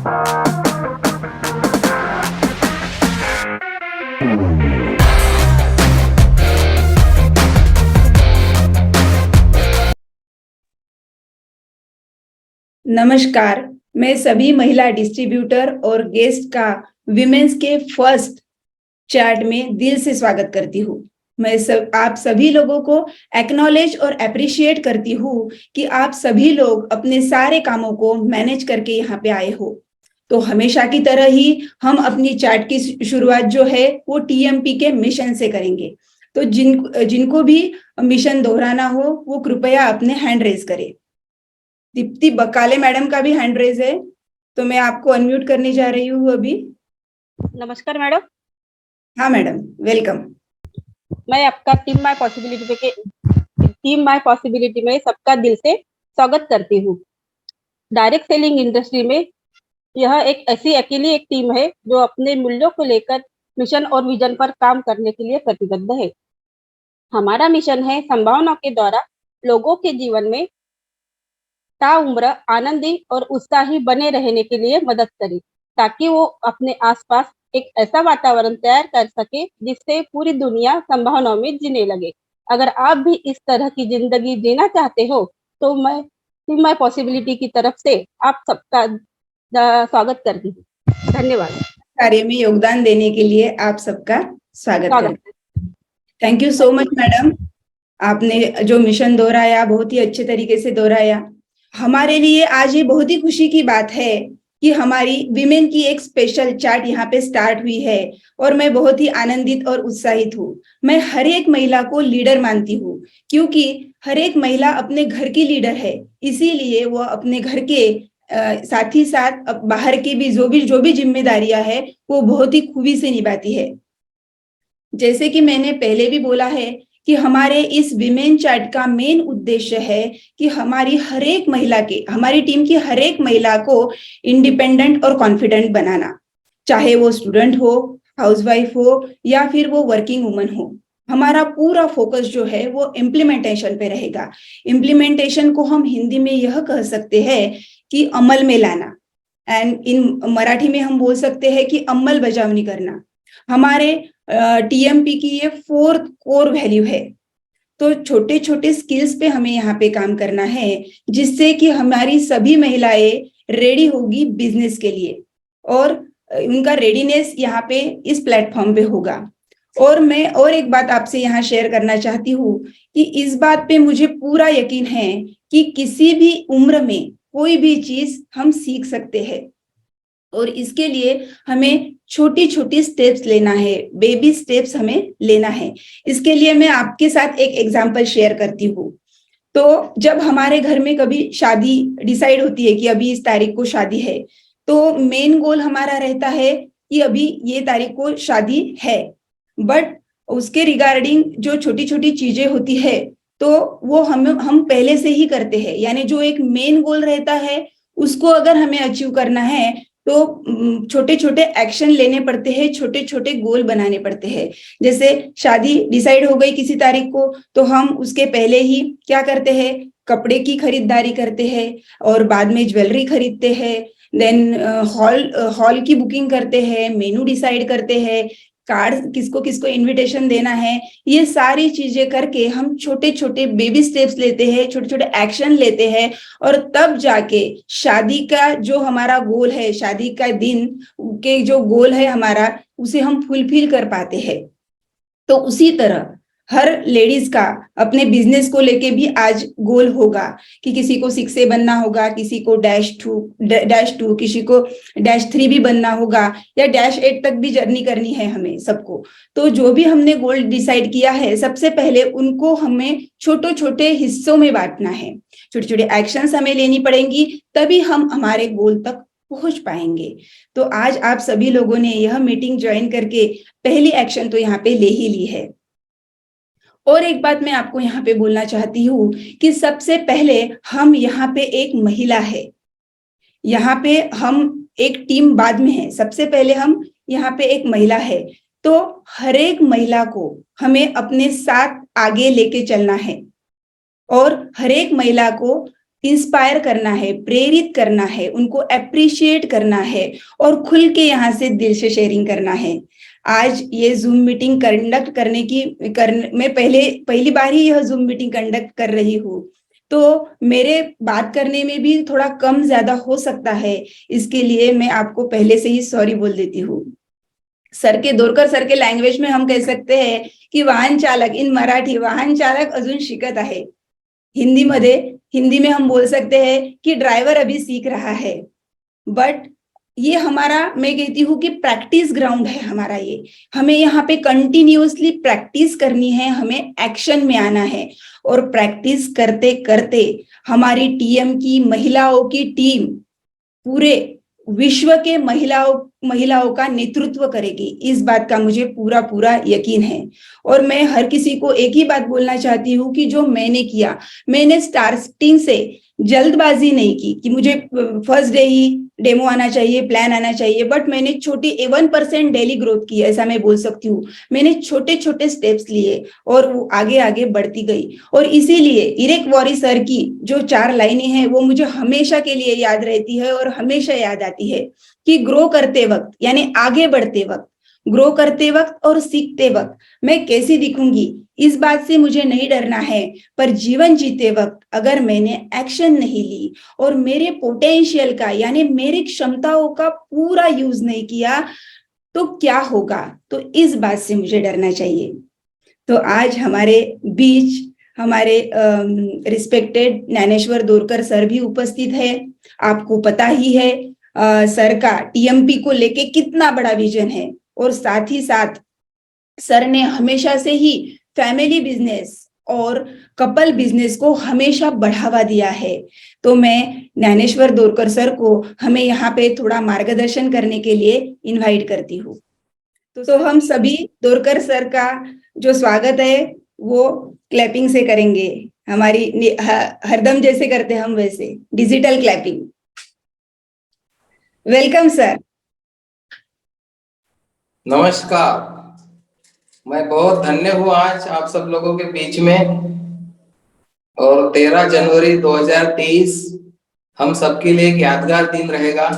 नमस्कार, मैं सभी महिला डिस्ट्रीब्यूटर और गेस्ट का विमेंस के फर्स्ट चैट में दिल से स्वागत करती हूँ। आप सभी लोगों को एक्नॉलेज और अप्रिशिएट करती हूँ कि आप सभी लोग अपने सारे कामों को मैनेज करके यहाँ पे आए हो। तो हमेशा की तरह ही हम अपनी चैट की शुरुआत जो है वो टीएमपी के मिशन से करेंगे। तो जिनको भी मिशन दोहराना हो वो कृपया अपने हैंड रेज करें। दीप्ति बकाले मैडम का भी हैंड रेज है, तो मैं आपको अनम्यूट करने जा रही हूँ अभी। नमस्कार मैडम। हाँ मैडम, वेलकम। मैं आपका टीम माय पॉसिबिलिटी में सबका दिल से स्वागत करती हूँ। डायरेक्ट सेलिंग इंडस्ट्री में यह एक ऐसी अकेली एक टीम है जो अपने मूल्यों को लेकर मिशन और विजन पर काम करने के लिए प्रतिबद्ध है। हमारा मिशन है संभावनाओं के द्वारा लोगों के जीवन में ताउम्र आनंदी और उत्साही बने रहने के लिए मदद करें, ताकि वो अपने आसपास एक ऐसा वातावरण तैयार कर सके जिससे पूरी दुनिया संभावनाओं में जीने लगे। अगर आप भी इस तरह की जिंदगी जीना चाहते हो तो मैं टीम माय पॉसिबिलिटी की तरफ से आप सबका स्वागत करती हूँ। धन्यवाद। कार्य में योगदान देने के लिए आप सबका स्वागत करते हैं। Thank you so much madam. आपने जो मिशन दोहराया बहुत ही अच्छे तरीके से दोहराया। हमारे लिए आज ये बहुत ही खुशी की बात है कि हमारी विमेन की एक स्पेशल चैट यहाँ पे स्टार्ट हुई है और मैं बहुत ही आनंदित और उत्साहित हूँ। मैं हर एक महिला को लीडर मानती हूँ, क्योंकि हर एक महिला अपने घर की लीडर है। इसीलिए वो अपने घर के साथ ही साथ बाहर की भी जो भी जिम्मेदारियां है वो बहुत ही खूबी से निभाती है। जैसे कि मैंने पहले भी बोला है कि हमारे इस विमेन चैट का मेन उद्देश्य है कि हमारी टीम की हर एक महिला को इंडिपेंडेंट और कॉन्फिडेंट बनाना, चाहे वो स्टूडेंट हो, हाउसवाइफ हो या फिर वो वर्किंग वुमन हो। हमारा पूरा फोकस जो है वो इम्प्लीमेंटेशन पे रहेगा। इम्प्लीमेंटेशन को हम हिंदी में यह कह सकते हैं कि अमल में लाना, एंड इन मराठी में हम बोल सकते हैं कि अंमलबजावनी करना। हमारे टीएमपी की ये फोर्थ कोर वैल्यू है। तो छोटे छोटे स्किल्स पे हमें यहाँ पे काम करना है, जिससे कि हमारी सभी महिलाएं रेडी होगी बिजनेस के लिए, और उनका रेडीनेस यहाँ पे इस प्लेटफॉर्म पे होगा। और मैं और एक बात आपसे यहाँ शेयर करना चाहती हूँ कि इस बात पे मुझे पूरा यकीन है कि किसी भी उम्र में कोई भी चीज हम सीख सकते हैं, और इसके लिए हमें छोटी छोटी स्टेप्स लेना है, बेबी स्टेप्स हमें लेना है। इसके लिए मैं आपके साथ एक एग्जांपल शेयर करती हूँ। तो जब हमारे घर में कभी शादी डिसाइड होती है कि अभी इस तारीख को शादी है, तो मेन गोल हमारा रहता है कि अभी ये तारीख को शादी है, बट उसके रिगार्डिंग जो छोटी छोटी चीजें होती है तो वो हम पहले से ही करते हैं। यानी जो एक मेन गोल रहता है उसको अगर हमें अचीव करना है तो छोटे छोटे एक्शन लेने पड़ते हैं, छोटे छोटे गोल बनाने पड़ते हैं। जैसे शादी डिसाइड हो गई किसी तारीख को, तो हम उसके पहले ही क्या करते हैं, कपड़े की खरीदारी करते हैं, और बाद में ज्वेलरी खरीदते हैं, देन हॉल की बुकिंग करते हैं, मेनू डिसाइड करते हैं, कार्ड किसको किसको इनविटेशन देना है। ये सारी चीजें करके हम छोटे छोटे बेबी स्टेप्स लेते हैं, छोटे छोटे एक्शन लेते हैं, और तब जाके शादी का जो हमारा गोल है, शादी का दिन के जो गोल है हमारा, उसे हम फुलफिल कर पाते हैं। तो उसी तरह हर लेडीज का अपने बिजनेस को लेके भी आज गोल होगा कि किसी को 6A बनना होगा, किसी को -2, किसी को -3 भी बनना होगा, या -8 तक भी जर्नी करनी है हमें सबको। तो जो भी हमने गोल डिसाइड किया है, सबसे पहले उनको हमें छोटे छोटे हिस्सों में बांटना है, छोटे छोटे एक्शंस हमें लेनी पड़ेंगी, तभी हम हमारे गोल तक पहुंच पाएंगे। तो आज आप सभी लोगों ने यह मीटिंग ज्वाइन करके पहली एक्शन तो यहाँ पे ले ही ली है। और एक बात मैं आपको यहाँ पे बोलना चाहती हूँ कि सबसे पहले हम यहाँ पे एक महिला है, यहाँ पे हम एक टीम बाद में है, सबसे पहले हम यहाँ पे एक महिला है। तो हर एक महिला को हमें अपने साथ आगे लेके चलना है, और हर एक महिला को इंस्पायर करना है, प्रेरित करना है, उनको अप्रिशिएट करना है और खुल के यहाँ से दिल से शेयरिंग करना है। आज ये जूम मीटिंग कंडक्ट मैं पहली बार ही यह जूम मीटिंग कंडक्ट कर रही हूँ, तो मेरे बात करने में भी थोड़ा कम ज्यादा हो सकता है। इसके लिए मैं आपको पहले से ही सॉरी बोल देती हूँ। दोरकर सर के लँग्वेज में हम कह सकते हैं की वाहन चालक, इन मराठी वाहन चालक अजून शिकत आहे। हिंदी में हम बोल सकते हैं कि ड्राइवर अभी सीख रहा है। बट ये हमारा, मैं कहती हूँ कि प्रैक्टिस ग्राउंड है हमारा ये। हमें यहाँ पे कंटिन्यूअसली प्रैक्टिस करनी है, हमें एक्शन में आना है और प्रैक्टिस करते करते हमारी महिलाओं की टीम पूरे विश्व के महिलाओं का नेतृत्व करेगी। इस बात का मुझे पूरा पूरा यकीन है। और मैं हर किसी को एक ही बात बोलना चाहती हूँ कि जो मैंने किया, मैंने स्टार्टिंग से जल्दबाजी नहीं की कि मुझे फर्स्ट डे ही डेमो आना चाहिए, प्लान आना चाहिए, बट मैंने छोटी 1% डेली ग्रोथ की, ऐसा मैं बोल सकती हूँ। मैंने छोटे छोटे स्टेप्स लिए और वो आगे आगे बढ़ती गई। और इसीलिए इरेक वॉरी सर की जो 4 लाइनें हैं वो मुझे हमेशा के लिए याद रहती है और हमेशा याद आती है कि ग्रो करते वक्त, यानी आगे बढ़ते वक्त, ग्रो करते वक्त और सीखते वक्त मैं कैसी दिखूंगी, इस बात से मुझे नहीं डरना है। पर जीवन जीते वक्त अगर मैंने एक्शन नहीं ली और मेरे पोटेंशियल का, यानी मेरी क्षमताओं का पूरा यूज नहीं किया, तो क्या होगा, तो इस बात से मुझे डरना चाहिए। तो आज हमारे बीच हमारे रिस्पेक्टेड ज्ञानेश्वर दोरकर सर भी उपस्थित है। आपको पता ही है सर का टीएमपी को लेके कितना बड़ा विजन है, और साथ ही साथ सर ने हमेशा से ही फैमिली बिजनेस और कपल बिजनेस को हमेशा बढ़ावा दिया है। तो मैं ज्ञानेश्वर दोरकर सर को हमें यहाँ पे थोड़ा मार्गदर्शन करने के लिए इनवाइट करती हूँ। तो हम सभी दोरकर सर का जो स्वागत है वो क्लैपिंग से करेंगे, हरदम जैसे करते हम वैसे, डिजिटल क्लैपिंग। Welcome sir. नमस्कार। मैं बहुत धन्य हूँ आज आप सब लोगों के बीच में। और 13 जनवरी 2023 हम सबके लिए एक यादगार दिन रहेगा।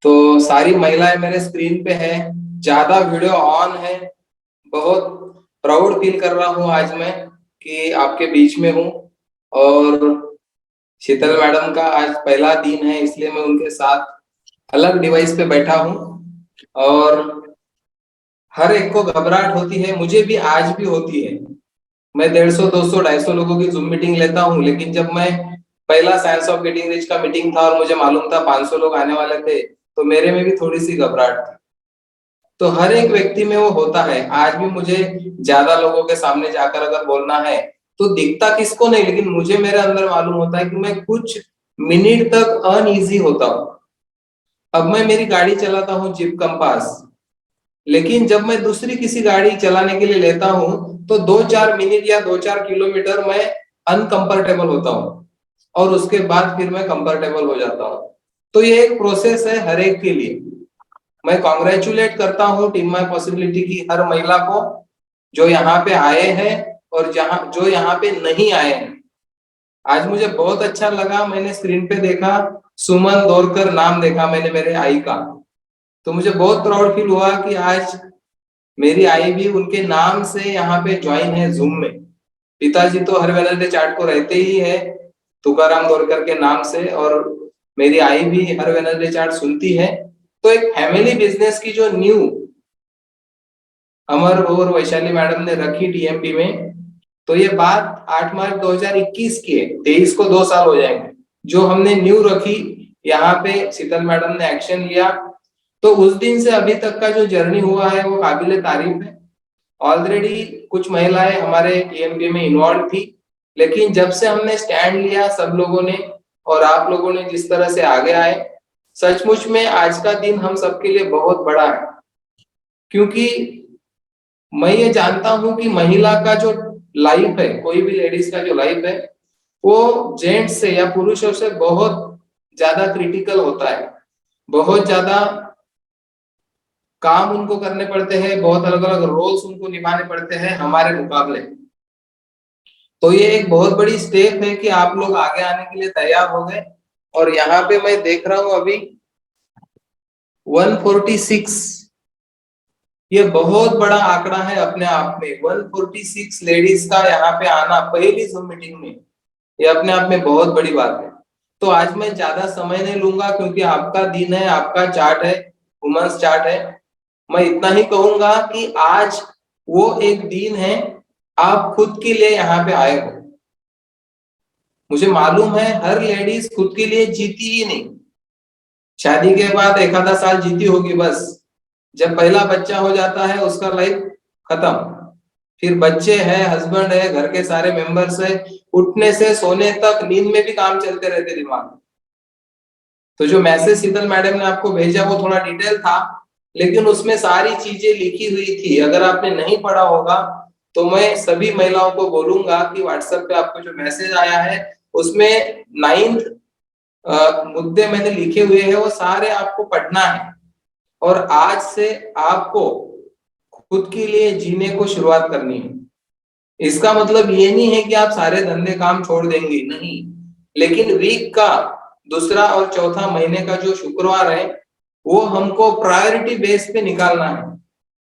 तो सारी महिलाएं मेरे स्क्रीन पे है, ज्यादा वीडियो ऑन है। बहुत प्राउड फील कर रहा हूँ आज मैं कि आपके बीच में हूँ। और शीतल मैडम का आज पहला दिन है, इसलिए मैं उनके साथ अलग डिवाइस पे बैठा हूँ। और हर एक को घबराहट होती है, मुझे भी आज भी होती है। मैं 150, 200, 250 लोगों की जूम मीटिंग लेता हूँ, लेकिन जब मैं पहला साइंस ऑफ गेटिंग रिच का मीटिंग था और मुझे मालूम था 500 लोग आने वाले थे, तो मेरे में भी थोड़ी सी घबराहट थी। तो हर एक व्यक्ति में वो होता है। आज भी मुझे ज्यादा लोगों के सामने जाकर अगर बोलना है तो दिखता किसको नहीं, लेकिन मुझे मेरे अंदर मालूम होता है कि मैं कुछ मिनट तक अनईजी होता हूँ। अब मैं मेरी गाड़ी चलाता हूँ जीप कंपास, लेकिन जब मैं दूसरी किसी गाड़ी चलाने के लिए लेता हूं तो 2-4 मिनट या 2-4 किलोमीटर मैं अनकंफर्टेबल होता हूं और उसके बाद फिर मैं कंफर्टेबल हो जाता हूं। तो ये एक प्रोसेस है हर एक के लिए। मैं कॉन्ग्रेचुलेट करता हूँ टीम माय पॉसिबिलिटी की हर महिला को जो यहाँ पे आए हैं और जो यहाँ पे नहीं आए हैं। आज मुझे बहुत अच्छा लगा, मैंने स्क्रीन पे देखा सुमन दोरकर नाम देखा मैंने मेरे आई का, तो मुझे बहुत प्राउड फील हुआ कि आज मेरी आई भी उनके नाम से यहाँ पे ज्वाइन है जूम में। पिताजी तो हर वेनसडे चैट को रहते ही है तुकाराम दोरकर के नाम से, और मेरी आई भी हर वेनसडे चैट सुनती है। तो एक फैमिली बिजनेस की जो न्यू अमर और वैशाली मैडम ने रखी टीएमपी में, तो ये बात 8 मार्च 2021 की है, 23 को 2 साल हो जाएंगे जो हमने न्यू रखी। यहाँ पे शीतल मैडम ने एक्शन लिया, तो उस दिन से अभी तक का जो जर्नी हुआ है वो काबिले तारीफ है। ऑलरेडी कुछ महिलाएं हमारे टीएमपी में इन्वॉल्व थी, लेकिन जब से हमने स्टैंड लिया सब लोगों ने और आप लोगों ने जिस तरह से आगे आए, सचमुच में आज का दिन हम सबके लिए बहुत बड़ा है। क्योंकि मैं ये जानता हूं कि महिला का जो लाइफ है, कोई भी लेडीज का जो लाइफ है, वो जेंट्स से या पुरुषों से बहुत ज्यादा क्रिटिकल होता है। बहुत ज्यादा काम उनको करने पड़ते हैं, बहुत अलग अलग रोल्स उनको निभाने पड़ते हैं हमारे मुकाबले। तो ये एक बहुत बड़ी स्टेप है कि आप लोग आगे आने के लिए तैयार हो गए। और यहाँ पे मैं देख रहा हूँ अभी 146, ये बहुत बड़ा आंकड़ा है अपने आप में। 146 लेडीज का यहाँ पे आना पहली जूम मीटिंग में, ये अपने आप में बहुत बड़ी बात है। तो आज मैं ज्यादा समय नहीं लूंगा क्योंकि आपका दिन है, आपका चार्ट है, वुमेन्स चार्ट है। मैं इतना ही कहूंगा कि आज वो एक दिन है, आप खुद के लिए यहाँ पे आए हो। मुझे मालूम है हर लेडीज खुद के लिए जीती ही नहीं, शादी के बाद एक आधा साल जीती होगी बस। जब पहला बच्चा हो जाता है उसका लाइफ खत्म, फिर बच्चे हैं, हस्बैंड है, घर के सारे मेंबर्स है, उठने से सोने तक नींद में भी काम चलते रहते दिमाग में। तो जो मैसेज शीतल मैडम ने आपको भेजा वो थोड़ा डिटेल था, लेकिन उसमें सारी चीजें लिखी हुई थी। अगर आपने नहीं पढ़ा होगा तो मैं सभी महिलाओं को बोलूंगा कि व्हाट्सएप पे आपको जो मैसेज आया है उसमें 9th मुद्दे मैंने लिखे हुए हैं, वो सारे आपको पढ़ना है। और आज से आपको खुद के लिए जीने को शुरुआत करनी है। इसका मतलब ये नहीं है कि आप सारे धंधे काम छोड़ देंगे, नहीं, लेकिन वीक का दूसरा और चौथा महीने का जो शुक्रवार है वो हमको प्रायोरिटी बेस पे निकालना है।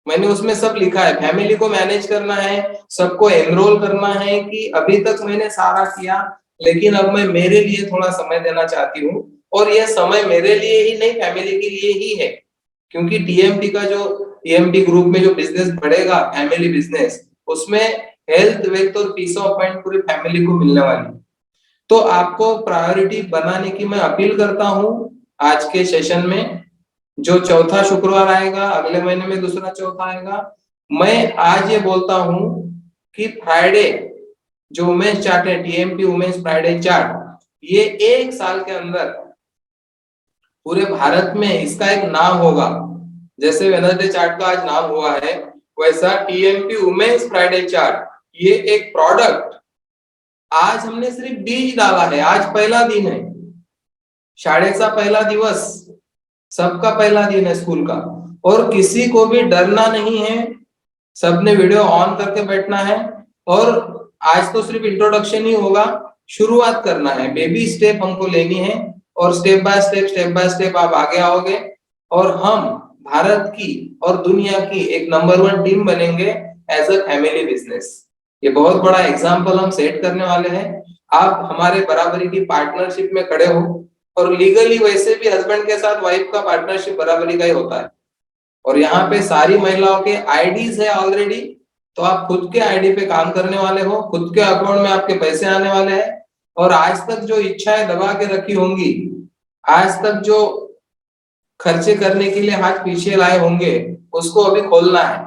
मैंने उसमें सब लिखा है, फैमिली को मैनेज करना है, सबको एनरोल करना है कि अभी तक मैंने सारा किया लेकिन अब मैं मेरे लिए थोड़ा समय देना चाहती हूँ। और यह समय मेरे लिए ही नहीं, फैमिली के लिए ही है, क्योंकि टीएमटी का जो टीएमटी ग्रुप में जो बिजनेस बढ़ेगा, फैमिली बिजनेस, उसमें हेल्थ, वेल्थ और पीस ऑफ माइंड पूरी फैमिली को मिलने वाली है। तो आपको प्रायोरिटी बनाने की मैं अपील करता हूँ आज के सेशन में। जो चौथा शुक्रवार आएगा, अगले महीने में दूसरा चौथा आएगा, मैं आज ये बोलता हूँ कि फ्राइडे जो वुमेन्स चार्ट है, टीएमपी वुमेन्स फ्राइडे चार्ट, ये एक साल के अंदर पूरे भारत में इसका एक नाम होगा। जैसे वेडनेसडे चार्ट का आज नाम हुआ है, वैसा टीएमपी वुमेन्स फ्राइडे चार्ट, ये एक प्रोडक्ट आज हमने सिर्फ बीज डाला है। आज पहला दिन है, शाळेचा पहला दिवस, सबका पहला दिन है स्कूल का, और किसी को भी डरना नहीं है। सबने वीडियो ऑन करके बैठना है और आज तो सिर्फ इंट्रोडक्शन ही होगा, शुरुआत करना है, बेबी स्टेप हमको लेनी है और स्टेप बाय स्टेप आप आगे आओगे और हम भारत की और दुनिया की एक नंबर 1 टीम बनेंगे एज अ फैमिली बिजनेस। ये बहुत बड़ा एग्जाम्पल हम सेट करने वाले हैं। आप हमारे बराबरी की पार्टनरशिप में खड़े हो, और लीगली वैसे भी हस्बैंड के साथ वाइफ का पार्टनरशिप बराबरी का ही होता है। और यहाँ पे सारी महिलाओं के आईडीज है ऑलरेडी, तो आप खुद के आईडी पे काम करने वाले हो, खुद के अकाउंट में आपके पैसे आने वाले हैं। और आज तक जो इच्छाएं दबा के रखी होंगी, आज तक जो खर्चे करने के लिए हाथ पीछे लाए होंगे, उसको अभी खोलना है।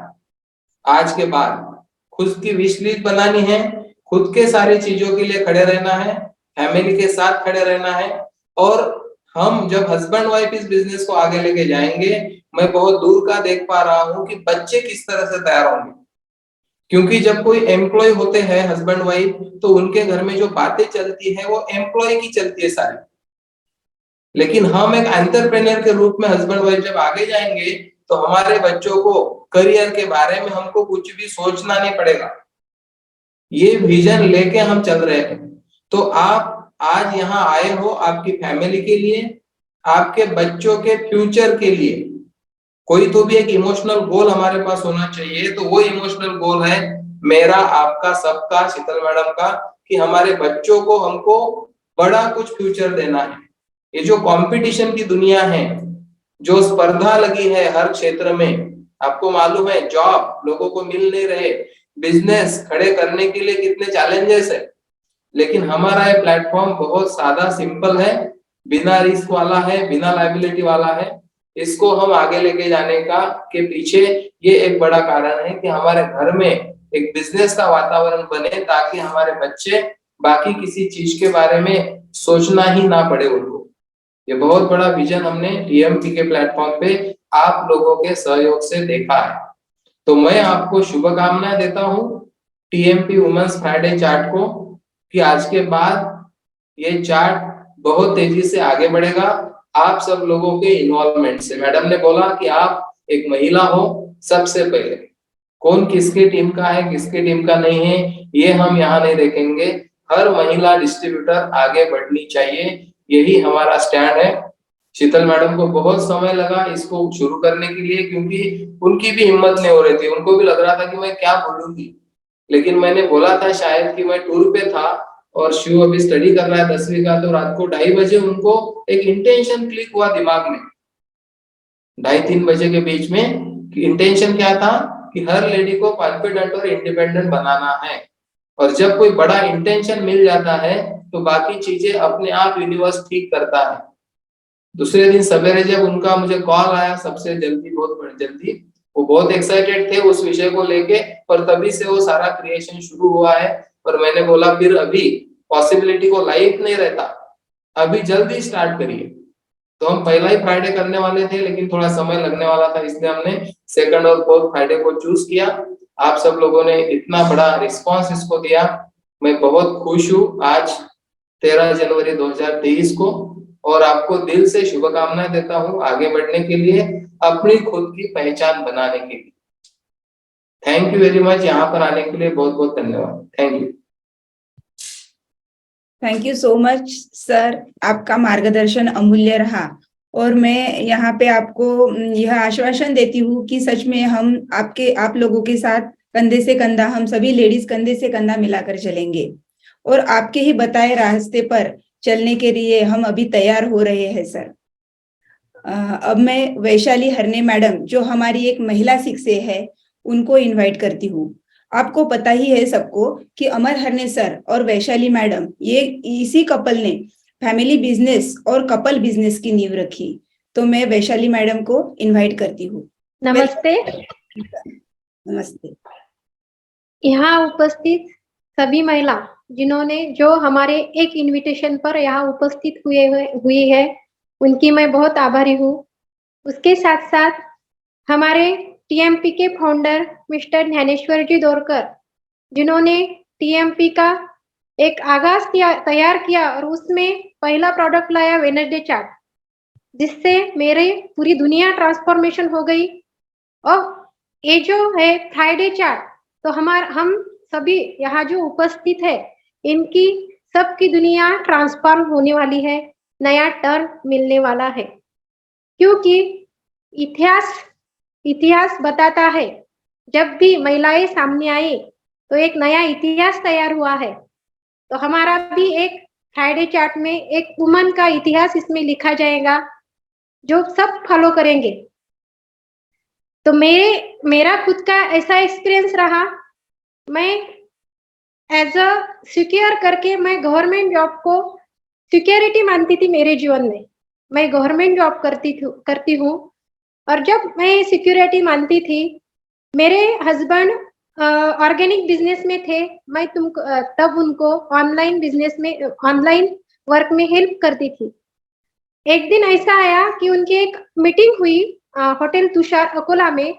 आज के बाद खुद की विश लिस्ट बनानी है, खुद के सारी चीजों के लिए खड़े रहना है, फैमिली के साथ खड़े रहना है। और हम जब हस्बैंड वाइफ इस बिजनेस को आगे लेके जाएंगे, मैं बहुत दूर का देख पा रहा हूँ कि बच्चे किस तरह से तैयार होंगे। क्योंकि जब कोई एम्प्लॉय होते हैं हस्बैंड वाइफ, तो उनके घर में जो बातें चलती है वो एम्प्लॉय की चलती है सारी। लेकिन हम एक एंटरप्रेन्योर के रूप में हस्बैंड वाइफ जब आगे जाएंगे, तो हमारे बच्चों को करियर के बारे में हमको कुछ भी सोचना नहीं पड़ेगा। ये विजन लेके हम चल रहे हैं। तो आप आज यहाँ आए हो आपकी फैमिली के लिए, आपके बच्चों के फ्यूचर के लिए। कोई तो भी एक इमोशनल गोल हमारे पास होना चाहिए, तो वो इमोशनल गोल है मेरा, आपका, सबका, शीतल मैडम का, कि हमारे बच्चों को हमको बड़ा कुछ फ्यूचर देना है। ये जो कंपटीशन की दुनिया है, जो स्पर्धा लगी है हर क्षेत्र में, आपको मालूम है जॉब लोगों को मिल नहीं रहे, बिजनेस खड़े करने के लिए कितने चैलेंजेस है। लेकिन हमारा ये प्लेटफॉर्म बहुत सादा सिंपल है, बिना रिस्क वाला है, बिना लायबिलिटी वाला है। इसको हम आगे लेके जाने का के पीछे ये एक बड़ा कारण है कि हमारे घर में एक बिजनेस का वातावरण बने, ताकि हमारे बच्चे बाकी किसी चीज के बारे में सोचना ही ना पड़े उनको। ये बहुत बड़ा विजन हमने टीएमपी के प्लेटफॉर्म पे आप लोगों के सहयोग से देखा है। तो मैं आपको शुभकामनाएं देता हूँ टीएमपी वुमेन्स फ्राइडे चार्ट को, कि आज के बाद ये चार्ट बहुत तेजी से आगे बढ़ेगा आप सब लोगों के इन्वॉल्वमेंट से। मैडम ने बोला कि आप एक महिला हो, सबसे पहले कौन किसके टीम का है, किसके टीम का नहीं है, ये हम यहाँ नहीं देखेंगे। हर महिला डिस्ट्रीब्यूटर आगे बढ़नी चाहिए, यही हमारा स्टैंड है। शीतल मैडम को बहुत समय लगा इसको शुरू करने के लिए, क्योंकि उनकी भी हिम्मत नहीं हो रही थी, उनको भी लग रहा था कि मैं क्या बोलूंगी। लेकिन मैंने बोला था शायद कि मैं टूर पे था और शिव अभी स्टडी कर रहा है 10वीं का, तो रात को 2:30 बजे उनको एक इंटेंशन क्लिक हुआ दिमाग में, 2:30-3 बजे के बीच में, कि इंटेंशन क्या था कि हर लेडी को कॉन्फिडेंट और इंडिपेंडेंट बनाना है। और जब कोई बड़ा इंटेंशन मिल जाता है तो बाकी चीजें अपने आप यूनिवर्स ठीक करता है। दूसरे दिन सवेरे जब उनका मुझे कॉल आया, सबसे जल्दी, बहुत जल्दी, वो बहुत एक्साइटेड थे उस विषय को लेके, और तभी से वो सारा क्रिएशन शुरू हुआ है। और मैंने बोला फिर अभी पॉसिबिलिटी को लाइफ नहीं रहता, अभी जल्दी स्टार्ट करिए। तो हम पहला ही फ्राइडे करने वाले थे, लेकिन थोड़ा समय लगने वाला था, इसलिए हमने सेकंड और फोर्थ फ्राइडे को चूज किया। आप सब लोगों ने इतना बड़ा रिस्पांस इसको दिया, मैं बहुत खुश हूँ आज 13 जनवरी 2023 को, और आपको दिल से शुभकामनाएं देता हूँ आगे बढ़ने के लिए, अपनी खुद की पहचान बनाने के लिए। थैंक यू वेरी मच, यहाँ पर आने के लिए बहुत बहुत धन्यवाद। Thank you. Thank you so much sir, आपका मार्गदर्शन अमूल्य रहा। और मैं यहाँ पे आपको यह आश्वासन देती हूँ कि सच में हम आप लोगों के साथ कंधे से कंधा, हम सभी लेडीज कंधे से कंधा मिलाकर चलेंगे, और आपके ही बताए रास्ते पर चलने के लिए हम अभी तैयार हो रहे हैं सर। अब मैं वैशाली हरने मैडम, जो हमारी एक महिला शिक्षक है, उनको इनवाइट करती हूँ। आपको पता ही है सबको कि अमर हरने सर और वैशाली मैडम, ये इसी कपल ने फैमिली बिजनेस और कपल बिजनेस की नींव रखी। तो मैं वैशाली मैडम को इनवाइट करती हूँ। नमस्ते। नमस्ते। यहाँ उपस्थित सभी महिला जिन्होंने जो हमारे एक इनविटेशन पर यहाँ उपस्थित हुई है, उनकी मैं बहुत आभारी हूँ। उसके साथ साथ हमारे टीएमपी के फाउंडर मिस्टर ज्ञानेश्वर जी दोरकर, जिन्होंने टीएमपी का एक आगाज तैयार किया और उसमें पहला प्रोडक्ट लाया वेडनेसडे चार्ट, जिससे मेरे पूरी दुनिया ट्रांसफॉर्मेशन हो गई। और ये जो है फ्राइडे चार्ट, तो हम सभी यहाँ जो उपस्थित है, इनकी सबकी दुनिया ट्रांसफॉर्म होने वाली है, नया टर्न मिलने वाला है। क्योंकि इतिहास बताता है, जब भी महिलाएं सामने आई तो एक नया इतिहास तैयार हुआ है। तो हमारा भी एक फ्राइडे चार्ट में एक वुमन का इतिहास इसमें लिखा जाएगा, जो सब फॉलो करेंगे। तो मेरा खुद का ऐसा एक्सपीरियंस रहा, मैं एज अ सिक्योर करके मैं गवर्नमेंट जॉब को सिक्योरिटी मानती थी मेरे जीवन में। मैं गवर्नमेंट जॉब करती हूँ, और जब मैं सिक्योरिटी मानती थी, मेरे हस्बैंड ऑर्गेनिक बिजनेस में थे, मैं तब उनको ऑनलाइन बिजनेस में, ऑनलाइन वर्क में हेल्प करती थी। एक दिन ऐसा आया कि उनकी एक मीटिंग हुई होटल तुषार अकोला में,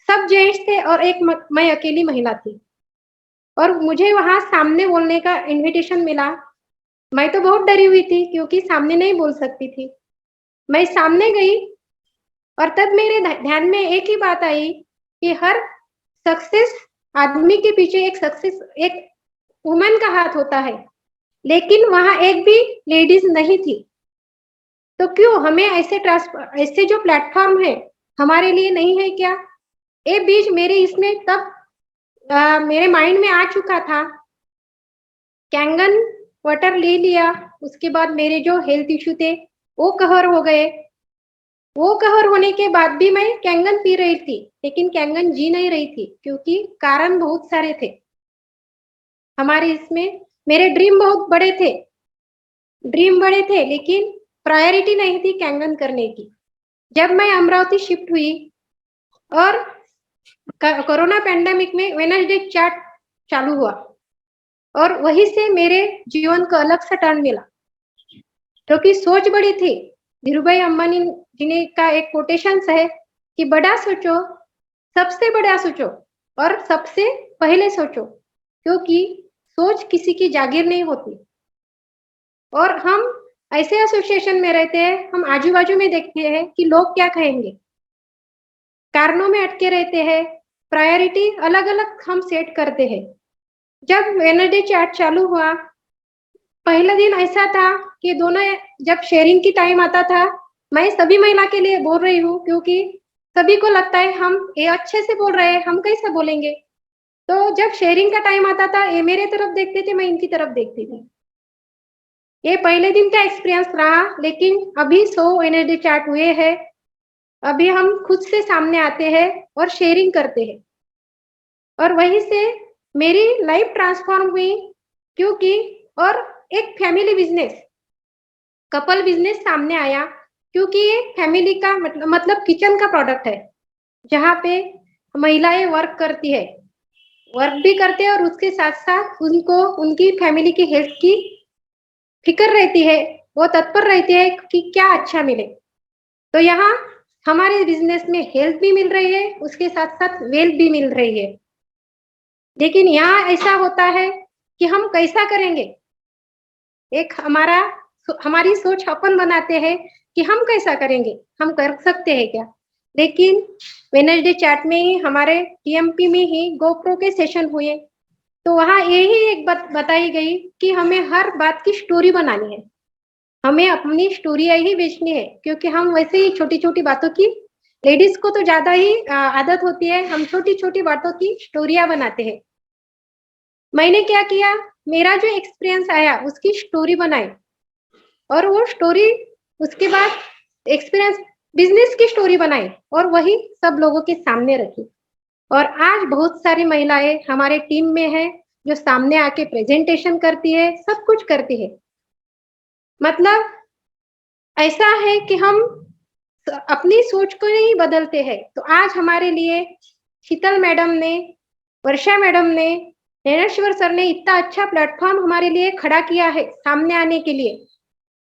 सब जेंट्स थे और मैं अकेली महिला थी, और मुझे वहां सामने बोलने का इनविटेशन मिला। मैं तो बहुत डरी हुई थी, क्योंकि सामने नहीं बोल सकती थी। मैं सामने गई, और तब मेरे ध्यान में एक ही बात आई कि हर सक्सेस आदमी के पीछे एक वुमन का हाथ होता है, लेकिन वहां एक भी लेडीज नहीं थी। तो क्यों हमें ऐसे जो प्लेटफॉर्म है हमारे लिए नहीं है क्या? ये बीज मेरे इसमें तब मेरे माइंड में आ चुका था। कैंगन वाटर ले लिया, उसके बाद मेरे जो हेल्थ इश्यू थे वो कवर हो गए। वो कवर होने के बाद भी मैं कैंगन पी रही थी, लेकिन कैंगन जी नहीं रही थी, क्योंकि कारण बहुत सारे थे हमारे इसमें। मेरे ड्रीम बड़े थे, लेकिन प्रायोरिटी नहीं थी कैंगन करने की। जब मैं अमरावती शिफ्ट हुई और कोरोना पेंडेमिक में वेडनेसडे चार्ट चालू हुआ, और वहीं से मेरे जीवन को अलग सा टर्न मिला, क्योंकि सोच बड़ी थी। धीरूभाई अंबानी जी ने का एक कोटेशन है कि बड़ा सोचो, सबसे बड़ा सोचो, और सबसे पहले सोचो, क्योंकि सोच किसी की जागीर नहीं होती। और हम ऐसे एसोसिएशन में रहते हैं, हम आजू बाजू में देखते हैं कि लोग क्या कहेंगे, कारणों में अटके रहते हैं, प्रायोरिटी अलग अलग हम सेट करते हैं। जब वेडनेसडे चैट चालू हुआ, पहला दिन ऐसा था कि दोनों, जब शेयरिंग की टाइम आता था, मैं सभी महिला के लिए बोल रही हूँ क्योंकि सभी को लगता है हम ये अच्छे से बोल रहे हैं, हम कैसे बोलेंगे। तो जब शेयरिंग का टाइम आता था, ये मेरे तरफ देखते थे, मैं इनकी तरफ देखती थी। ये पहले दिन का एक्सपीरियंस रहा, लेकिन अभी 100 वेडनेसडे चैट हुए हैं। अभी हम खुद से सामने आते हैं और शेयरिंग करते हैं, और वहीं से मेरी लाइफ ट्रांसफॉर्म हुई। क्योंकि और एक फैमिली बिजनेस, कपल बिजनेस सामने आया, क्योंकि ये फैमिली का मतलब किचन का प्रोडक्ट है, जहाँ पे महिलाएं वर्क करती है, वर्क भी करते हैं और उसके साथ साथ उनको उनकी फैमिली की हेल्थ की फिक्र रहती है, वो तत्पर रहती है कि क्या अच्छा मिले। तो यहाँ हमारे बिजनेस में हेल्थ भी मिल रही है, उसके साथ साथ वेल्थ भी मिल रही है। लेकिन यहाँ ऐसा होता है कि हम कैसा करेंगे, एक हमारी सोच अपन बनाते हैं कि हम कैसा करेंगे, हम कर सकते हैं क्या। लेकिन वेडनेसडे चैट में ही, हमारे टीएमपी में ही गोप्रो के सेशन हुए, तो वहाँ यही एक बात बताई गई कि हमें हर बात की स्टोरी बनानी है, हमें अपनी स्टोरियाँ ही बेचनी है। क्योंकि हम वैसे ही छोटी छोटी बातों की, लेडीज को तो ज्यादा ही आदत होती है, हम छोटी छोटी बातों की स्टोरियाँ बनाते हैं। मैंने क्या किया, मेरा जो एक्सपीरियंस आया उसकी स्टोरी बनाई, और वो स्टोरी उसके बाद एक्सपीरियंस बिजनेस की स्टोरी बनाई, और वही सब लोगों के सामने रखी। और आज बहुत सारी महिलाएं हमारे टीम में है, जो सामने आके प्रेजेंटेशन करती है, सब कुछ करती है। मतलब ऐसा है कि हम अपनी सोच को नहीं बदलते हैं। तो आज हमारे लिए शीतल मैडम ने, वर्षा मैडम ने, नैनेश्वर सर ने इतना अच्छा प्लेटफॉर्म हमारे लिए खड़ा किया है सामने आने के लिए।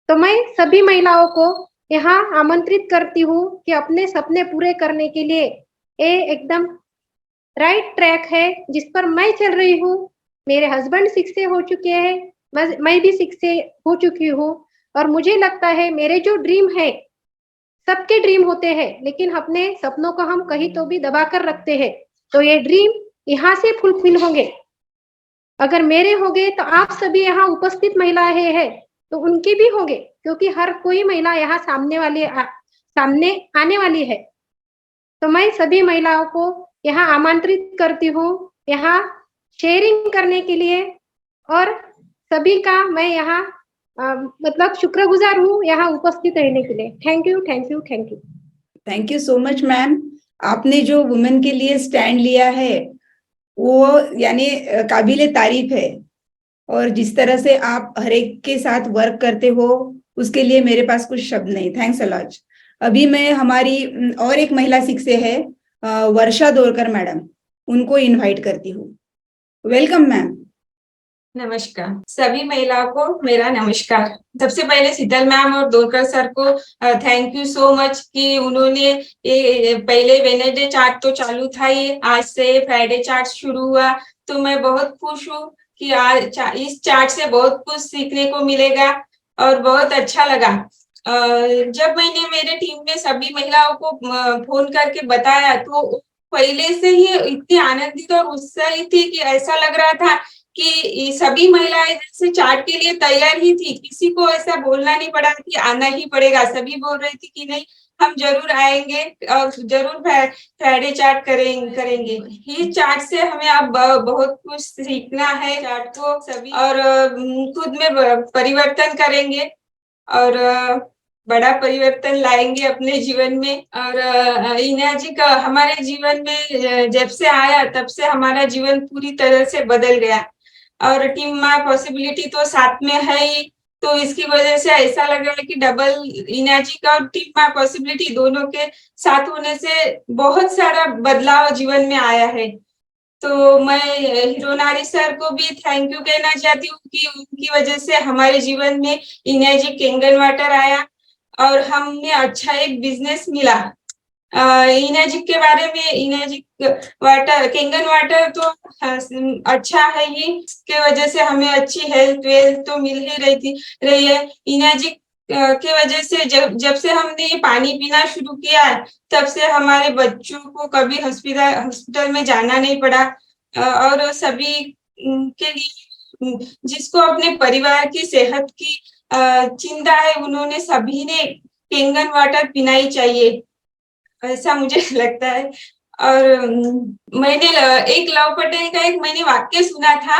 तो मैं सभी महिलाओं को यहाँ आमंत्रित करती हूँ कि अपने सपने पूरे करने के लिए ये एकदम राइट ट्रैक है जिस पर मैं चल रही हूँ। मेरे हस्बैंड 6 से हो चुके हैं, मैं भी 6 से हो चुकी हूँ, और मुझे लगता है मेरे जो ड्रीम है, सबके ड्रीम होते हैं, लेकिन अपने सपनों को हम कहीं तो भी दबा कर रखते हैं। तो ये ड्रीम यहाँ से फुलफिल होंगे। अगर मेरे होंगे तो आप सभी यहाँ उपस्थित महिलाएं हैं तो उनके भी होंगे, क्योंकि हर कोई महिला यहाँ सामने आने वाली है। तो मैं सभी महिलाओं को यहाँ आमंत्रित करती हूँ, यहाँ शेयरिंग करने के लिए, और सभी का मैं यहाँ मतलब शुक्रगुजार हूँ यहाँ उपस्थित रहने के लिए। Thank you, thank you, thank you. Thank you so much ma'am. आपने जो वुमेन के लिए स्टैंड लिया है वो यानी काबिले तारीफ है, और जिस तरह से आप हर एक के साथ वर्क करते हो उसके लिए मेरे पास कुछ शब्द नहीं। Thanks a lot. अभी मैं हमारी और एक महिला शिक्षक से है वर्षा दोरकर मैडम, उनको इनवाइट करती हूँ। Welcome ma'am. नमस्कार सभी महिलाओं को मेरा नमस्कार। सबसे पहले शीतल मैम और दोरकर सर को थैंक यू सो मच कि उन्होंने ये पहले वेडनेसडे चार्ट तो चालू था, ये आज से फ्राइडे चार्ट शुरू हुआ, तो मैं बहुत खुश हूँ कि आज इस चार्ट से बहुत कुछ सीखने को मिलेगा और बहुत अच्छा लगा। जब मैंने मेरे टीम में सभी महिलाओं को फोन करके बताया तो पहले से ही इतनी आनंदित और उत्साहित थी कि ऐसा लग रहा था कि सभी महिलाएं जैसे चार्ट के लिए तैयार ही थी, किसी को ऐसा बोलना नहीं पड़ा कि आना ही पड़ेगा। सभी बोल रही थी कि नहीं, हम जरूर आएंगे और जरूर फ्राइडे चार्ट करेंगे। ये चार्ट से हमें अब बहुत कुछ सीखना है, चार्ट को सभी और खुद में परिवर्तन करेंगे और बड़ा परिवर्तन लाएंगे अपने जीवन में। और इना जी का हमारे जीवन में जब से आया तब से हमारा जीवन पूरी तरह से बदल गया, और टीम माय पॉसिबिलिटी तो साथ में है ही, तो इसकी वजह से ऐसा लग रहा है कि डबल इना जी का और टीम माय पॉसिबिलिटी दोनों के साथ होने से बहुत सारा बदलाव जीवन में आया है। तो मैं हीरो नारी सर को भी थैंक यू कहना चाहती हूँ कि उनकी वजह से हमारे जीवन में इनाजी केंगन वाटर आया और हमने अच्छा एक बिजनेस मिला। इनाजी के बारे में, इनाजी वाटर, केंगन वाटर तो अच्छा है ही, इसके वजह से हमें अच्छी हेल्थ वेल्थ तो मिल ही रही है। इनाजी की वजह से जब से हमने ये पानी पीना शुरू किया है, तब से हमारे बच्चों को कभी हॉस्पिटल में जाना नहीं पड़ा। और सभी के लिए जिसको अपने परिवार की सेहत की चिंता है, उन्होंने सभी ने केंगन वाटर पीना ही चाहिए, ऐसा मुझे लगता है। और मैंने एक लव पटेल का मैंने वाक्य सुना था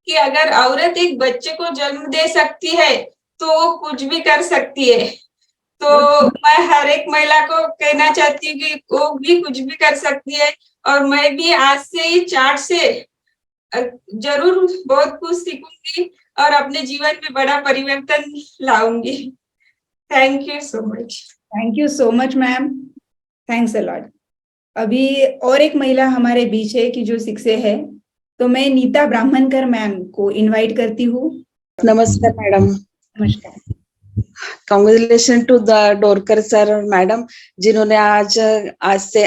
कि अगर औरत एक बच्चे को जन्म दे सकती है तो वो कुछ भी कर सकती है। तो मैं हर एक महिला को कहना चाहती हूँ कि वो भी कुछ भी कर सकती है, और मैं भी आज से ही चार्ट से जरूर बहुत कुछ सीखूंगी और अपने जीवन में बड़ा परिवर्तन लाऊंगी। Thank you so much. Thank you so much ma'am, thanks a lot. अभी और एक महिला हमारे बीच है कि जो शिक्षे है, तो मैं नीता ब्राह्मणकर मैम को इनवाइट करती हूँ। नमस्कार मैडम। नमस्कार। कांग्रेचुलेशन टू द डोरकर सर और मैडम, जिन्होंने आज से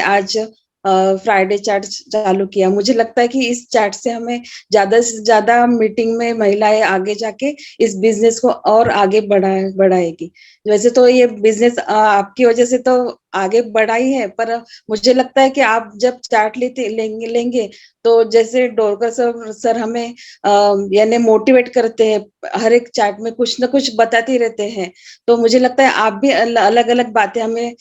फ्राइडे चार्ट चालू किया। मुझे लगता है कि इस चार्ट से हमें ज्यादा से ज्यादा मीटिंग में महिलाएं आगे जाके इस बिजनेस को और आगे बढ़ाएगी। वैसे तो ये बिजनेस आपकी वजह से तो आगे बढ़ा ही है, पर मुझे लगता है कि आप जब चार्ट लेंगे तो जैसे डोरकर सर हमें यानी मोटिवेट करते हैं, हर एक चार्ट में कुछ ना कुछ बताते रहते हैं। तो मुझे लगता है आप भी अलग अलग बातें हमें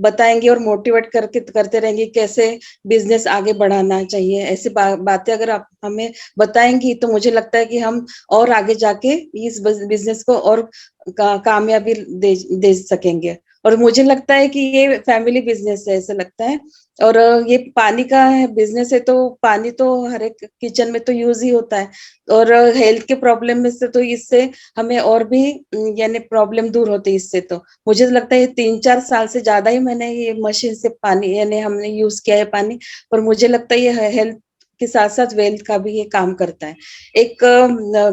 बताएंगे और मोटिवेट करते रहेंगे कैसे बिजनेस आगे बढ़ाना चाहिए। ऐसी बातें अगर आप हमें बताएंगी तो मुझे लगता है कि हम और आगे जाके इस बिजनेस को और कामयाबी दे सकेंगे। और मुझे लगता है कि ये फैमिली बिजनेस है, ऐसा लगता है। और ये पानी का बिजनेस है, तो पानी तो हर एक किचन में तो यूज ही होता है, और हेल्थ के प्रॉब्लम में से तो इससे हमें और भी यानी प्रॉब्लम दूर होती है इससे। तो मुझे लगता है 3-4 साल से ज्यादा ही मैंने ये मशीन से पानी यानी हमने यूज किया है पानी, पर मुझे लगता है ये हेल्थ के साथ साथ वेल्थ का भी ये काम करता है। एक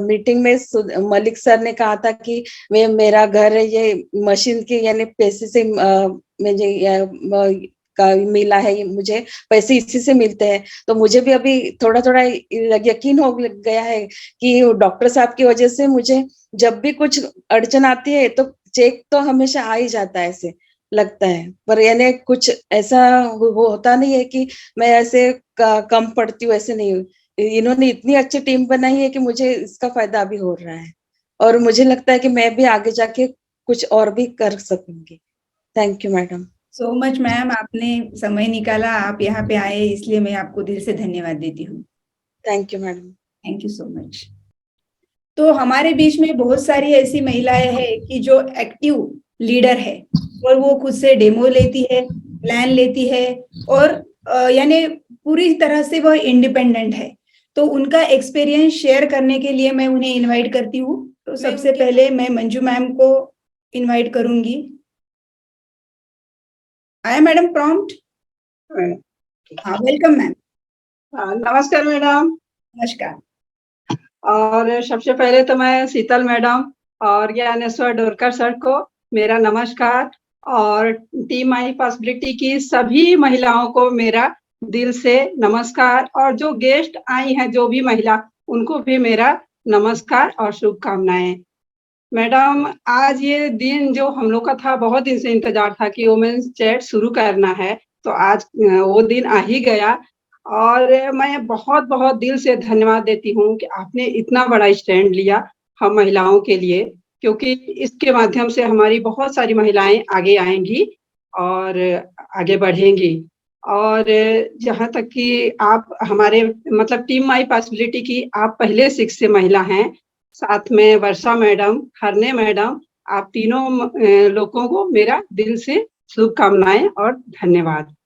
मीटिंग में मलिक सर ने कहा था कि मेरा घर है ये मशीन के यानी पैसे से मुझे का मिला है, मुझे पैसे इसी से मिलते हैं। तो मुझे भी अभी थोड़ा थोड़ा यकीन हो गया है कि डॉक्टर साहब की वजह से मुझे जब भी कुछ अड़चन आती है तो चेक तो हमेशा आ ही जाता है, ऐसे लगता है। पर यानी कुछ ऐसा होता नहीं है कि मैं ऐसे कम पड़ती हूँ, ऐसे नहीं। इन्होंने इतनी अच्छी टीम बनाई है कि मुझे इसका फायदा अभी हो रहा है, और मुझे लगता है कि मैं भी आगे जाके कुछ और भी कर सकूंगी। Thank you madam. So much ma'am, आपने समय निकाला, आप यहाँ पे आए, इसलिए मैं आपको दिल से धन्यवाद देती हूँ। Thank you madam. Thank you so much. तो हमारे बीच में बहुत सारी ऐसी महिलाएं हैं कि जो एक्टिव लीडर है, और वो खुद से डेमो लेती है, प्लान लेती है, और यानी पूरी तरह से वो इंडिपेंडेंट है। तो उनका एक्सपीरियंस शेयर करने के लिए मैं उन्हें इनवाइट करती हूँ। तो सबसे पहले मैं मंजू मैम को इनवाइट करूंगी। आया मैडम प्रॉम्प्ट? हाँ, वेलकम मैम। नमस्कार मैडम। नमस्कार। और सबसे पहले तो मैं शीतल मैडम और ज्ञानेश्वर डोरकर सर को मेरा नमस्कार, और टीम माई पॉसिबिलिटी की सभी महिलाओं को मेरा दिल से नमस्कार, और जो गेस्ट आई हैं जो भी महिला, उनको भी मेरा नमस्कार और शुभकामनाएं। मैडम, आज ये दिन जो हम लोग का था, बहुत दिन से इंतजार था कि वुमेन्स चैट शुरू करना है, तो आज वो दिन आ ही गया। और मैं बहुत बहुत दिल से धन्यवाद देती हूँ कि आपने इतना बड़ा स्टैंड लिया हम महिलाओं के लिए, क्योंकि इसके माध्यम से हमारी बहुत सारी महिलाएं आगे आएंगी और आगे बढ़ेंगी। और जहाँ तक कि आप हमारे मतलब टीम माई पॉसिबिलिटी की आप पहले 6 से महिला हैं, साथ में वर्षा मैडम, हरने मैडम, आप तीनों लोगों को मेरा दिल से शुभकामनाएं और धन्यवाद।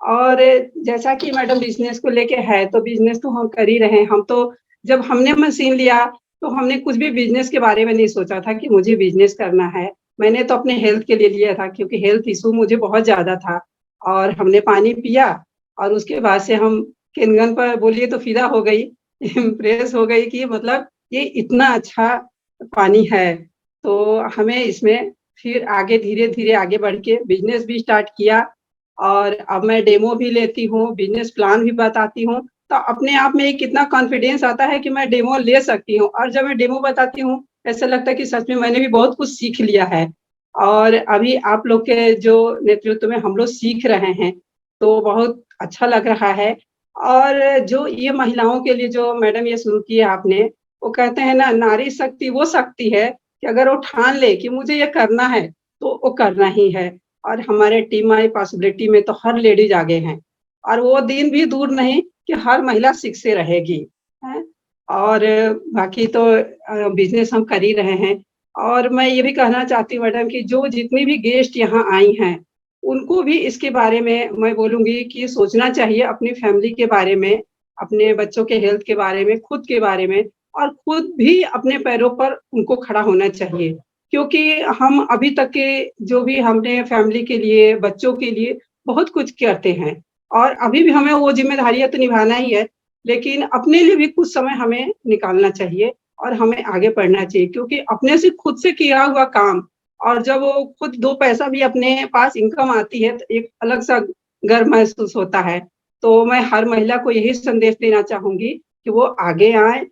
और जैसा कि मैडम बिजनेस को लेके है, तो बिजनेस तो हम कर ही रहे हैं। हम तो जब हमने मशीन लिया तो हमने कुछ भी बिजनेस के बारे में नहीं सोचा था कि मुझे बिजनेस करना है। मैंने तो अपने हेल्थ के लिए लिया था, क्योंकि हेल्थ इशू मुझे बहुत ज्यादा था। और हमने पानी पिया और उसके बाद से हम केनगन पर बोलिए तो फिदा हो गई, इम्प्रेस हो गई कि मतलब ये इतना अच्छा पानी है। तो हमें इसमें फिर आगे धीरे धीरे आगे बढ़ के बिजनेस भी स्टार्ट किया, और अब मैं डेमो भी लेती हूँ, बिजनेस प्लान भी बताती हूँ। तो अपने आप में कितना कॉन्फिडेंस आता है कि मैं डेमो ले सकती हूँ, और जब मैं डेमो बताती हूँ ऐसा लगता है कि सच में मैंने भी बहुत कुछ सीख लिया है। और अभी आप लोग के जो नेतृत्व में हम लोग सीख रहे हैं, तो बहुत अच्छा लग रहा है। और जो ये महिलाओं के लिए जो मैडम ये शुरू किया आपने, वो कहते हैं ना, नारी शक्ति वो शक्ति है कि अगर वो ठान ले कि मुझे ये करना है, तो वो करना ही है। और हमारे टीम माई पॉसिबिलिटी में तो हर लेडीज आगे हैं, और वो दिन भी दूर नहीं कि हर महिला शिक्षित रहेगी, है। और बाकी तो बिजनेस हम कर ही रहे हैं। और मैं ये भी कहना चाहती हूँ मैडम कि जो जितनी भी गेस्ट यहाँ आई हैं, उनको भी इसके बारे में मैं बोलूँगी कि सोचना चाहिए अपनी फैमिली के बारे में, अपने बच्चों के हेल्थ के बारे में, खुद के बारे में, और खुद भी अपने पैरों पर उनको खड़ा होना चाहिए। क्योंकि हम अभी तक के जो भी हमने फैमिली के लिए, बच्चों के लिए बहुत कुछ करते हैं, और अभी भी हमें वो ज़िम्मेदारियाँ तो निभाना ही है, लेकिन अपने लिए भी कुछ समय हमें निकालना चाहिए और हमें आगे बढ़ना चाहिए। क्योंकि अपने से खुद से किया हुआ काम, और जब वो खुद 2 पैसा भी अपने पास इनकम आती है, तो एक अलग-सा गर्व महसूस होता है। तो मैं हर महिला को यही संदेश देना चाहूँगी कि वो आगे आएँ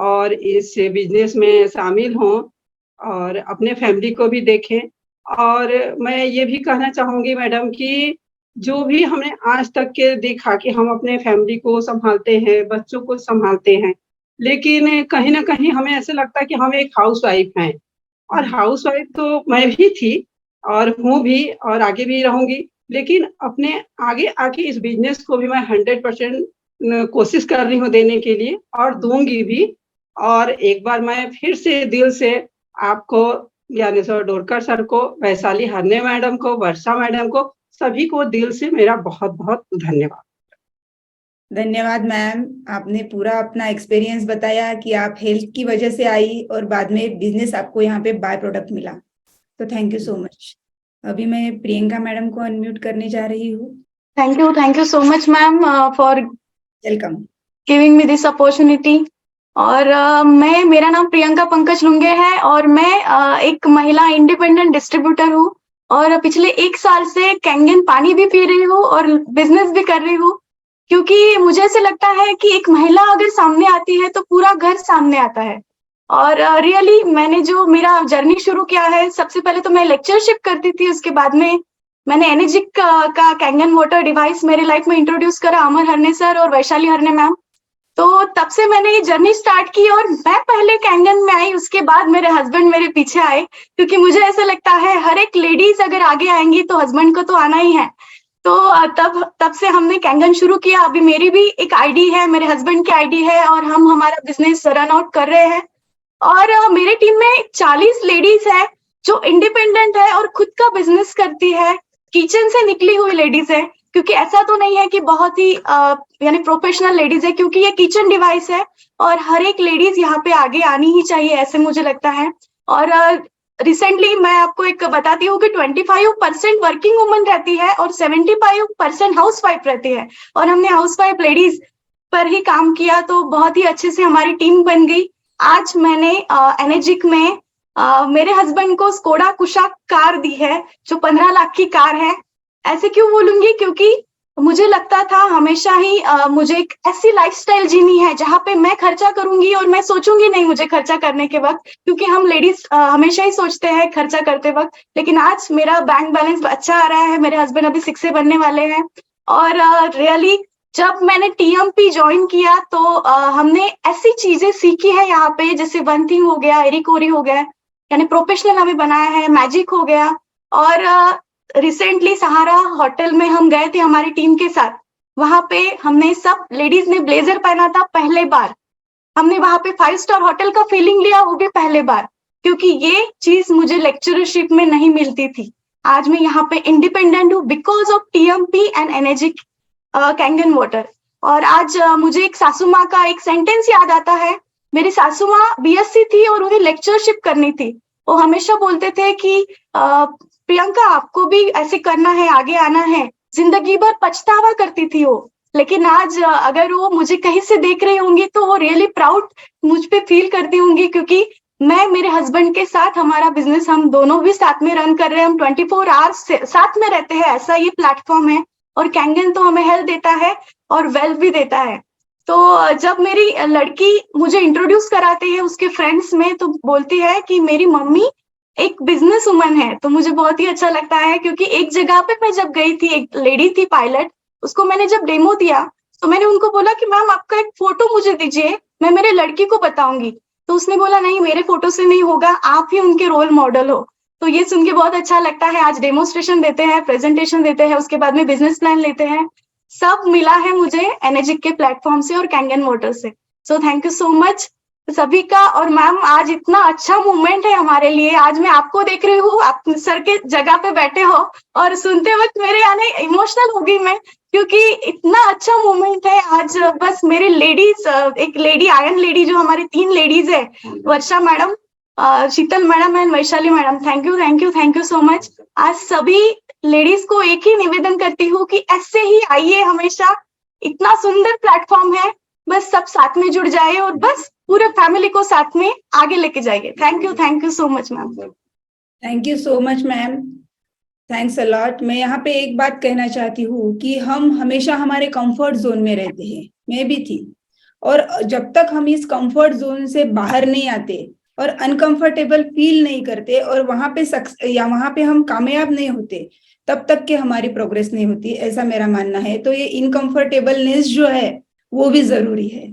और इस बिज़नेस में शामिल हों और अपने फैमिली को भी देखें। और मैं ये भी कहना चाहूँगी मैडम कि जो भी हमने आज तक के देखा कि हम अपने फैमिली को सँभालते हैं, बच्चों को सँभालते हैं, लेकिन कहीं न कहीं हमें ऐसा लगता है कि हम एक हाउसवाइफ़ हैं। और हाउसवाइफ़ तो मैं भी थी और हूँ भी और आगे भी रहूँगी। लेकिन अपने आगे आके इस बिज़नेस को भी मैं 100% कोशिश कर रही हूँ देने के लिए, और दूँगी भी। और एक बार मैं फिर से दिल से आपको, ज्ञानेश्वर डोरकर सर को, वैशाली हरने मैडम को, वर्षा मैडम को, सभी को दिल से मेरा बहुत-बहुत धन्यवाद। धन्यवाद मैम, आपने पूरा अपना एक्सपीरियंस बताया कि आप हेल्थ की वजह से आई और बाद में बिजनेस आपको यहाँ पे बाय प्रोडक्ट मिला, तो थैंक यू सो मच। अभी मैं प्रियंका मैडम को अनम्यूट करने जा रही हूँ। Thank you so much, ma'am, for welcome. giving me this opportunity. और मेरा नाम प्रियंका पंकज लुंगे है और मैं एक महिला इंडिपेंडेंट डिस्ट्रीब्यूटर हूँ और पिछले 1 साल से कैंगन पानी भी पी रही हूँ और बिजनेस भी कर रही हूँ, क्योंकि मुझे ऐसे लगता है कि एक महिला अगर सामने आती है तो पूरा घर सामने आता है। और रियली मैंने जो मेरा जर्नी शुरू किया है, सबसे पहले तो मैं लेक्चरशिप करती थी, उसके बाद में मैंने एनर्जिक का कैंगन वाटर डिवाइस मेरे लाइफ में इंट्रोड्यूस करा, अमर हरने सर और वैशाली हरने मैम। तो तब से मैंने ये जर्नी स्टार्ट की और मैं पहले कैंगन में आई, उसके बाद मेरे हस्बैंड मेरे पीछे आए, क्योंकि मुझे ऐसा लगता है हर एक लेडीज अगर आगे आएंगी तो हस्बैंड को तो आना ही है। तो तब से हमने कैंगन शुरू किया। अभी मेरी भी एक आईडी है, मेरे हस्बैंड की आईडी है और हम हमारा बिजनेस रन आउट कर रहे हैं। और मेरे टीम में 40 लेडीज है जो इंडिपेंडेंट है और खुद का बिजनेस करती है, किचन से निकली हुई लेडीज है, क्योंकि ऐसा तो नहीं है कि बहुत ही यानी प्रोफेशनल लेडीज है, क्योंकि ये किचन डिवाइस है और हर एक लेडीज यहाँ पे आगे आनी ही चाहिए, ऐसे मुझे लगता है। और रिसेंटली मैं आपको एक बताती हूँ कि 25% वर्किंग वुमन रहती है और 75% हाउसवाइफ रहती है, और हमने हाउसवाइफ लेडीज पर ही काम किया, तो बहुत ही अच्छे से हमारी टीम बन गई। आज मैंने एनर्जिक में मेरे हस्बैंड को स्कोडा कुशाक कार दी है, जो 15 लाख की कार है। ऐसे क्यों बोलूंगी, क्योंकि मुझे लगता था हमेशा ही मुझे एक ऐसी लाइफस्टाइल जीनी है जहाँ पे मैं खर्चा करूंगी और मैं सोचूंगी नहीं मुझे खर्चा करने के वक्त, क्योंकि हम लेडीज हमेशा ही सोचते हैं खर्चा करते वक्त। लेकिन आज मेरा बैंक बैलेंस अच्छा आ रहा है, मेरे हस्बैंड अभी 6 से बनने वाले हैं। और रियली जब मैंने टीएमपी ज्वाइन किया तो हमने ऐसी चीजें सीखी है यहाँ पे, जैसे वन थिंग हो गया, एरिकोरी हो गया, यानी प्रोफेशनल हमें बनाया है, मैजिक हो गया। और रिसेंटली सहारा होटल में हम गए थे हमारी टीम के साथ, वहां पे हमने सब लेडीज ने ब्लेजर पहना था पहले बार। हमने वहां पे 5 स्टार होटल का फीलिंग लिया, वो भी पहले बार, क्योंकि ये चीज मुझे लेक्चरशिप में नहीं मिलती थी। आज मैं यहाँ पे इंडिपेंडेंट हूँ because of TMP and energic Kangen water. और आज मुझे एक सासू माँ का एक सेंटेंस याद आता है। मेरी सासू माँ बीएससी थी और उन्हें लेक्चरशिप करनी थी। वो हमेशा बोलते थे कि प्रियंका आपको भी ऐसे करना है, आगे आना है। जिंदगी भर पछतावा करती थी वो, लेकिन आज अगर वो मुझे कहीं से देख रही होंगी तो वो रियली प्राउड मुझ पे फील करती होंगी, क्योंकि मैं मेरे हस्बैंड के साथ हमारा बिजनेस हम दोनों भी साथ में रन कर रहे हैं। हम 24 आवर्स साथ में रहते हैं, ऐसा ये प्लेटफॉर्म है। और कैंगन तो हमें हेल्थ देता है और वेल्थ भी देता है। तो जब मेरी लड़की मुझे इंट्रोड्यूस कराती है उसके फ्रेंड्स में, तो बोलती है कि मेरी मम्मी एक बिजनेस वुमन है। तो मुझे बहुत ही अच्छा लगता है, क्योंकि एक जगह पे मैं जब गई थी, एक लेडी थी पायलट, उसको मैंने जब डेमो दिया तो मैंने उनको बोला कि मैम आपका एक फोटो मुझे दीजिए, मैं मेरे लड़की को बताऊंगी। तो उसने बोला नहीं, मेरे फोटो से नहीं होगा, आप ही उनके रोल मॉडल हो। तो ये सुन के बहुत अच्छा लगता है। आज डेमोस्ट्रेशन देते हैं, प्रेजेंटेशन देते हैं, उसके बाद में बिजनेस प्लान लेते हैं। सब मिला है मुझे एनर्जिक के प्लेटफॉर्म से और कैंगन वाटर से। So thank you so much सभी का। और मैम आज इतना अच्छा मूवमेंट है हमारे लिए। आज मैं आपको देख रही हूँ, आप सर के जगह पे बैठे हो, और सुनते वक्त मेरे यानी इमोशनल हो गई मैं, क्योंकि इतना अच्छा मूवमेंट है आज। बस मेरे लेडीज, एक लेडी आयरन लेडी, जो हमारी 3 लेडीज है, Varsha madam, Sheetal madam and Vaishali madam, thank you thank you thank you so much. आज सभी लेडीज को एक ही निवेदन करती हूँ कि ऐसे ही आइए हमेशा, इतना सुंदर प्लेटफॉर्म है, बस सब साथ में जुड़ जाए और बस पूरे फैमिली को साथ में आगे लेके जाइए। Thank you so much ma'am. Thank you so much ma'am, thanks a lot. मैं यहाँ पे एक बात कहना चाहती हूँ कि हम हमेशा हमारे कंफर्ट जोन में रहते हैं, मैं भी थी, और जब तक हम इस कंफर्ट जोन से बाहर नहीं आते और अनकंफर्टेबल फील नहीं करते और वहां पे हम कामयाब नहीं होते, तब तक के हमारी प्रोग्रेस नहीं होती, ऐसा मेरा मानना है। तो ये इनकंफर्टेबलनेस जो है वो भी जरूरी है।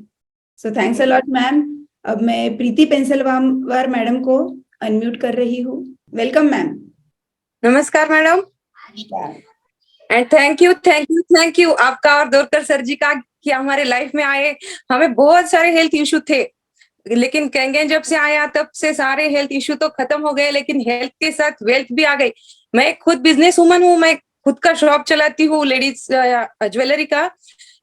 So thanks a lot ma'am. अब मैं प्रीति पेंसिलवार मैडम को अनम्यूट कर रही हूँ। Welcome ma'am. नमस्कार मैडम, एंड थैंक यू आपका और दोरकर सर जी का कि हमारे लाइफ में आए। हमें बहुत सारे हेल्थ इशू थे, लेकिन कैंगन जब से आया तब से सारे हेल्थ इशू तो खत्म हो गए, लेकिन हेल्थ के साथ वेल्थ भी आ गई। मैं खुद बिजनेस वुमन हूँ, मैं खुद का शॉप चलाती हूँ लेडीज ज्वेलरी का,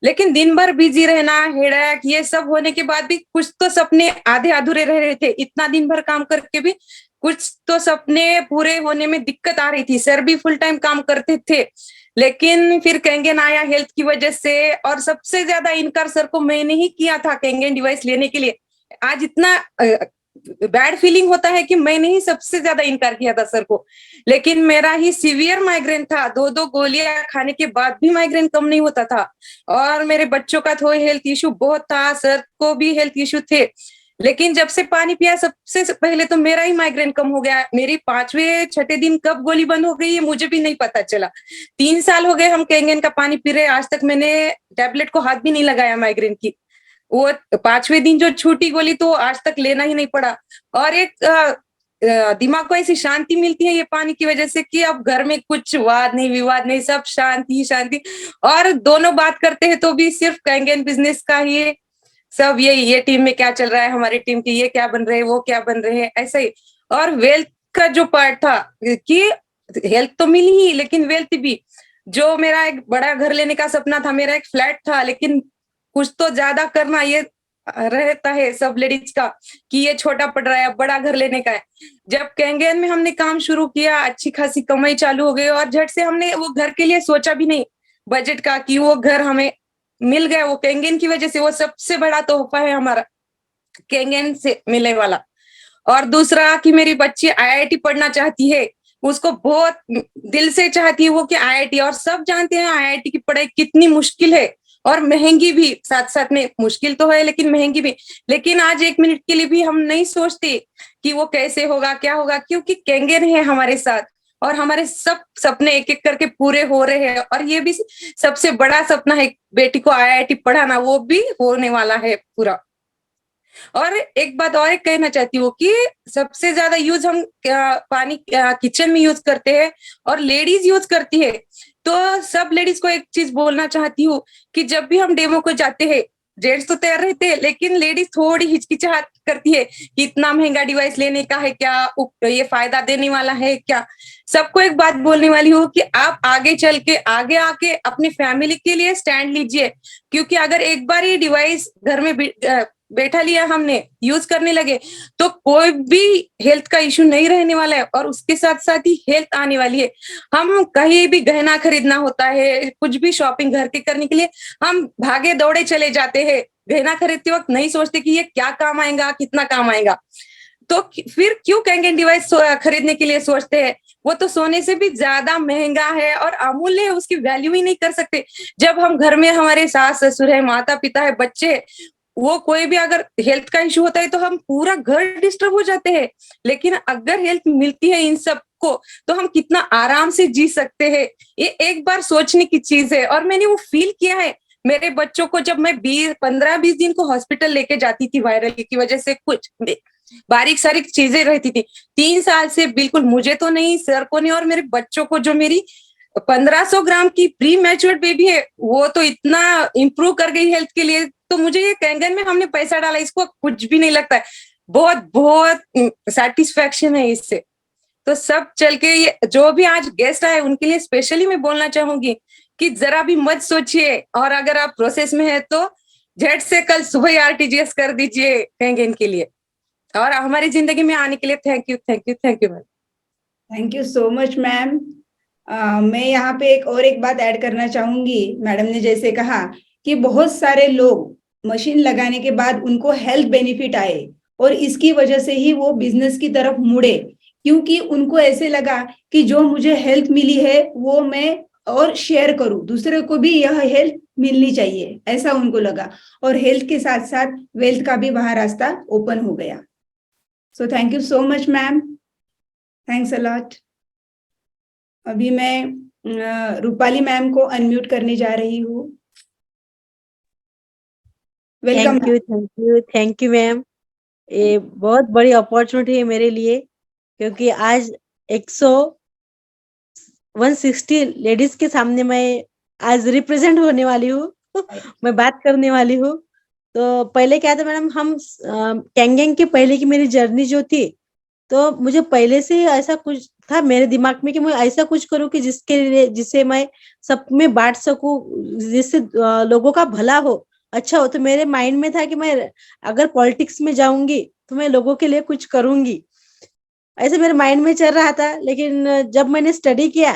लेकिन दिन भर बिजी रहना, हेडेक, ये सब होने के बाद भी कुछ तो सपने आधे अधूरे रह रहे थे। इतना दिन भर काम करके भी कुछ तो सपने पूरे होने में दिक्कत आ रही थी। सर भी फुल टाइम काम करते थे, लेकिन फिर कैंगन आया हेल्थ की वजह से, और सबसे ज्यादा इनकार सर को मैंने ही किया था कैंगन डिवाइस लेने के लिए। आज इतना बैड फीलिंग होता है कि मैंने ही सबसे ज्यादा इनकार किया था सर को, लेकिन मेरा ही सीवियर माइग्रेन था। 2 गोलियां खाने के बाद भी माइग्रेन कम नहीं होता था, और मेरे बच्चों का तो हेल्थ इशू बहुत था, सर को भी हेल्थ इशू थे। लेकिन जब से पानी पिया सबसे पहले तो मेरा ही माइग्रेन कम हो गया। मेरी 5वें-6ठे दिन कब गोली बंद हो गई है मुझे भी नहीं पता चला। 3 साल हो गए हम कैंगन का पानी पी रहे, आज तक मैंने टैबलेट को हाथ भी नहीं लगाया माइग्रेन की। वो 5वें दिन जो छूटी गोली तो आज तक लेना ही नहीं पड़ा। और एक दिमाग को ऐसी शांति मिलती है ये पानी की वजह से कि अब घर में कुछ वाद नहीं विवाद नहीं, सब शांति ही शांति। और दोनों बात करते हैं तो भी सिर्फ कैंगन बिजनेस का ही सब, ये टीम में क्या चल रहा है, हमारी टीम की ये क्या बन रहे हैं, वो क्या बन रहे हैं, ऐसा ही। और वेल्थ का जो पार्ट था कि हेल्थ तो मिली ही, लेकिन वेल्थ भी, जो मेरा एक बड़ा घर लेने का सपना था, मेरा एक फ्लैट था, लेकिन कुछ तो ज्यादा करना ये रहता है सब लेडीज का कि ये छोटा पड़ रहा है, बड़ा घर लेने का है। जब कैंगन में हमने काम शुरू किया, अच्छी खासी कमाई चालू हो गई, और झट से हमने वो घर के लिए सोचा भी नहीं बजट का कि वो घर हमें मिल गया। वो कैंगन की वजह से, वो सबसे बड़ा तोहफा है हमारा कैंगन से मिलने वाला। और दूसरा कि मेरी बच्ची आईआईटी पढ़ना चाहती है, उसको बहुत दिल से चाहती है वो कि आईआईटी, और सब जानते हैं आईआईटी की पढ़ाई कितनी मुश्किल है और महंगी भी, साथ साथ में मुश्किल तो है लेकिन महंगी भी। लेकिन आज 1 मिनट के लिए भी हम नहीं सोचते कि वो कैसे होगा क्या होगा, क्योंकि कैंगन है हमारे साथ और हमारे सब सपने एक एक करके पूरे हो रहे हैं। और ये भी सबसे बड़ा सपना है बेटी को आईआईटी पढ़ाना, वो भी होने वाला है पूरा। और एक बात और कहना चाहती हूँ कि सबसे ज्यादा यूज हम पानी किचन में यूज करते हैं और लेडीज यूज करती है। तो सब लेडीज को एक चीज बोलना चाहती हूँ कि जब भी हम डेमो को जाते हैं, जेंट्स तो तैयार रहते हैं लेकिन लेडीज थोड़ी हिचकिचाहट करती है कि इतना महंगा डिवाइस लेने का है क्या, ये फायदा देने वाला है क्या। सबको एक बात बोलने वाली हूँ कि आप आगे चल के आगे आके अपनी फैमिली के लिए स्टैंड लीजिए, क्योंकि अगर एक बार ये डिवाइस घर में बैठा लिया हमने, यूज करने लगे, तो कोई भी हेल्थ का इश्यू नहीं रहने वाला है और उसके साथ साथ ही हेल्थ आने वाली है। हम कहीं भी गहना खरीदना होता है, कुछ भी शॉपिंग घर के करने के लिए हम भागे दौड़े चले जाते हैं, गहना खरीदते वक्त नहीं सोचते कि ये क्या काम आएगा, कितना काम आएगा। तो फिर क्यों कैंगन डिवाइस खरीदने के लिए सोचते हैं? वो तो सोने से भी ज्यादा महंगा है और अमूल्य है, उसकी वैल्यू ही नहीं कर सकते। जब हम घर में हमारे सास ससुर है, माता पिता है, बच्चे, वो कोई भी अगर हेल्थ का इशू होता है तो हम पूरा घर डिस्टर्ब हो जाते हैं। लेकिन अगर हेल्थ मिलती है इन सबको तो हम कितना आराम से जी सकते हैं। ये एक बार सोचने की चीज है और मैंने वो फील किया है। मेरे बच्चों को जब मैं 15-20 दिन को हॉस्पिटल लेके जाती थी वायरल की वजह से, कुछ बारीक सारीक चीजें रहती थी, 3 साल से बिल्कुल मुझे तो नहीं, सर को नहीं, और मेरे बच्चों को, जो मेरी 1500 ग्राम की प्री मैच्योर्ड बेबी है, वो तो इतना इंप्रूव कर गई हेल्थ के लिए। तो मुझे ये कैंगन में हमने पैसा डाला, इसको कुछ भी नहीं लगता है, बहुत बहुत सेटिस्फेक्शन है इससे। तो सब चल के ये जो भी आज गेस्ट आए उनके लिए स्पेशली मैं बोलना चाहूंगी कि जरा भी मत सोचिए, और अगर आप प्रोसेस में है तो झट से कल सुबह आरटीजीएस कर दीजिए कैंगन के लिए, और हमारी जिंदगी में आने के लिए thank you thank you thank you ma'am. Thank you so much ma'am. मैं यहाँ पे एक बात ऐड करना चाहूंगी। मैडम ने जैसे कहा कि बहुत सारे लोग मशीन लगाने के बाद उनको हेल्थ बेनिफिट आए और इसकी वजह से ही वो बिजनेस की तरफ मुड़े, क्योंकि उनको ऐसे लगा कि जो मुझे हेल्थ मिली है वो मैं और शेयर करूं, दूसरे को भी यह हेल्थ मिलनी चाहिए, ऐसा उनको लगा। और हेल्थ के साथ साथ वेल्थ का भी वहां रास्ता ओपन हो गया। So thank you so much ma'am, thanks a lot. अभी मैं रूपाली मैम को अनम्यूट करने जा रही हूँ। वेलकम। Thank you ma'am. ये बहुत बड़ी अपॉर्चुनिटी है मेरे लिए, क्योंकि आज 160 लेडीज के सामने मैं आज रिप्रेजेंट होने वाली हूँ मैं बात करने वाली हूँ। तो पहले क्या था मैडम, हम कैंगेंग के पहले की मेरी जर्नी जो थी, तो मुझे पहले से ही ऐसा कुछ था मेरे दिमाग में कि मैं ऐसा कुछ करूं कि जिससे मैं सब में बांट सकूं, जिससे लोगों का भला हो, अच्छा हो। तो मेरे माइंड में था कि मैं अगर पॉलिटिक्स में जाऊंगी तो मैं लोगों के लिए कुछ करूंगी, ऐसे मेरे माइंड में चल रहा था। लेकिन जब मैंने स्टडी किया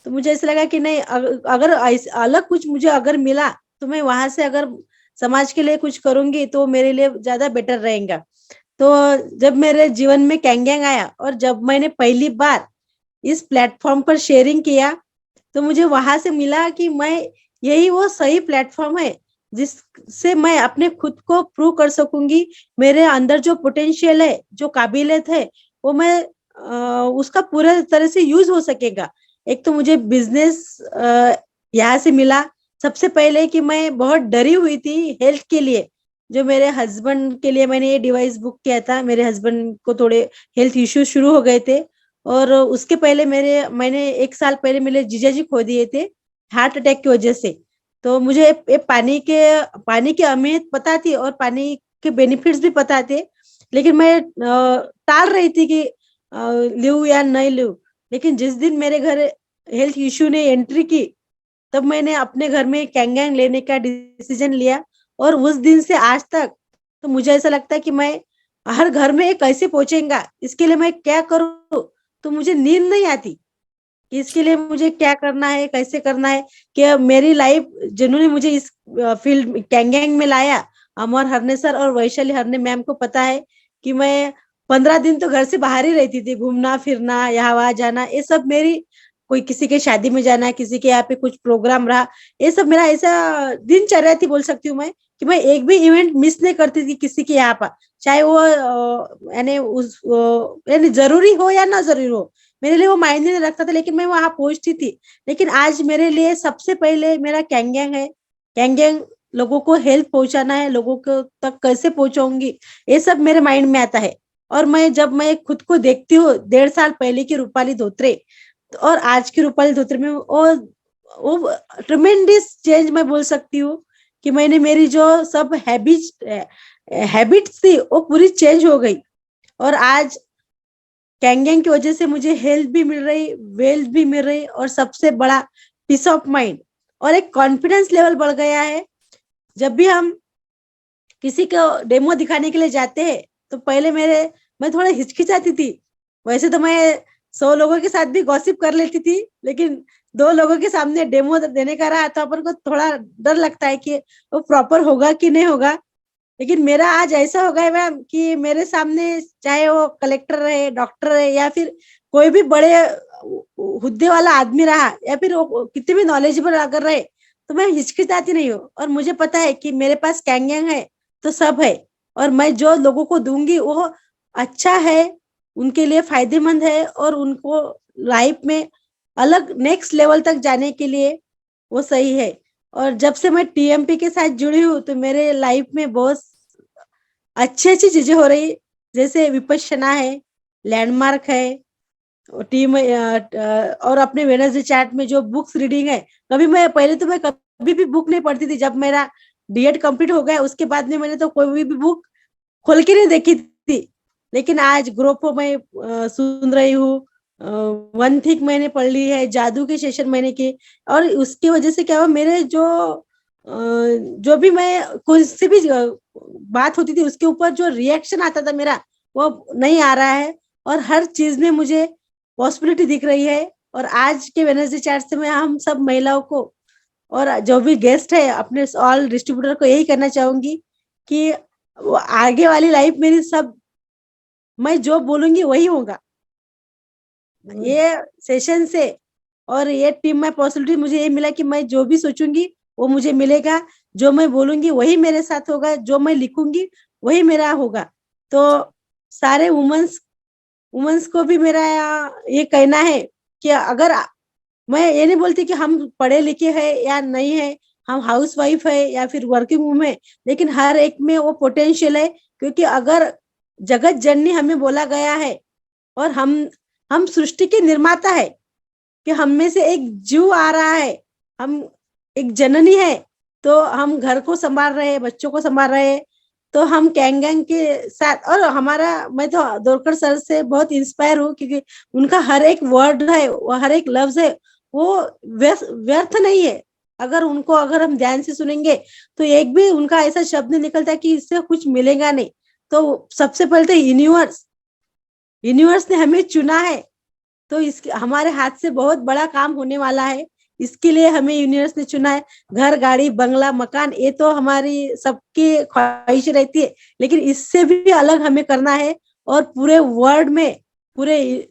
तो मुझे ऐसा लगा कि नहीं, अगर अलग कुछ मुझे अगर मिला तो मैं वहां से अगर समाज के लिए कुछ करूंगी तो मेरे लिए ज्यादा बेटर रहेगा। तो जब मेरे जीवन में कैंगेंग आया और जब मैंने पहली बार इस प्लेटफॉर्म पर शेयरिंग किया, तो मुझे वहां से मिला कि मैं यही वो सही प्लेटफॉर्म है जिससे मैं अपने खुद को प्रूव कर सकूंगी। मेरे अंदर जो पोटेंशियल है, जो काबिलियत है, वो मैं उसका पूरा तरह से यूज हो सकेगा। एक तो मुझे बिजनेस यहाँ से मिला। सबसे पहले कि मैं बहुत डरी हुई थी हेल्थ के लिए। जो मेरे हस्बैंड के लिए मैंने ये डिवाइस बुक किया था, मेरे हस्बैंड को थोड़े हेल्थ इश्यूज शुरू हो गए थे, और उसके पहले मैंने 1 साल पहले मेरे जीजा जी खो दिए थे हार्ट अटैक की वजह से। तो मुझे पानी की अहमियत पता थी और पानी के बेनिफिट्स भी पता थे, लेकिन मैं टाल रही थी कि लूं या नहीं लूं। लेकिन जिस दिन मेरे घर हेल्थ इश्यू ने एंट्री की, तब मैंने अपने घर में कैंगेंग लेने का डिसीजन लिया, और उस दिन से आज तक तो मुझे ऐसा लगता है कि मैं हर घर में कैसे पहुंचेगा, इसके लिए मैं क्या करूं, तो मुझे नींद नहीं आती कि इसके लिए मुझे क्या करना है, कैसे करना है। कि मेरी लाइफ जिन्होंने मुझे इस फील्ड कैंगेंग में लाया, अमर हरने सर और वैशाली हरने मैम को पता है कि मैं 15 दिन तो घर से बाहर ही रहती थी, घूमना फिरना, यहाँ वहां जाना, ये सब मेरी, कोई किसी के शादी में जाना, किसी के यहाँ पे कुछ प्रोग्राम रहा, ये सब मेरा ऐसा दिनचर्या थी, बोल सकती हूँ मैं, कि मैं एक भी इवेंट मिस नहीं करती थी किसी के यहाँ पर, चाहे वो यानी जरूरी हो या ना जरूरी हो, मेरे लिए वो मायने नहीं रखता था, लेकिन मैं वहां पहुंचती थी। लेकिन आज मेरे लिए सबसे पहले मेरा कैंगेंग है। कैंगेंग लोगों को हेल्प पहुंचाना है, लोगों को तक कैसे पहुंचाऊंगी, ये सब मेरे माइंड में आता है। और जब मैं खुद को देखती हूँ 1.5 साल पहले की रूपाली धोत्रे और आज की रूपाली धोत्रे में, वो ट्रेमेंडस चेंज मैं बोल सकती हूँ कि मैंने मेरी जो सब हैबिट्स थी वो पूरी चेंज हो गई। और आज कैंगेंग की वजह से मुझे हेल्थ भी मिल रही, वेल्थ भी मिल रही, और सबसे बड़ा पीस ऑफ माइंड और एक कॉन्फिडेंस लेवल बढ़ गया है। जब भी हम किसी को डेमो दिखाने के लिए जाते हैं तो पहले मैं थोड़ा हिचकिचाती थी। वैसे तो मैं 100 लोगों के साथ भी गॉसिप कर लेती थी, लेकिन 2 लोगों के सामने डेमो देने का रहा तो अपन को थोड़ा डर लगता है कि वो प्रॉपर होगा कि नहीं होगा। लेकिन मेरा आज ऐसा हो गया मैम कि मेरे सामने चाहे वो कलेक्टर रहे, डॉक्टर रहे, या फिर कोई भी बड़े हुद्दे वाला आदमी रहा, या फिर वो कितने भी नॉलेजेबल अगर रहे, तो मैं हिचकिचाती नहीं हूँ। और मुझे पता है कि मेरे पास कैंगैंग है तो सब है, और मैं जो लोगों को दूंगी वो अच्छा है, उनके लिए फायदेमंद है, और उनको लाइफ में अलग नेक्स्ट लेवल तक जाने के लिए वो सही है। और जब से मैं टीएमपी के साथ जुड़ी हूँ तो मेरे लाइफ में बहुत अच्छी अच्छी चीजें हो रही, जैसे विपश्यना है, लैंडमार्क है, टीम और अपने वेडनेसडे चैट में जो बुक्स रीडिंग है। कभी मैं पहले तो मैं कभी भी बुक नहीं पढ़ती थी, जब मेरा डीएड कंप्लीट हो गया उसके बाद में मैंने तो कोई भी बुक खोल के नहीं देखी थी। लेकिन आज ग्रोपो में सुन रही हूँ, वन थिंक मैंने पढ़ ली है, जादू के सेशन मैंने किए, और उसकी वजह से क्या हुआ, मेरे जो भी मैं कोई से भी बात होती थी उसके ऊपर जो रिएक्शन आता था मेरा, वो नहीं आ रहा है, और हर चीज में मुझे पॉसिबिलिटी दिख रही है। और आज के वेडनेसडे चैट से मैं हम सब महिलाओं को और जो भी गेस्ट है अपने ऑल डिस्ट्रीब्यूटर को यही करना चाहूंगी कि वो आगे वाली लाइफ मेरी सब, मैं जो बोलूंगी वही होगा। ये सेशन से और ये टीम में पॉसिबिलिटी मुझे ये मिला कि मैं जो भी सोचूंगी वो मुझे मिलेगा, जो मैं बोलूंगी वही मेरे साथ होगा, जो मैं लिखूंगी वही मेरा होगा। तो सारे वुमेन्स को भी मेरा ये कहना है कि अगर मैं ये नहीं बोलती कि हम पढ़े लिखे हैं या नहीं है, हम हाउस वाइफ है या फिर वर्किंग वूमेन है, लेकिन हर एक में वो पोटेंशियल है। क्योंकि अगर जगत जननी हमें बोला गया है, और हम सृष्टि के निर्माता है, कि हम में से एक जीव आ रहा है, हम एक जननी है, तो हम घर को संभाल रहे हैं, बच्चों को संभाल रहे हैं, तो हम कैंगैंग के साथ, और मैं तो दोरकर सर से बहुत इंस्पायर हूँ, क्योंकि उनका हर एक वर्ड है, वो हर एक लफ्ज है, वो व्यर्थ नहीं है। अगर हम ध्यान से सुनेंगे तो एक भी उनका ऐसा शब्द नहीं निकलता कि इससे कुछ मिलेगा नहीं। तो सबसे पहले तो यूनिवर्स ने हमें चुना है, तो इसके हमारे हाथ से बहुत बड़ा काम होने वाला है। इसके लिए हमें यूनिवर्स ने चुना है। घर, गाड़ी, बंगला, मकान, ये तो हमारी सबकी ख्वाहिश रहती है, लेकिन इससे भी अलग हमें करना है, और पूरे वर्ल्ड में, पूरे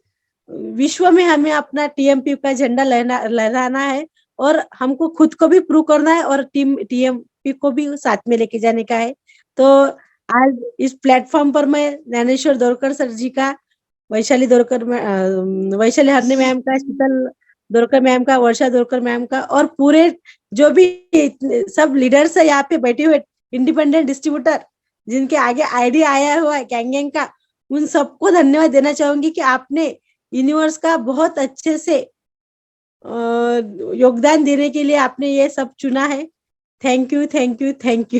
विश्व में हमें अपना टीएमपी का झंडा लहराना है, और हमको खुद को भी प्रूव करना है, और टीएमपी को भी साथ में लेके जाने का है। तो आज इस प्लेटफॉर्म पर मैं ज्ञानेश्वर दोरकर सर जी का, वैशाली हरने मैम का, शीतल दोरकर मैम का, वर्षा दोरकर मैम का, और पूरे जो भी सब लीडर्स है यहाँ पे बैठे हुए, इंडिपेंडेंट डिस्ट्रीब्यूटर जिनके आगे आईडी आया हुआ है कैंगैंग का, उन सबको धन्यवाद देना चाहूंगी कि आपने यूनिवर्स का बहुत अच्छे से योगदान देने के लिए आपने ये सब चुना है। Thank you, thank you, thank you.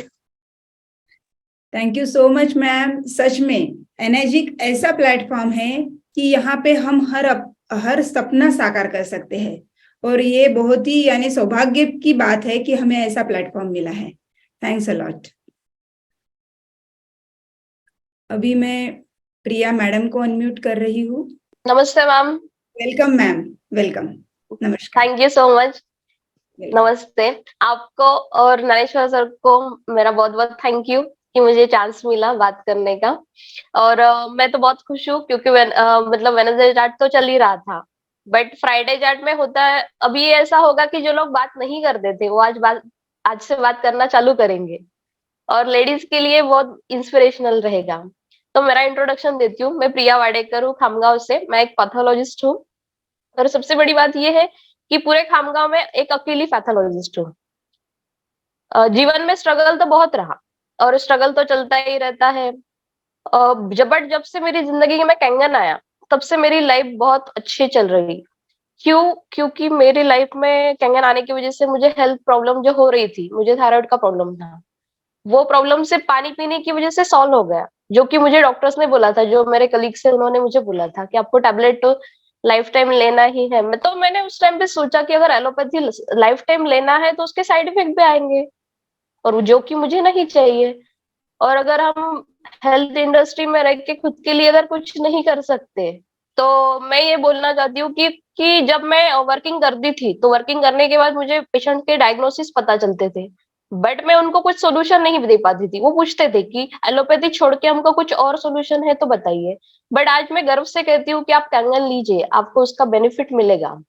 Thank you so much ma'am. सच में एनर्जिक ऐसा प्लेटफॉर्म है कि यहाँ पे हम हर सपना साकार कर सकते हैं, और ये बहुत ही यानी सौभाग्य की बात है कि हमें ऐसा प्लेटफॉर्म मिला है। Thanks a lot. अभी मैं प्रिया मैडम को अनम्यूट कर रही हूँ। नमस्ते मैम। Welcome ma'am, welcome. नमस्कार। Thank you so much. नमस्ते आपको और नरेश्वर सर को मेरा बहुत बहुत थैंक यू कि मुझे चांस मिला बात करने का। और मैं तो बहुत खुश हूँ क्योंकि मतलब वेडनेसडे चैट तो चल ही रहा था, बट फ्राइडे चैट में होता है अभी ऐसा होगा कि जो लोग बात नहीं करते थे वो आज से बात करना चालू करेंगे, और लेडीज के लिए बहुत इंस्पिरेशनल रहेगा। तो मेरा इंट्रोडक्शन देती हूँ। मैं प्रिया वाडेकर हूँ, खामगांव से। मैं एक पैथोलॉजिस्ट हूँ, और सबसे बड़ी बात यह है कि पूरे खामगांव में एक अकेली पैथोलॉजिस्ट हूँ। जीवन में स्ट्रगल तो बहुत रहा, और स्ट्रगल तो चलता ही रहता है। जब से मेरी जिंदगी में कैंगन आया तब से मेरी लाइफ बहुत अच्छी चल रही। क्योंकि मेरी लाइफ में कैंगन आने की वजह से मुझे हेल्थ प्रॉब्लम जो हो रही थी, मुझे थायराइड का प्रॉब्लम था, वो प्रॉब्लम से पानी पीने की वजह से सॉल्व हो गया। जो कि मुझे डॉक्टर्स ने बोला था, जो मेरे कलीग्स है उन्होंने मुझे बोला था कि आपको टैबलेट तो लाइफ टाइम लेना ही है। मैंने उस टाइम पे सोचा कि अगर एलोपैथी लाइफ टाइम लेना है तो उसके साइड इफेक्ट भी आएंगे, और जो कि मुझे नहीं चाहिए। और अगर हम हेल्थ इंडस्ट्री में रह के खुद के लिए अगर कुछ नहीं कर सकते, तो मैं ये बोलना चाहती हूँ कि जब मैं वर्किंग करती थी तो वर्किंग करने के बाद मुझे पेशेंट के डायग्नोसिस पता चलते थे, बट मैं उनको कुछ सोल्यूशन नहीं दे पाती थी। वो पूछते थे कि एलोपैथी छोड़ के हमको कुछ और सोल्यूशन है तो बताइए। बट आज मैं गर्व से कहती हूँ कि आप कैंगन लीजिए, आपको उसका बेनिफिट मिलेगा।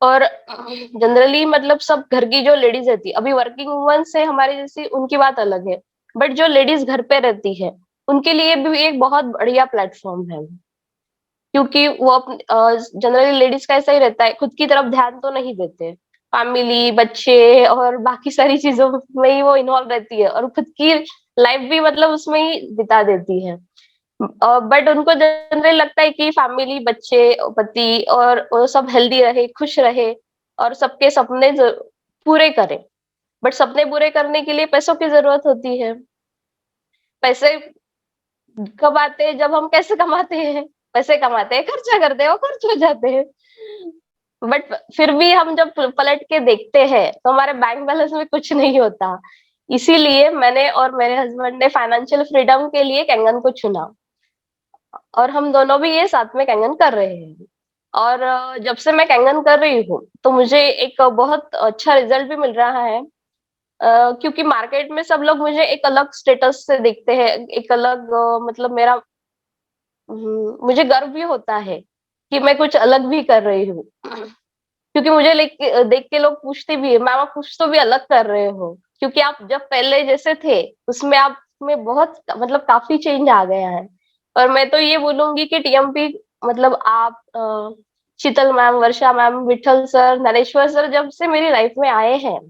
और जनरली मतलब सब घर की जो लेडीज रहती है, अभी वर्किंग वुमन से हमारी जैसी उनकी बात अलग है, बट जो लेडीज घर पे रहती है उनके लिए भी एक बहुत बढ़िया प्लेटफॉर्म है। क्योंकि वो जनरली लेडीज का ऐसा ही रहता है, खुद की तरफ ध्यान तो नहीं देते, फैमिली, बच्चे और बाकी सारी चीजों में ही वो इन्वॉल्व रहती है और खुद की लाइफ भी मतलब उसमें ही बिता देती है। बट उनको जनरली लगता है कि फैमिली, बच्चे, पति और वो सब हेल्दी रहे, खुश रहे और सबके सपने पूरे करे। बट सपने पूरे करने के लिए पैसों की जरूरत होती है। पैसे कब आते हैं? जब हम कैसे कमाते हैं? पैसे कमाते हैं, खर्चा करते हैं, वो खर्च हो जाते हैं। बट फिर भी हम जब पलट के देखते हैं तो हमारे बैंक बैलेंस में कुछ नहीं होता। इसीलिए मैंने और मेरे हस्बैंड ने फाइनेंशियल फ्रीडम के लिए कैंगन को चुना और हम दोनों भी ये साथ में कैंगन कर रहे हैं। और जब से मैं कैंगन कर रही हूँ तो मुझे एक बहुत अच्छा रिजल्ट भी मिल रहा है। क्योंकि मार्केट में सब लोग मुझे एक अलग स्टेटस से देखते हैं, एक अलग मतलब मेरा मुझे गर्व भी होता है कि मैं कुछ अलग भी कर रही हूँ। क्योंकि मुझे देख के लोग पूछते भी है, मैम आप कुछ तो भी अलग कर रहे हो, क्योंकि आप जब पहले जैसे थे उसमें आप में बहुत मतलब काफी चेंज आ गया है। और मैं तो ये बोलूंगी कि टीएमपी मतलब आप, शीतल ma'am, Varsha ma'am, Vitthal sir, नरेश्वर सर जब से मेरी लाइफ में आए हैं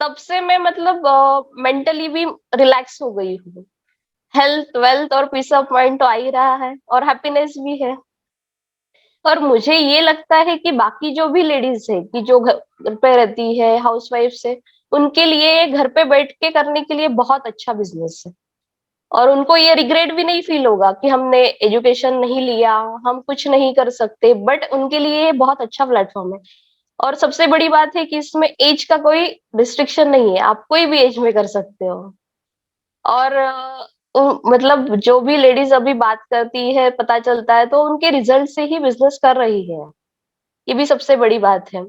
तब से मैं मतलब मेंटली भी रिलैक्स हो गई हूँ। हेल्थ, वेल्थ और पीस ऑफ माइंड तो आ ही रहा है और हैप्पीनेस भी है। और मुझे ये लगता है कि बाकी जो भी लेडीज है कि जो घर पे रहती है, हाउस वाइफ से, उनके लिए घर पे बैठ के करने के लिए बहुत अच्छा बिजनेस है। और उनको ये रिग्रेट भी नहीं फील होगा कि हमने एजुकेशन नहीं लिया, हम कुछ नहीं कर सकते, बट उनके लिए ये बहुत अच्छा प्लेटफॉर्म है। और सबसे बड़ी बात है कि इसमें एज का कोई रिस्ट्रिक्शन नहीं है, आप कोई भी एज में कर सकते हो। और मतलब जो भी लेडीज अभी बात करती है, पता चलता है तो उनके रिजल्ट से ही बिजनेस कर रही है, ये भी सबसे बड़ी बात है।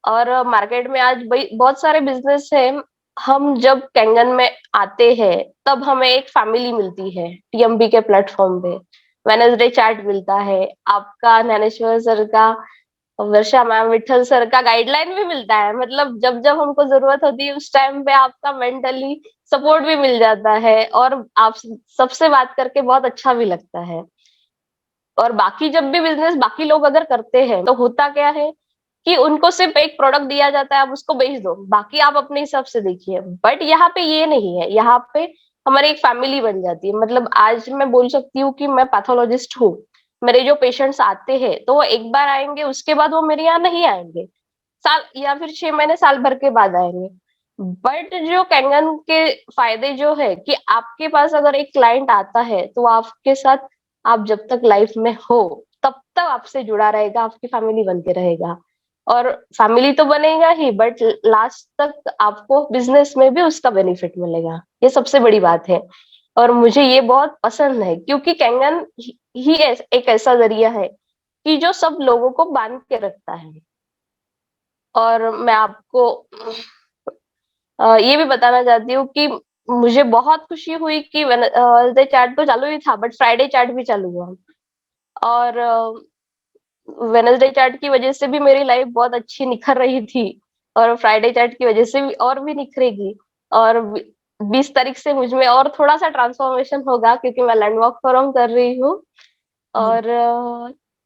और मार्केट में आज बहुत सारे बिजनेस है। हम जब कैंगन में आते हैं तब हमें एक फैमिली मिलती है टीएमबी के प्लेटफॉर्म पे। वेडनेसडे चैट मिलता है, आपका ज्ञानेश्वर सर का, वर्षा मैम, विठल सर का गाइडलाइन भी मिलता है। मतलब जब जब हमको जरूरत होती है उस टाइम पे आपका मेंटली सपोर्ट भी मिल जाता है और आप सबसे बात करके बहुत अच्छा भी लगता है। और बाकी जब भी बिजनेस बाकी लोग अगर करते हैं तो होता क्या है कि उनको सिर्फ एक प्रोडक्ट दिया जाता है, आप उसको बेच दो, बाकी आप अपने हिसाब से देखिए। बट यहाँ पे ये नहीं है, यहाँ पे हमारी एक फैमिली बन जाती है। मतलब आज मैं बोल सकती हूँ कि मैं पैथोलॉजिस्ट हूँ, मेरे जो पेशेंट्स आते हैं तो वो एक बार आएंगे, उसके बाद वो मेरे यहाँ नहीं आएंगे, साल या फिर 6 महीने, साल भर के बाद आएंगे। बट जो कैंगन के फायदे जो है कि आपके पास अगर एक क्लाइंट आता है तो आपके साथ आप जब तक लाइफ में हो तब तक आपसे जुड़ा रहेगा, आपकी फैमिली बन के रहेगा। और फैमिली तो बनेगा ही, बट लास्ट तक आपको बिजनेस में भी उसका बेनिफिट मिलेगा, ये सबसे बड़ी बात है। और मुझे ये बहुत पसंद है क्योंकि कैंगन ही एक ऐसा जरिया है कि जो सब लोगों को बांध के रखता है। और मैं आपको ये भी बताना चाहती हूँ कि मुझे बहुत खुशी हुई कि वेडनेसडे चैट तो चालू ही था बट फ्राइडे चैट भी चालू हुआ। और वेडनेसडे चैट की वजह से भी मेरी लाइफ बहुत अच्छी निखर रही थी और फ्राइडे चैट की वजह से भी और भी निखरेगी। और 20 तारीख से मुझ में और थोड़ा सा ट्रांसफॉर्मेशन होगा क्योंकि मैं लैंडमार्क फोरम कर रही हूँ। और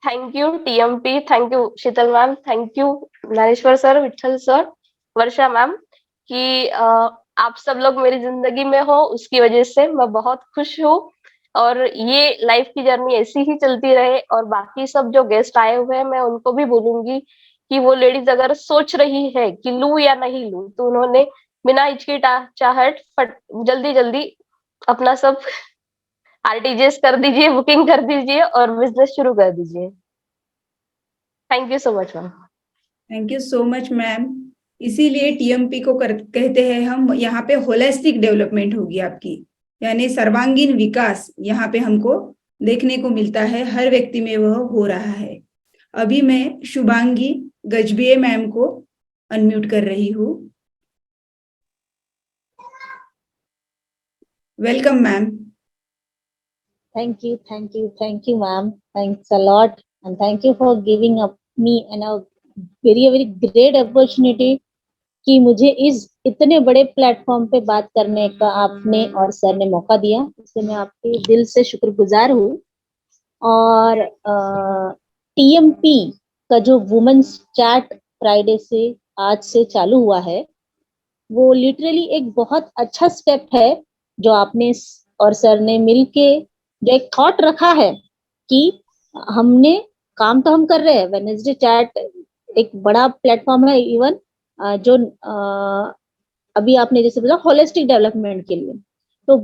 thank you TMP, thank you Sheetal ma'am, thank you Nareshwar sir, Vithal sir, Varsha ma'am कि आप सब लोग मेरी जिंदगी में हो, उसकी वजह से मैं बहुत खुश हूँ। और ये लाइफ की जर्नी ऐसी ही चलती रहे। और बाकी सब जो गेस्ट आए हुए हैं मैं उनको भी बोलूंगी कि वो लेडीज अगर सोच रही है कि लूं या नहीं लूं तो उन्होंने बिना हिचकिचाहट जल्दी जल्दी अपना सब आरटीजीएस कर दीजिए, बुकिंग कर दीजिए और बिजनेस शुरू कर दीजिए। Thank you so much ma'am. Thank you so much ma'am. इसीलिए टीएमपी को कहते हैं हम, यहाँ पे होलिस्टिक डेवलपमेंट होगी आपकी, यानी सर्वांगीण विकास यहाँ पे हमको देखने को मिलता है, हर व्यक्ति में वह हो रहा है। अभी मैं शुभांगी गजबिये मैम को अनम्यूट कर रही हूँ। Welcome ma'am. Thank you, ma'am. Thanks a lot, and thank you for giving up me and a very great opportunity कि मुझे इस इतने बड़े प्लेटफॉर्म पे बात करने का आपने और सर ने मौका दिया, इससे मैं आपके दिल से शुक्रगुजार हूँ। और टीएमपी का जो वुमेन्स चैट फ्राइडे से आज से चालू हुआ है, वो लिटरली एक बहुत अच्छा स्टेप है जो आपने और सर ने मिलके जो एक थॉट रखा है कि हमने काम तो हम कर रहे हैं। वेडनेसडे चैट एक बड़ा प्लेटफॉर्म है, इवन जो अभी आपने जैसे बोला होलिस्टिक डेवलपमेंट के लिए, तो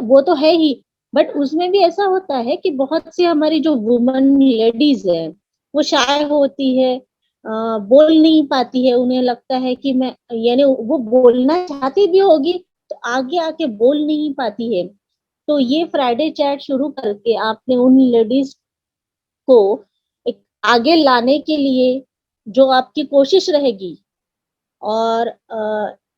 वो तो है ही, बट उसमें भी ऐसा होता है कि बहुत सी हमारी जो वुमेन लेडीज है वो शाय होती है, बोल नहीं पाती है, उन्हें लगता है कि मैं, यानी वो बोलना चाहती भी होगी तो आगे आके बोल नहीं पाती है। तो ये फ्राइडे चैट शुरू करके आपने उन लेडीज को एक आगे लाने के लिए जो आपकी कोशिश रहेगी, और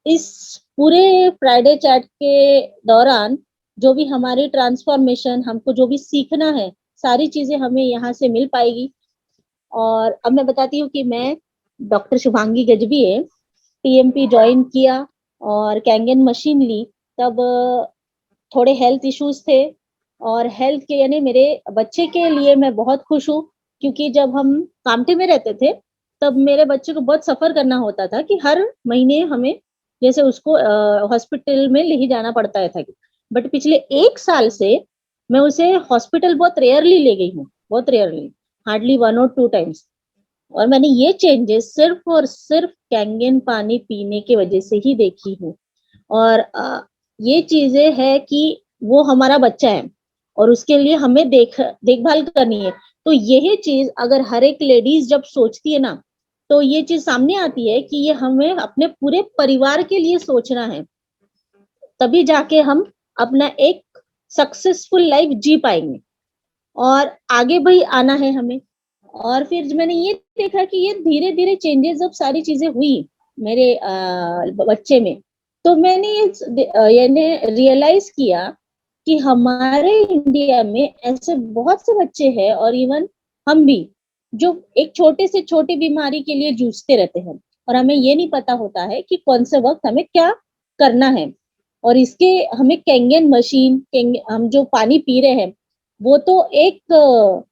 इस पूरे फ्राइडे चैट के दौरान जो भी हमारी ट्रांसफॉर्मेशन, हमको जो भी सीखना है, सारी चीजें हमें यहाँ से मिल पाएगी। और अब मैं बताती हूँ कि मैं डॉक्टर शुभांगी गजबीए टीएमपी ज्वाइन किया और कैंगन मशीन ली, तब थोड़े हेल्थ इश्यूज थे, और हेल्थ के यानी मेरे बच्चे के लिए मैं बहुत खुश हूँ, क्योंकि जब हम कामठी में रहते थे तब मेरे बच्चे को बहुत सफर करना होता था कि हर महीने हमें जैसे उसको हॉस्पिटल में ले ही जाना पड़ता था। बट पिछले 1 साल से मैं उसे हॉस्पिटल बहुत रेयरली ले गई हूँ, बहुत रेयरली, हार्डली 1 और 2 टाइम्स। और मैंने ये चेंजेस सिर्फ और सिर्फ कैंगन पानी पीने की वजह से ही देखी हूँ। और ये चीजें है कि वो हमारा बच्चा है और उसके लिए हमें देखभाल करनी है। तो यही चीज अगर हर एक लेडीज जब सोचती है ना, तो ये चीज सामने आती है कि ये हमें अपने पूरे परिवार के लिए सोचना है, तभी जाके हम अपना एक सक्सेसफुल लाइफ जी पाएंगे और आगे भी आना है हमें। और फिर मैंने ये देखा कि ये धीरे धीरे चेंजेस जब सारी चीजें हुई मेरे बच्चे में, तो मैंने ये रियलाइज किया कि हमारे इंडिया में ऐसे बहुत से बच्चे हैं, और इवन हम भी, जो एक छोटे से छोटी बीमारी के लिए जूझते रहते हैं और हमें ये नहीं पता होता है कि कौन से वक्त हमें क्या करना है। और इसके हमें कैंगन मशीन, हम जो पानी पी रहे हैं वो तो एक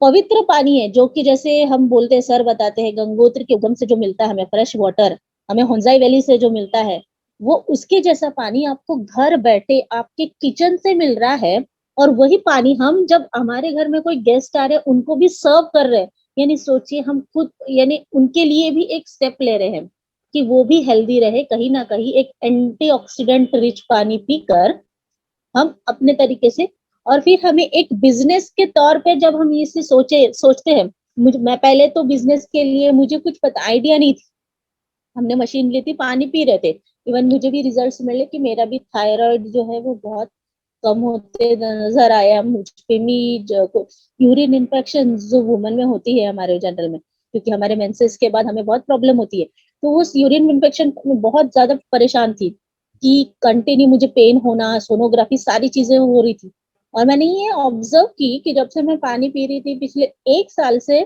पवित्र पानी है, जो कि जैसे हम बोलते हैं, सर बताते हैं, गंगोत्री के उगम से जो मिलता है हमें फ्रेश वाटर, हमें होंजाई वैली से जो मिलता है, वो उसके जैसा पानी आपको घर बैठे आपके किचन से मिल रहा है। और वही पानी हम जब हमारे घर में कोई गेस्ट आ रहे हैं उनको भी सर्व कर रहे हैं, यानी सोचिए हम खुद, यानी उनके लिए भी एक स्टेप ले रहे हैं कि वो भी हेल्दी रहे, कहीं ना कहीं एक एंटीऑक्सीडेंट रिच पानी पीकर हम अपने तरीके से। और फिर हमें एक बिजनेस के तौर पे जब हम इसे सोचते हैं, मैं पहले तो बिजनेस के लिए मुझे कुछ पता आइडिया नहीं थी, हमने मशीन ली थी, पानी पी रहे थे, इवन मुझे भी रिजल्ट्स मिले कि मेरा भी थायराइड जो है वो बहुत कम होते नजर आया मुझ पे भी। यूरिन इन्फेक्शन जो वुमन में होती है हमारे जनरल में, क्योंकि हमारे मेंसेस के बाद हमें बहुत प्रॉब्लम होती है, तो उस यूरिन इन्फेक्शन में बहुत ज्यादा परेशान थी कि कंटिन्यू मुझे पेन होना, सोनोग्राफी, सारी चीजें हो रही थी। और मैंने ये ऑब्जर्व की कि जब से मैं पानी पी रही थी पिछले 1 साल से,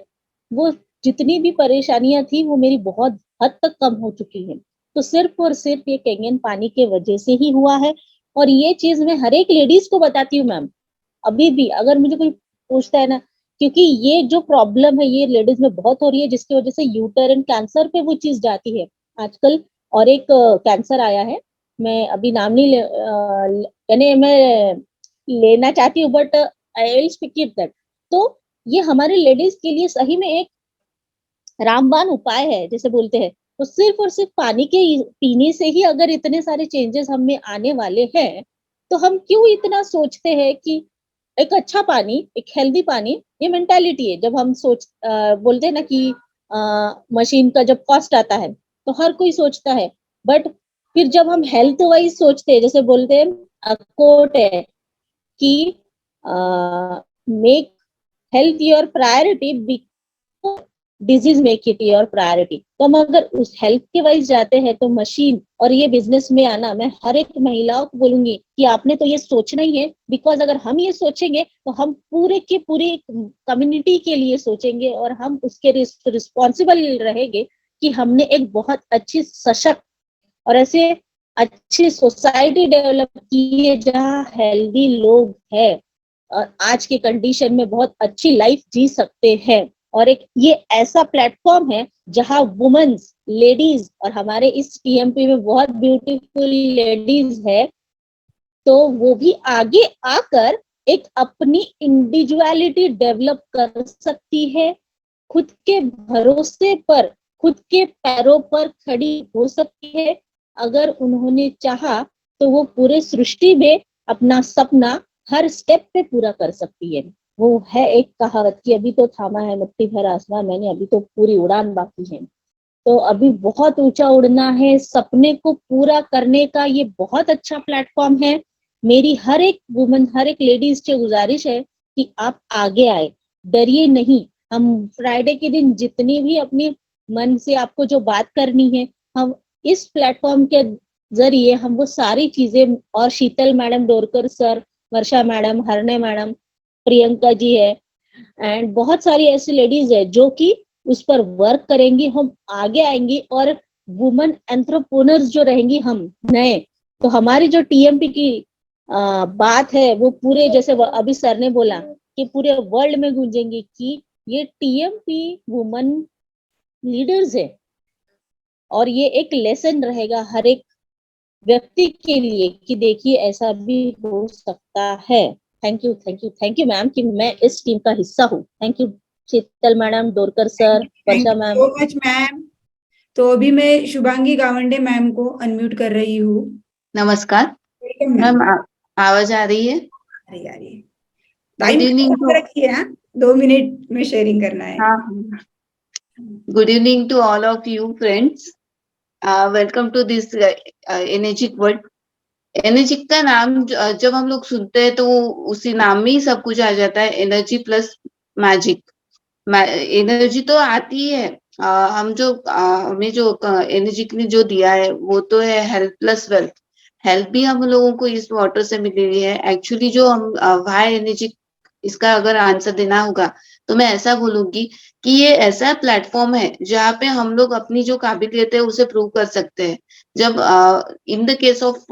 वो जितनी भी परेशानियां थी वो मेरी बहुत हद तक कम हो चुकी है। तो सिर्फ और सिर्फ ये कैंगन पानी के वजह से ही हुआ है। और ये चीज मैं हर एक लेडीज को बताती हूँ मैम, अभी भी अगर मुझे कोई पूछता है ना, क्योंकि ये जो प्रॉब्लम है ये लेडीज में बहुत हो रही है, जिसकी वजह से यूटेरिन कैंसर पे वो चीज जाती है आजकल। और एक कैंसर आया है, मैं अभी नाम नहीं यानी मैं लेना चाहती हूँ, but I will speak it that. तो ये हमारे लेडीज के लिए सही में एक रामबाण उपाय है, जैसे बोलते हैं। तो सिर्फ और सिर्फ पानी के पीने से ही अगर इतने सारे चेंजेस हम में आने वाले हैं, तो हम क्यों इतना सोचते हैं कि एक अच्छा पानी, एक हेल्दी पानी, ये मेंटालिटी है। जब हम बोलते हैं ना कि मशीन का जब कॉस्ट आता है तो हर कोई सोचता है, बट फिर जब हम हेल्थ वाइज सोचते हैं, जैसे बोलते हैं कोट है कि make health your priority disease make it your priority. तो हम अगर उस हेल्थ के वाइज जाते हैं तो मशीन और ये बिजनेस में आना, मैं हर एक महिलाओं को बोलूंगी कि आपने तो ये सोचना ही है, बिकॉज अगर हम ये सोचेंगे तो हम पूरे के पूरी कम्युनिटी के लिए सोचेंगे और हम उसके रिस्पॉन्सिबल रहेंगे कि हमने एक बहुत अच्छी सशक्त और ऐसे अच्छी सोसाइटी डेवलप की है जहाँ हेल्दी लोग हैं और आज के कंडीशन में बहुत अच्छी लाइफ जी सकते हैं। और एक ये ऐसा प्लेटफॉर्म है जहाँ वुमेन्स, लेडीज, और हमारे इस टीएमपी में बहुत ब्यूटीफुल लेडीज है, तो वो भी आगे आकर एक अपनी इंडिविजुअलिटी डेवलप कर सकती है, खुद के भरोसे पर, खुद के पैरों पर खड़ी हो सकती है। अगर उन्होंने चाहा तो वो पूरे सृष्टि में अपना सपना हर स्टेप पे पूरा कर सकती है। वो है एक कहावत कि अभी तो थामा है मुट्ठी भर आसमान मैंने, अभी तो पूरी उड़ान बाकी है। तो अभी बहुत ऊंचा उड़ना है, सपने को पूरा करने का ये बहुत अच्छा प्लेटफॉर्म है। मेरी हर एक वुमन, हर एक लेडीज से गुजारिश है कि आप आगे आए, डरिए नहीं। हम फ्राइडे के दिन जितनी भी अपने मन से आपको जो बात करनी है, हम इस प्लेटफॉर्म के जरिए हम वो सारी चीजें, और शीतल मैडम, डोरकर सर, वर्षा मैडम, हरणे मैडम, प्रियंका जी है, एंड बहुत सारी ऐसी लेडीज है जो कि उस पर वर्क करेंगी। हम आगे आएंगी और वुमेन एंटरप्रेन्योर्स जो रहेंगी हम नए, तो हमारी जो टीएमपी की बात है वो पूरे, जैसे अभी सर ने बोला कि पूरे वर्ल्ड में गूंजेंगी कि ये टीएमपी वुमेन लीडर्स है। और ये एक लेसन रहेगा हर एक व्यक्ति के लिए कि देखिए ऐसा भी हो सकता है। Thank you, thank you, thank you ma'am कि मैं इस टीम का हिस्सा हूँ। Thank you Sheetal madam, Dorkar sir, Varsha ma'am. So much ma'am. तो अभी मैं शुभांगी गावंडे मैम को अनम्यूट कर रही हूँ। नमस्कार मैम, आवाज आ रही है? आ रही है। गुड इवनिंग रखिए, 2 मिनट में शेयरिंग करना है। हाँ, good evening to all of you friends, welcome to this energetic world. Energetic का नाम जब हम लोग सुनते हैं तो उसी नाम में ही सब कुछ आ जाता है, एनर्जी प्लस मैजिक। एनर्जी तो आती है, हम जो हमें जो एनर्जी ने जो दिया है वो तो है हेल्थ प्लस वेल्थ। हेल्थ भी हम लोगों को इस वाटर से मिली हुई है। एक्चुअली जो हम वाई एनर्जी, इसका अगर आंसर देना होगा तो मैं ऐसा बोलूंगी कि ये ऐसा प्लेटफॉर्म है जहाँ पे हम लोग अपनी जो काबिलियत है उसे प्रूव कर सकते हैं। जब इन द केस ऑफ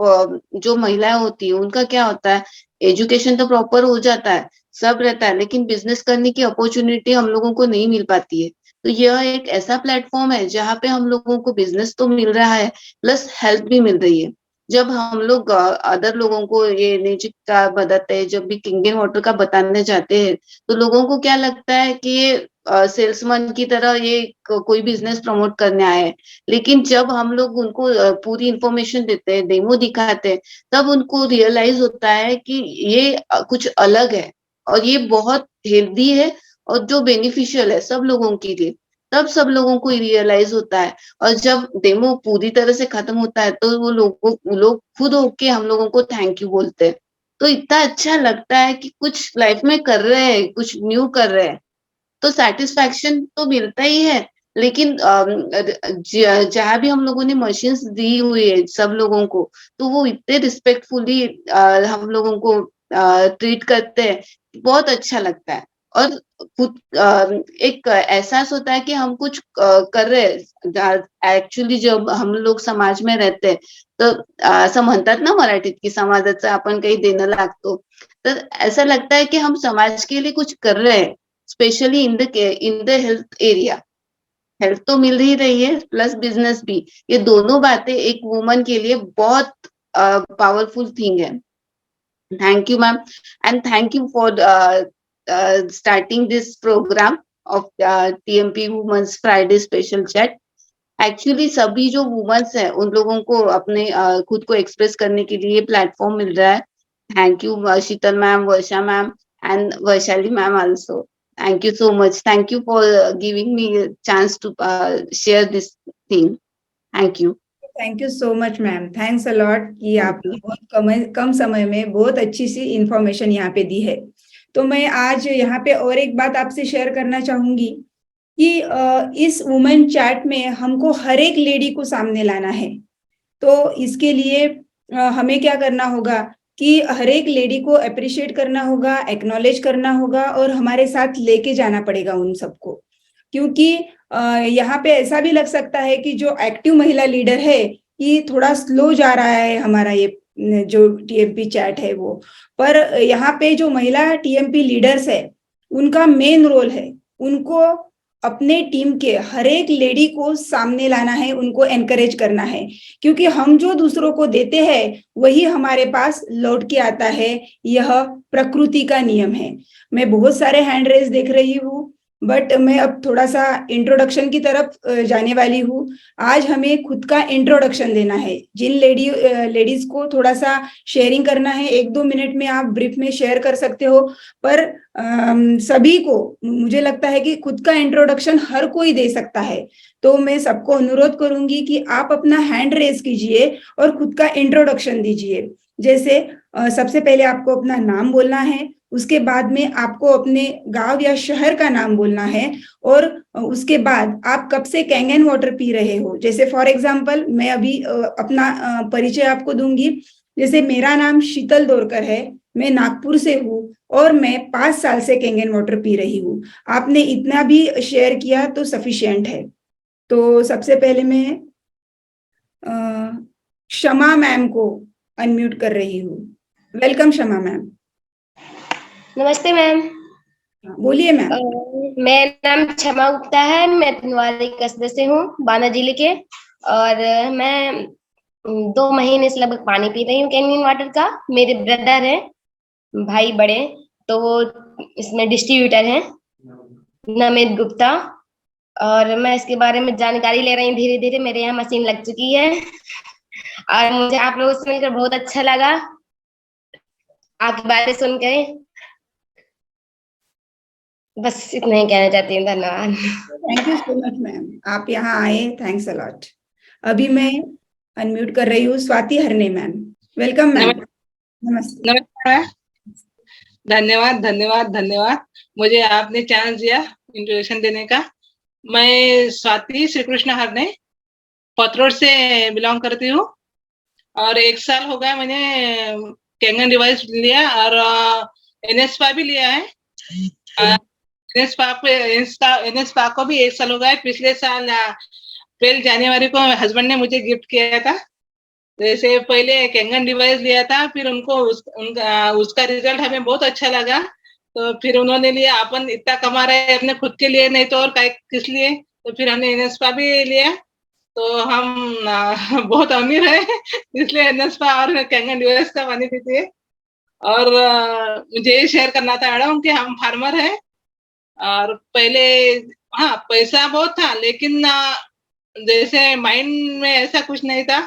जो महिलाएं होती है उनका क्या होता है, एजुकेशन तो प्रॉपर हो जाता है, सब रहता है, लेकिन बिजनेस करने की अपॉर्चुनिटी हम लोगों को नहीं मिल पाती है। तो यह एक ऐसा प्लेटफॉर्म है जहाँ पे हम लोगों को बिजनेस तो मिल रहा है प्लस हेल्प भी मिल रही है। जब हम लोग अदर लोगों को ये एनर्जी का बताते हैं, जब भी किंगन वाटर का बताने जाते हैं तो लोगों को क्या लगता है कि ये सेल्समैन की तरह ये कोई बिजनेस प्रमोट करने आए हैं। लेकिन जब हम लोग उनको पूरी इंफॉर्मेशन देते हैं, डेमो दिखाते हैं, तब उनको रियलाइज होता है कि ये कुछ अलग है और ये बहुत हेल्दी है और जो बेनिफिशियल है सब लोगों के लिए। तब सब लोगों को रियलाइज होता है और जब डेमो पूरी तरह से खत्म होता है तो वो लोग खुद होके हम लोगों को थैंक यू बोलते हैं। तो इतना अच्छा लगता है कि कुछ लाइफ में कर रहे हैं, कुछ न्यू कर रहे हैं, तो सेटिस्फैक्शन तो मिलता ही है। लेकिन जहाँ भी हम लोगों ने मशीन्स दी हुई है सब लोगों को, तो वो इतने रिस्पेक्टफुली हम लोगों को ट्रीट करते हैं, बहुत अच्छा लगता है। और खुद एक एहसास होता है कि हम कुछ कर रहे हैं। एक्चुअली जब हम लोग समाज में रहते हैं तर असं म्हणतात ना मराठीत की समाजाचं आपण काही देणं लागतो, तर ऐसा लगता है कि हम समाज के लिए कुछ कर रहे हैं, specially in the health area. Health तो मिल ही रही है प्लस बिजनेस भी, ये दोनों बातें एक वुमन के लिए बहुत पावरफुल थिंग है। Thank you ma'am, and thank you for starting this program of TMP Women's Friday Special Chat। Actually सभी जो वुमेन्स है उन लोगों को अपने खुद को एक्सप्रेस करने के लिए प्लेटफॉर्म मिल रहा है। Thank you Sheetal ma'am, Varsha ma'am and Vaishali ma'am also. Thank you so much, thank you for giving me chance to share this thing. Thank you. Thank you so much ma'am, thanks a lot कि आपने बहुत कम समय में बहुत अच्छी सी information यहाँ पे दी है। तो मैं आज यहाँ पे और एक बात आपसे शेयर करना चाहूंगी कि इस वुमेन चैट में हमको हर एक लेडी को सामने लाना है। तो इसके लिए हमें क्या करना होगा कि हर एक लेडी को अप्रिशिएट करना होगा, एक्नॉलेज करना होगा और हमारे साथ लेके जाना पड़ेगा उन सबको। क्योंकि यहाँ पे ऐसा भी लग सकता है कि जो एक्टिव महिला लीडर है ये थोड़ा स्लो जा रहा है हमारा ये जो टीएमपी चैट है वो, पर यहाँ पे जो महिला टीएमपी लीडर्स है उनका मेन रोल है, उनको अपने टीम के हर एक लेडी को सामने लाना है, उनको एनकरेज करना है, क्योंकि हम जो दूसरों को देते हैं वही हमारे पास लौट के आता है। यह प्रकृति का नियम है। मैं बहुत सारे हैंड रेज देख रही हूँ, बट मैं अब थोड़ा सा इंट्रोडक्शन की तरफ जाने वाली हूँ। आज हमें खुद का इंट्रोडक्शन देना है। जिन लेडीज को थोड़ा सा शेयरिंग करना है, 1-2 मिनट में आप ब्रीफ में शेयर कर सकते हो, पर सभी को मुझे लगता है कि खुद का इंट्रोडक्शन हर कोई दे सकता है। तो मैं सबको अनुरोध करूंगी कि आप अपना हैंड रेज कीजिए और खुद का इंट्रोडक्शन दीजिए। जैसे सबसे पहले आपको अपना नाम बोलना है, उसके बाद में आपको अपने गांव या शहर का नाम बोलना है, और उसके बाद आप कब से कैंगन वाटर पी रहे हो। जैसे फॉर एग्जांपल मैं अभी अपना परिचय आपको दूंगी। जैसे मेरा नाम शीतल दोरकर है, मैं नागपुर से हूँ और मैं 5 साल से कैंगन वाटर पी रही हूँ। आपने इतना भी शेयर किया तो सफिशिएंट है। तो सबसे पहले मैं क्षमा मैम को अनम्यूट कर रही हूँ। वेलकम क्षमा मैम। नमस्ते मैम। बोलिए मैम। मेरा नाम क्षमा गुप्ता है, मैं तिनवारी कस्बे से हूँ, बाना जिले के, और मैं 2 महीने से लगभग पानी पी रही हूँ कैंगन वाटर का। मेरे ब्रदर है, भाई बड़े, तो वो इसमें डिस्ट्रीब्यूटर हैं, नमित गुप्ता, और मैं इसके बारे में जानकारी ले रही हूँ धीरे धीरे। मेरे यहाँ मशीन लग चुकी है और मुझे आप लोगों से मिलकर बहुत अच्छा लगा, आपकी बातें सुनकर। बस इतना ही कहना चाहती हूँ। धन्यवाद। Thank you so much ma'am, आप यहाँ आए, थैंक्स अलॉट। अभी मैं अनम्यूट कर रही हूँ स्वाति हरने मैम। Welcome ma'am. नमस्ते। नमस्कार। धन्यवाद धन्यवाद धन्यवाद, मुझे आपने चांस दिया इंट्रोडक्शन देने का। मैं स्वाति श्री कृष्ण हरने पत्रोड से बिलोंग करती हूँ और 1 साल हो गया मैंने कैंगन डिवाइस लिया और एनएसपा भी लिया है। एनएसपा को भी 1 साल हो गया। पिछले साल 12 जनवरी को हस्बैंड ने मुझे गिफ्ट किया था। जैसे पहले कैंगन डिवाइस लिया था, फिर उनको उसका रिजल्ट हमें बहुत अच्छा लगा, तो फिर उन्होंने लिया। अपन इतना कमा रहे हैं अपने खुद के लिए, नहीं तो और किस लिए, तो फिर हमने एनएसपा भी लिया। तो हम बहुत अमीर है इसलिए एनएसपा और कैंगन डिवाइस का पानी पीते हैं। और मुझे ये शेयर करना था मैडम कि हम फार्मर है और पहले हाँ पैसा बहुत था, लेकिन जैसे माइंड में ऐसा कुछ नहीं था।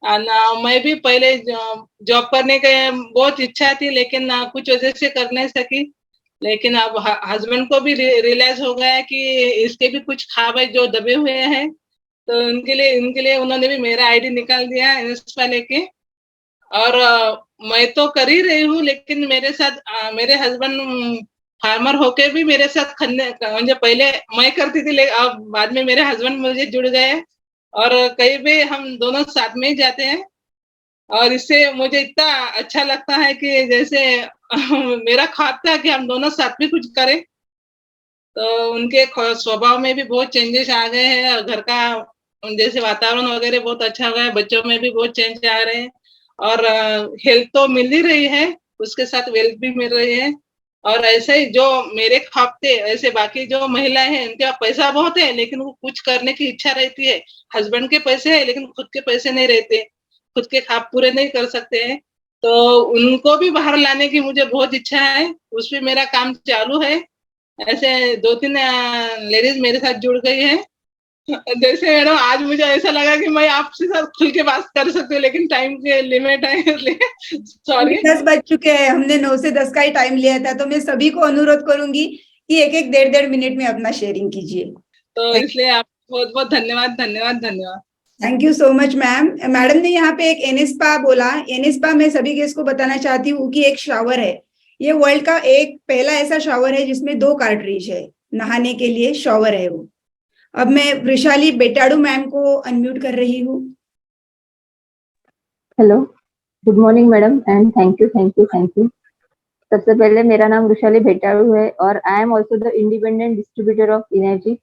मैं भी पहले जॉब करने के बहुत इच्छा थी, लेकिन कुछ वजह से कर नहीं सकी। लेकिन अब हस्बैंड को भी रियलाइज हो गया कि इसके भी कुछ ख्वाब है जो दबे हुए हैं, तो उनके लिए उन्होंने भी मेरा आईडी निकाल दिया एनएसपा लेके। और मैं तो कर ही रही हूँ, लेकिन मेरे साथ मेरे हस्बैंड फार्मर होके भी मेरे साथ खन्ने पहले मैं करती थी, लेकिन अब बाद में मेरे हस्बैंड मुझे जुड़ गए और कहीं भी हम दोनों साथ में ही जाते हैं। और इससे मुझे इतना अच्छा लगता है कि जैसे मेरा ख्वाब था कि हम दोनों साथ में कुछ करें। तो उनके स्वभाव में भी बहुत चेंजेस आ गए हैं, घर का जैसे वातावरण वगैरह बहुत अच्छा हो गया है, बच्चों में भी बहुत चेंज आ रहे हैं और हेल्थ तो मिल ही रही है, उसके साथ वेल्थ भी मिल रही है। और ऐसे ही जो मेरे ख्वाब थे, ऐसे बाकी जो महिलाएं हैं उनके पास पैसा बहुत है, लेकिन वो कुछ करने की इच्छा रहती है। हस्बैंड के पैसे है लेकिन खुद के पैसे नहीं रहते, खुद के ख्वाब पूरे नहीं कर सकते हैं। तो उनको भी बाहर लाने की मुझे बहुत इच्छा है, उसमें मेरा काम चालू है। ऐसे 2-3 लेडीज मेरे साथ जुड़ गई है। जैसे मैडम आज मुझे ऐसा लगा कि मैं आपसे साथ खुल के बात कर सकती हूँ, लेकिन टाइम के लिमिट है इसलिए सॉरी। 10 बज चुके हैं, हमने 9 से 10 का ही टाइम लिया था, तो मैं सभी को अनुरोध करूंगी कि 1-1, 1.5 मिनट में अपना शेयरिंग कीजिए। तो इसलिए आप बहुत बहुत धन्यवाद धन्यवाद धन्यवाद। Thank you so much ma'am. Madam ने यहाँ पे एक एनएसपा बोला। एनएसपा मैं सभी गेस्ट को बताना चाहती हूँ कि एक शावर है, ये वर्ल्ड का एक पहला ऐसा शावर है जिसमें 2 कार्ट्रिज है। नहाने के लिए शॉवर है वो। अब मैं वृशाली बेटाड़ू मैम को अनम्यूट कर रही हूँ। Hello, good morning madam and thank you. सबसे पहले मेरा नाम वृशाली भेटाड़ू है और I am also the independent distributor of energy.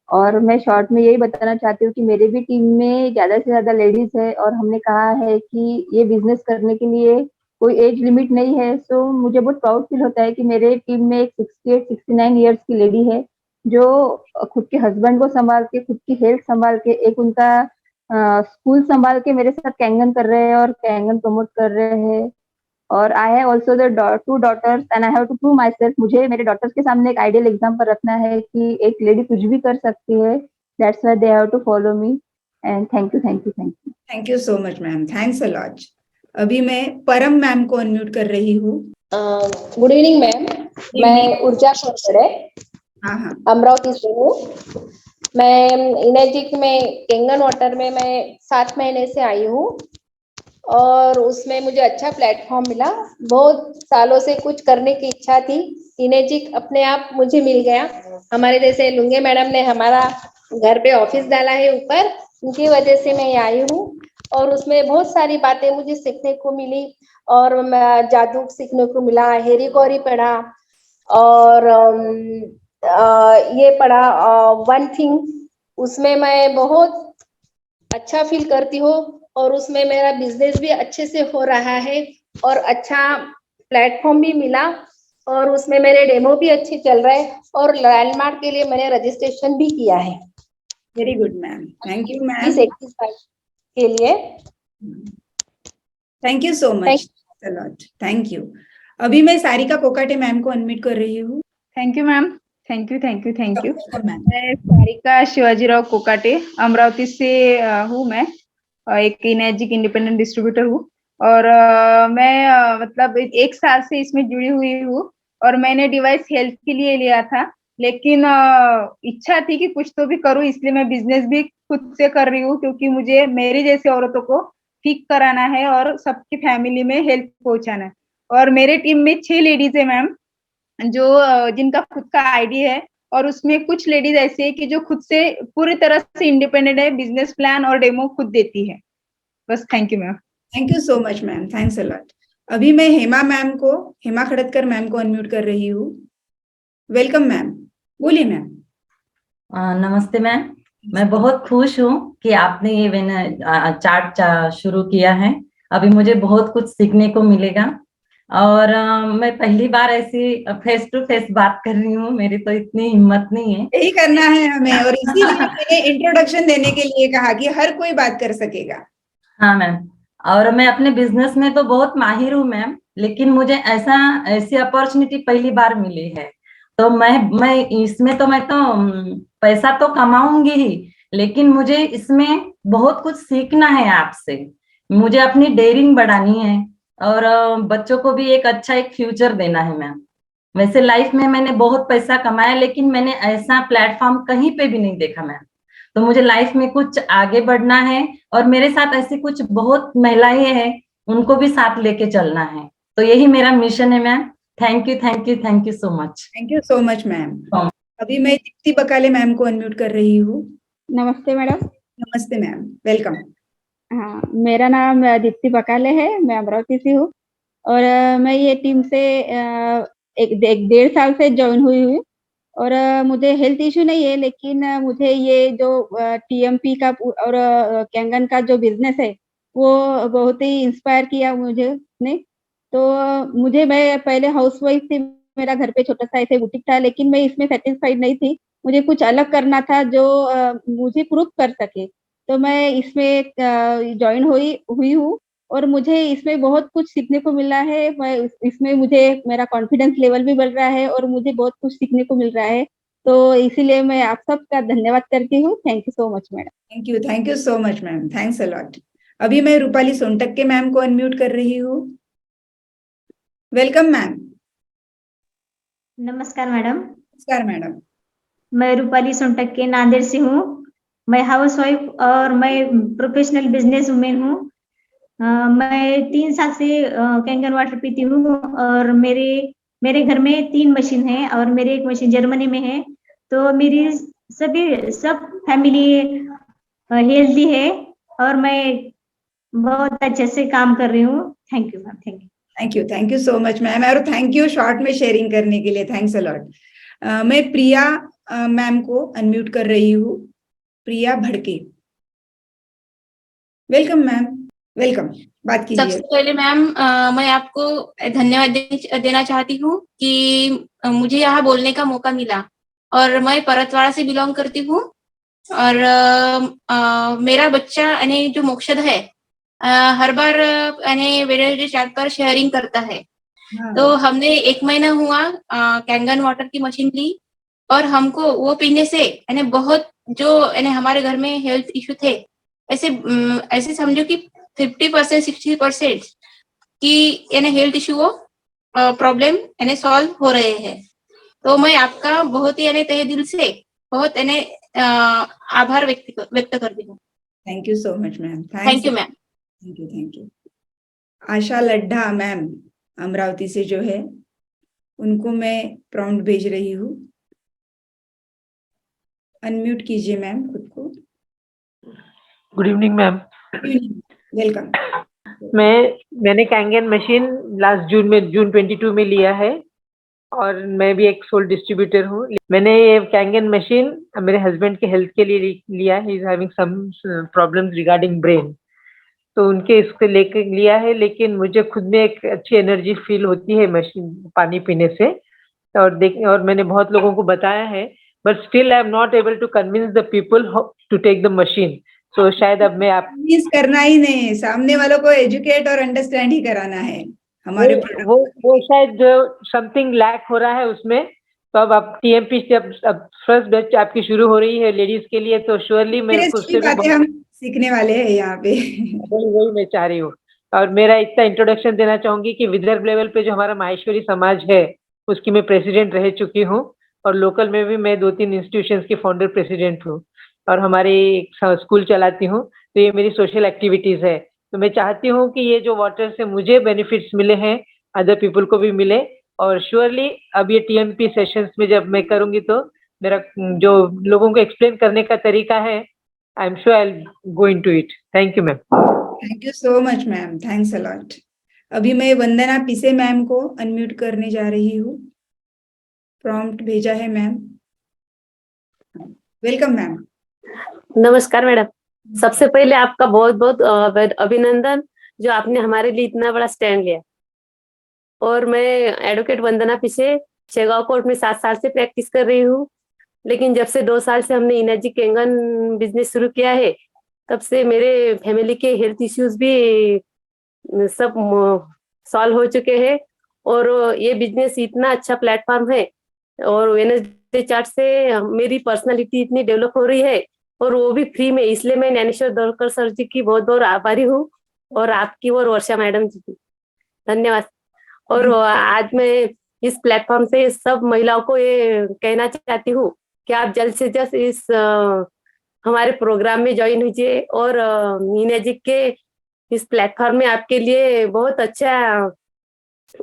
और मैं शॉर्ट में यही बताना चाहती हूँ कि मेरे भी टीम में ज्यादा से ज्यादा लेडीज है और हमने कहा है कि ये बिजनेस करने के लिए कोई एज लिमिट नहीं है। सो मुझे बहुत प्राउड फील होता है कि मेरे टीम में एक 68-69 ईयर्स की लेडी है जो खुद के हस्बैंड को संभाल के, खुद की हेल्थ संभाल के, एक उनका स्कूल संभाल के मेरे साथ कैंगन कर रहे हैं और कैंगन प्रमोट कर रहे हैं। और I have also the 2 daughters and I have to prove माई सेल्फ। मुझे मेरे डॉटर्स के सामने एक आइडियल एग्जाम्पल रखना है कि एक लेडी कुछ भी कर सकती है। That's why they have to follow me and thank you. Thank you so much ma'am, thanks a lot. अभी मैं परम मैम को अनम्यूट कर रही हूँ। गुड इवनिंग मैम, मैं ऊर्जा खोरखड़े अमरावती से हूँ। मैं इनर्जिक में कैंगन वाटर में मैं 7 महीने से आई हूँ और उसमें मुझे अच्छा प्लेटफॉर्म मिला। बहुत सालों से कुछ करने की इच्छा थी, इनर्जिक अपने आप मुझे मिल गया। हमारे जैसे लुंगे मैडम ने हमारा घर पे ऑफिस डाला है ऊपर, उनकी वजह से मैं आई हूँ और उसमें बहुत सारी बातें मुझे सीखने को मिली और जादू सीखने को मिला, हेरी गौरी पढ़ा और ये पढ़ा वन थिंग। उसमें मैं बहुत अच्छा फील करती हूँ और उसमें मेरा बिजनेस भी अच्छे से हो रहा है और अच्छा प्लेटफॉर्म भी मिला और उसमें मेरे डेमो भी अच्छे चल रहे हैं और लैंडमार्क के लिए मैंने रजिस्ट्रेशन भी किया है। Very good ma'am, thank you ma'am. इस एक्सरसाइज के लिए thank you so much lot, thank you. अभी मैं सारिका कोकाटे मैम को अनम्यूट कर रही हूँ। Thank you ma'am, thank you. मैं सारिका शिवाजीराव कोकाटे अमरावती से हूँ। मैं एक इनर्जिक इंडिपेंडेंट डिस्ट्रीब्यूटर हूँ और मैं मतलब 1 साल से इसमें जुड़ी हुई हूँ और मैंने डिवाइस हेल्थ के लिए लिया था, लेकिन इच्छा थी कि कुछ तो भी करूँ, इसलिए मैं बिजनेस भी खुद से कर रही हूँ क्योंकि मुझे मेरी जैसे औरतों को ठीक कराना है और सबकी फैमिली में हेल्थ पहुंचाना है। और मेरे टीम में 6 लेडीज है मैम, जो जिनका खुद का आईडी है और उसमें कुछ लेडीज ऐसी है कि जो खुद से पूरी तरह से इंडिपेंडेंट है, बिजनेस प्लान और डेमो खुद देती है। बस thank you ma'am. Thank you so much ma'am, thanks a lot. अभी मैं हेमा खड़तकर मैम को अनम्यूट कर रही हूँ। वेलकम मैम, बोलिए मैम। नमस्ते मैम, मैं बहुत खुश हूँ कि आपने ये चार्ट शुरू किया है। अभी मुझे बहुत कुछ सीखने को मिलेगा और मैं पहली बार ऐसी फेस टू फेस बात कर रही हूँ, मेरी तो इतनी हिम्मत नहीं है। यही करना है हमें और इसीलिए मैंने इंट्रोडक्शन देने के लिए कहा कि हर कोई बात कर सकेगा। हाँ मैम, और मैं अपने बिजनेस में तो बहुत माहिर हूँ मैम, लेकिन मुझे ऐसी अपॉर्चुनिटी पहली बार मिली है। तो मैं इसमें तो मैं तो पैसा तो कमाऊंगी ही, लेकिन मुझे इसमें बहुत कुछ सीखना है आपसे। मुझे अपनी डेयरिंग बढ़ानी है और बच्चों को भी एक अच्छा एक फ्यूचर देना है मैम। वैसे लाइफ में मैंने बहुत पैसा कमाया, लेकिन मैंने ऐसा प्लेटफॉर्म कहीं पे भी नहीं देखा मैम। तो मुझे लाइफ में कुछ आगे बढ़ना है और मेरे साथ ऐसी कुछ बहुत महिलाएं हैं, उनको भी साथ लेके चलना है। तो यही मेरा मिशन है ma'am. Thank you so much. Thank you so much ma'am. अभी मैं दीप्ति बकाले मैम को अनम्यूट कर रही हूँ। नमस्ते मैडम। नमस्ते मैम, वेलकम। हाँ, मेरा नाम दीप्ति बकाले है, मैं अमरावती से हूँ और मैं ये टीम से एक 1.5 साल से ज्वाइन हुई हूँ और मुझे हेल्थ इशू नहीं है, लेकिन मुझे ये जो टीएमपी का और कैंगन का जो बिजनेस है वो बहुत ही इंस्पायर किया मुझे ने। तो मैं पहले हाउसवाइफ थी, मेरा घर पे छोटा सा ऐसे बुटीक था, लेकिन मैं इसमें सेटिस्फाइड नहीं थी। मुझे कुछ अलग करना था जो मुझे प्रूव कर सके। तो मैं इसमें ज्वाइन हुई हूँ और मुझे इसमें बहुत कुछ सीखने को मिला है। मैं इसमें मुझे मेरा कॉन्फिडेंस लेवल भी बढ़ रहा है और मुझे बहुत कुछ सीखने को मिल रहा है। तो इसीलिए मैं आप सबका धन्यवाद करती हूँ। Thank you so much madam. Thank you so much ma'am, thanks a lot. अभी मैं रूपाली सोनटक के मैम को अनम्यूट कर रही हूँ। Welcome ma'am. नमस्कार मैडम। नमस्कार मैडम। मैं रूपाली सोनटक के नांदेड़ से हूँ। मैं हाउस वाइफ और मैं प्रोफेशनल बिजनेस वुमेन हूँ। मैं 3 साल से कैंगन वाटर पीती हूँ और मेरे घर में 3 मशीन है और मेरी एक मशीन जर्मनी में है तो मेरी सब फैमिली हेल्दी है और मैं बहुत अच्छे से काम कर रही हूँ। Thank you ma'am, thank you. Thank you so much ma'am, और थैंक यू शॉर्ट में शेयरिंग करने के लिए, थैंक्स अ लॉट। मैं प्रिया मैम को अनम्यूट कर रही हूँ, प्रिया भड़के। वेलकम मैम, वेलकम, बात कीजिए। सबसे पहले मैम मैं आपको धन्यवाद देना चाहती हूँ कि मुझे यहाँ बोलने का मौका मिला। और मैं परतवाड़ा से बिलोंग करती हूँ और मेरा बच्चा यानी जो मोक्षद है हर बार यानी वेडनेसडे चैट पर शेयरिंग करता है। तो हमने 1 महीना हुआ कैंगन वाटर की मशीन ली और हमको वो पीने से यानी बहुत जो यानी हमारे घर में हेल्थ इश्यू थे, ऐसे समझो कि 50% 60% की यानी हेल्थ इश्यू वो प्रॉब्लम यानी सॉल्व हो रहे हैं। तो मैं आपका बहुत ही यानी तहे दिल से बहुत यानी आभार व्यक्त करती हूँ। Thank you so much ma'am, thank you ma'am. Thank you. Asha Laddha ma'am Amravati से जो है, उनको मैं प्रॉम्प्ट भेज रही हूँ, अनम्यूट कीजिए मैम खुद को। Good evening ma'am. वेलकम। मैंने कैंगन मशीन लास्ट जून 22 में लिया है और मैं भी एक सोल डिस्ट्रीब्यूटर हूँ। मैंने ये कैंगन मशीन मेरे हस्बैंड के हेल्थ के लिए लिया है। He is having some problems regarding brain, तो उनके इसको लेकर लिया है। लेकिन मुझे खुद में एक अच्छी एनर्जी फील होती है मशीन पानी पीने से, और मैंने बहुत लोगों को बताया है, but still I am not able to convince the people to take the machine. तो शायद अब मैं आप करना ही नहीं है, सामने वालों को एजुकेट और अंडरस्टैंड ही कराना है हमारे वो शायद जो समथिंग लैक हो रहा है उसमें। तो अब आप टीएमपी से अब फर्स्ट बैच आपकी शुरू हो रही है लेडीज के लिए, तो श्योरली मैं उससे भी बातें हम सीखने वाले हैं यहाँ पे। वही मैं चाह रही हूँ। और मेरा इतना इंट्रोडक्शन देना चाहूंगी कि विदर्भ लेवल पे जो हमारा माहेश्वरी समाज है उसकी मैं प्रेसिडेंट रह चुकी हूँ, और लोकल में भी मैं 2-3 इंस्टीट्यूशंस की फाउंडर प्रेसिडेंट हूँ, और हमारे स्कूल चलाती हूँ। तो ये मेरी सोशल एक्टिविटीज है। तो मैं चाहती हूँ कि ये जो वाटर से मुझे बेनिफिट्स मिले हैं अदर पीपल को भी मिले। और श्योरली अब ये टीएमपी सेशंस में जब मैं करूंगी तो मेरा जो लोगों को एक्सप्लेन करने का तरीका है, I am sure I will go into it. Thank you ma'am. Thank you so much ma'am, thanks a lot. अभी मैं वंदना पिसे मैम को अनम्यूट करने जा रही हूँ, प्रॉम्प्ट भेजा है मैम। Welcome ma'am. नमस्कार मैडम, सबसे पहले आपका बहुत बहुत अभिनंदन जो आपने हमारे लिए इतना बड़ा स्टैंड लिया। और मैं एडवोकेट वंदना पिसे शेगांव कोर्ट में 7 साल से प्रैक्टिस कर रही हूँ। लेकिन जब से 2 साल से हमने इनर्जी कैंगन बिजनेस शुरू किया है, तब से मेरे फैमिली के हेल्थ इश्यूज भी सब सॉल्व हो चुके हैं। और ये बिजनेस इतना अच्छा प्लेटफॉर्म है, और वेडनेसडे चार्ट से मेरी पर्सनालिटी इतनी डेवलप हो रही है, और वो भी फ्री में। इसलिए मैं ज्ञानेश्वर दौरकर सर जी की बहुत बहुत आभारी हूँ, और आपकी और वर्षा मैडम जी की धन्यवाद। और आज मैं इस प्लेटफॉर्म से सब महिलाओं को ये कहना चाहती हूँ कि आप जल्द से जल्द इस हमारे प्रोग्राम में ज्वाइन कीजिए। और इनर्जी के इस प्लेटफॉर्म में आपके लिए बहुत अच्छा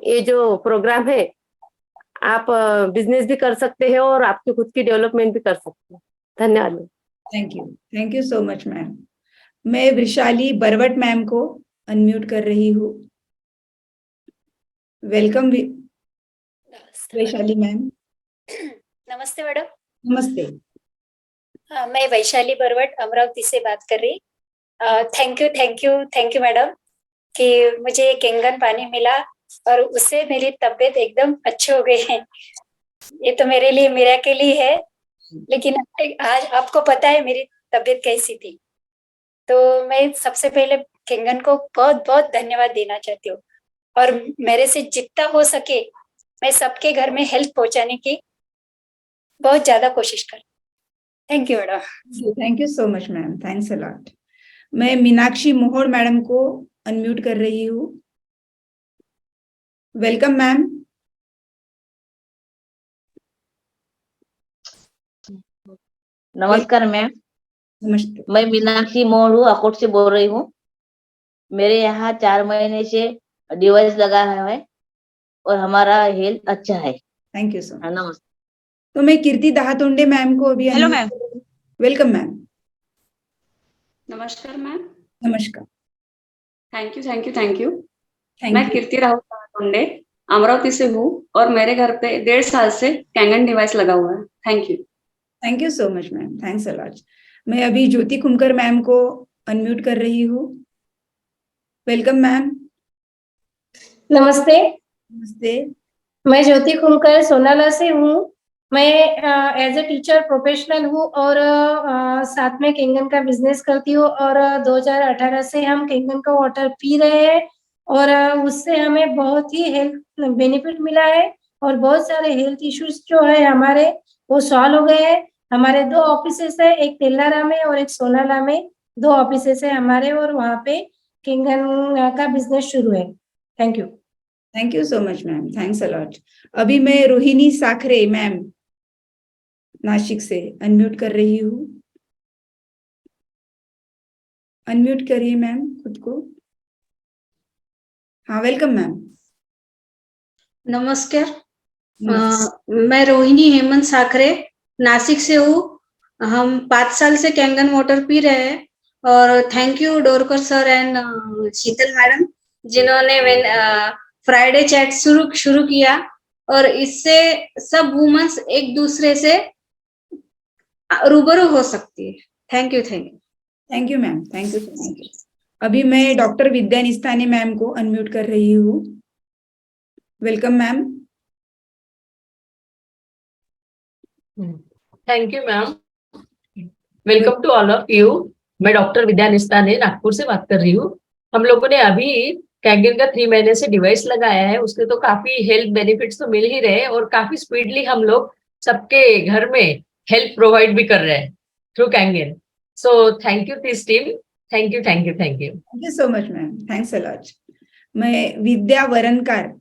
ये जो प्रोग्राम है, आप बिजनेस भी कर सकते हैं और आपकी खुद की डेवलपमेंट भी कर सकते हैं। धन्यवाद। Thank you so much ma'am. मैं वृशाली बरवट मैम को अनम्यूट कर रही हूँ। Welcome Vaishali ma'am. नमस्ते मैडम। नमस्ते। मैं वैशाली बरवट अमरावती से बात कर रही। थैंक यू मैडम कि मुझे कैंगन पानी मिला और उससे मेरी तबीयत एकदम अच्छी हो गई है। ये तो मेरे लिए मिरेकल ही है। लेकिन आज आपको पता है मेरी तबीयत कैसी थी, तो मैं सबसे पहले कैंगन को बहुत बहुत धन्यवाद देना चाहती हूँ। और मेरे से जितना हो सके मैं सबके घर में हेल्थ पहुंचाने की बहुत ज्यादा कोशिश कर। Thank you madam. Thank you so much ma'am, thanks a lot. मैं मीनाक्षी मोहर मैडम को अनम्यूट कर रही हूँ। Welcome ma'am. नमस्कार मैम। नमस्ते। मैं मीनाक्षी मोरू अकोट से बोल रही हूँ। मेरे यहाँ 4 महीने से डिवाइस लगा है और हमारा हेल्थ अच्छा है। Thank you so much. नमस्ते। तो मैं कीर्ति दाहातोंडे मैम को अभी हेलो मैम। Welcome ma'am. नमस्कार मैम। नमस्कार। Thank you thank you thank you. Thank मैं यू। कीर्ति राहुल दाहातोंडे अमरावती से हूँ और मेरे घर पे 1.5 साल से कैंगन डिवाइस लगा हुआ है। Thank you. Thank you so much ma'am, thanks a lot. मैं अभी ज्योति कुमकर मैम को अनम्यूट कर रही हूँ। Welcome ma'am. नमस्ते। नमस्ते। मैं ज्योति कुमकर सोनाला से हूँ। मैं एज ए टीचर प्रोफेशनल हूँ और साथ में केंगन का बिजनेस करती हूँ और 2018 से हम केंगन का वाटर पी रहे हैं और उससे हमें बहुत ही हेल्थ बेनिफिट मिला है और बहुत सारे हेल्थ इश्यूज जो है हमारे वो सॉल्व हो गए हैं। हमारे 2 ऑफिसेस है, एक तेलारा में और एक सोनाला में। 2 ऑफिसेस है हमारे और वहाँ पे केंगन का बिजनेस शुरू है। Thank you. Thank you so much ma'am, thanks a lot. अभी मैं रोहिणी साखरे मैम नासिक से अनम्यूट कर रही हूँ। अनम्यूट करिए मैम खुद को। हाँ वेलकम मैम। नमस्कार। मैं रोहिणी हेमंत साखरे नासिक से हूँ। हम 5 साल से कैंगन वाटर पी रहे हैं और thank you Dorkar sir and Sheetal madam जिन्होंने फ्राइडे चैट शुरू किया और इससे सब वुमेन्स एक दूसरे से रूबरू हो सकती है। Thank you thank you. Thank you ma'am, thank you so much. अभी मैं डॉक्टर विद्या निस्ताने मैम को अनम्यूट कर रही हूँ। Welcome ma'am. Thank you ma'am. Welcome to all of you. मैं डॉक्टर विद्या निस्ताने नागपुर से बात कर रही हूँ। हम लोगों ने अभी कैंगन का 3 महीने से डिवाइस लगाया है, उसके तो काफी हेल्थ बेनिफिट्स तो मिल ही रहे हैं और काफी स्पीडली हम लोग सबके घर में हेल्प प्रोवाइड भी कर रहे हैं through Kangen. So thank you this team. Thank you thank you thank you. Thank you so much ma'am, thanks a lot. मैं विद्या वरनकार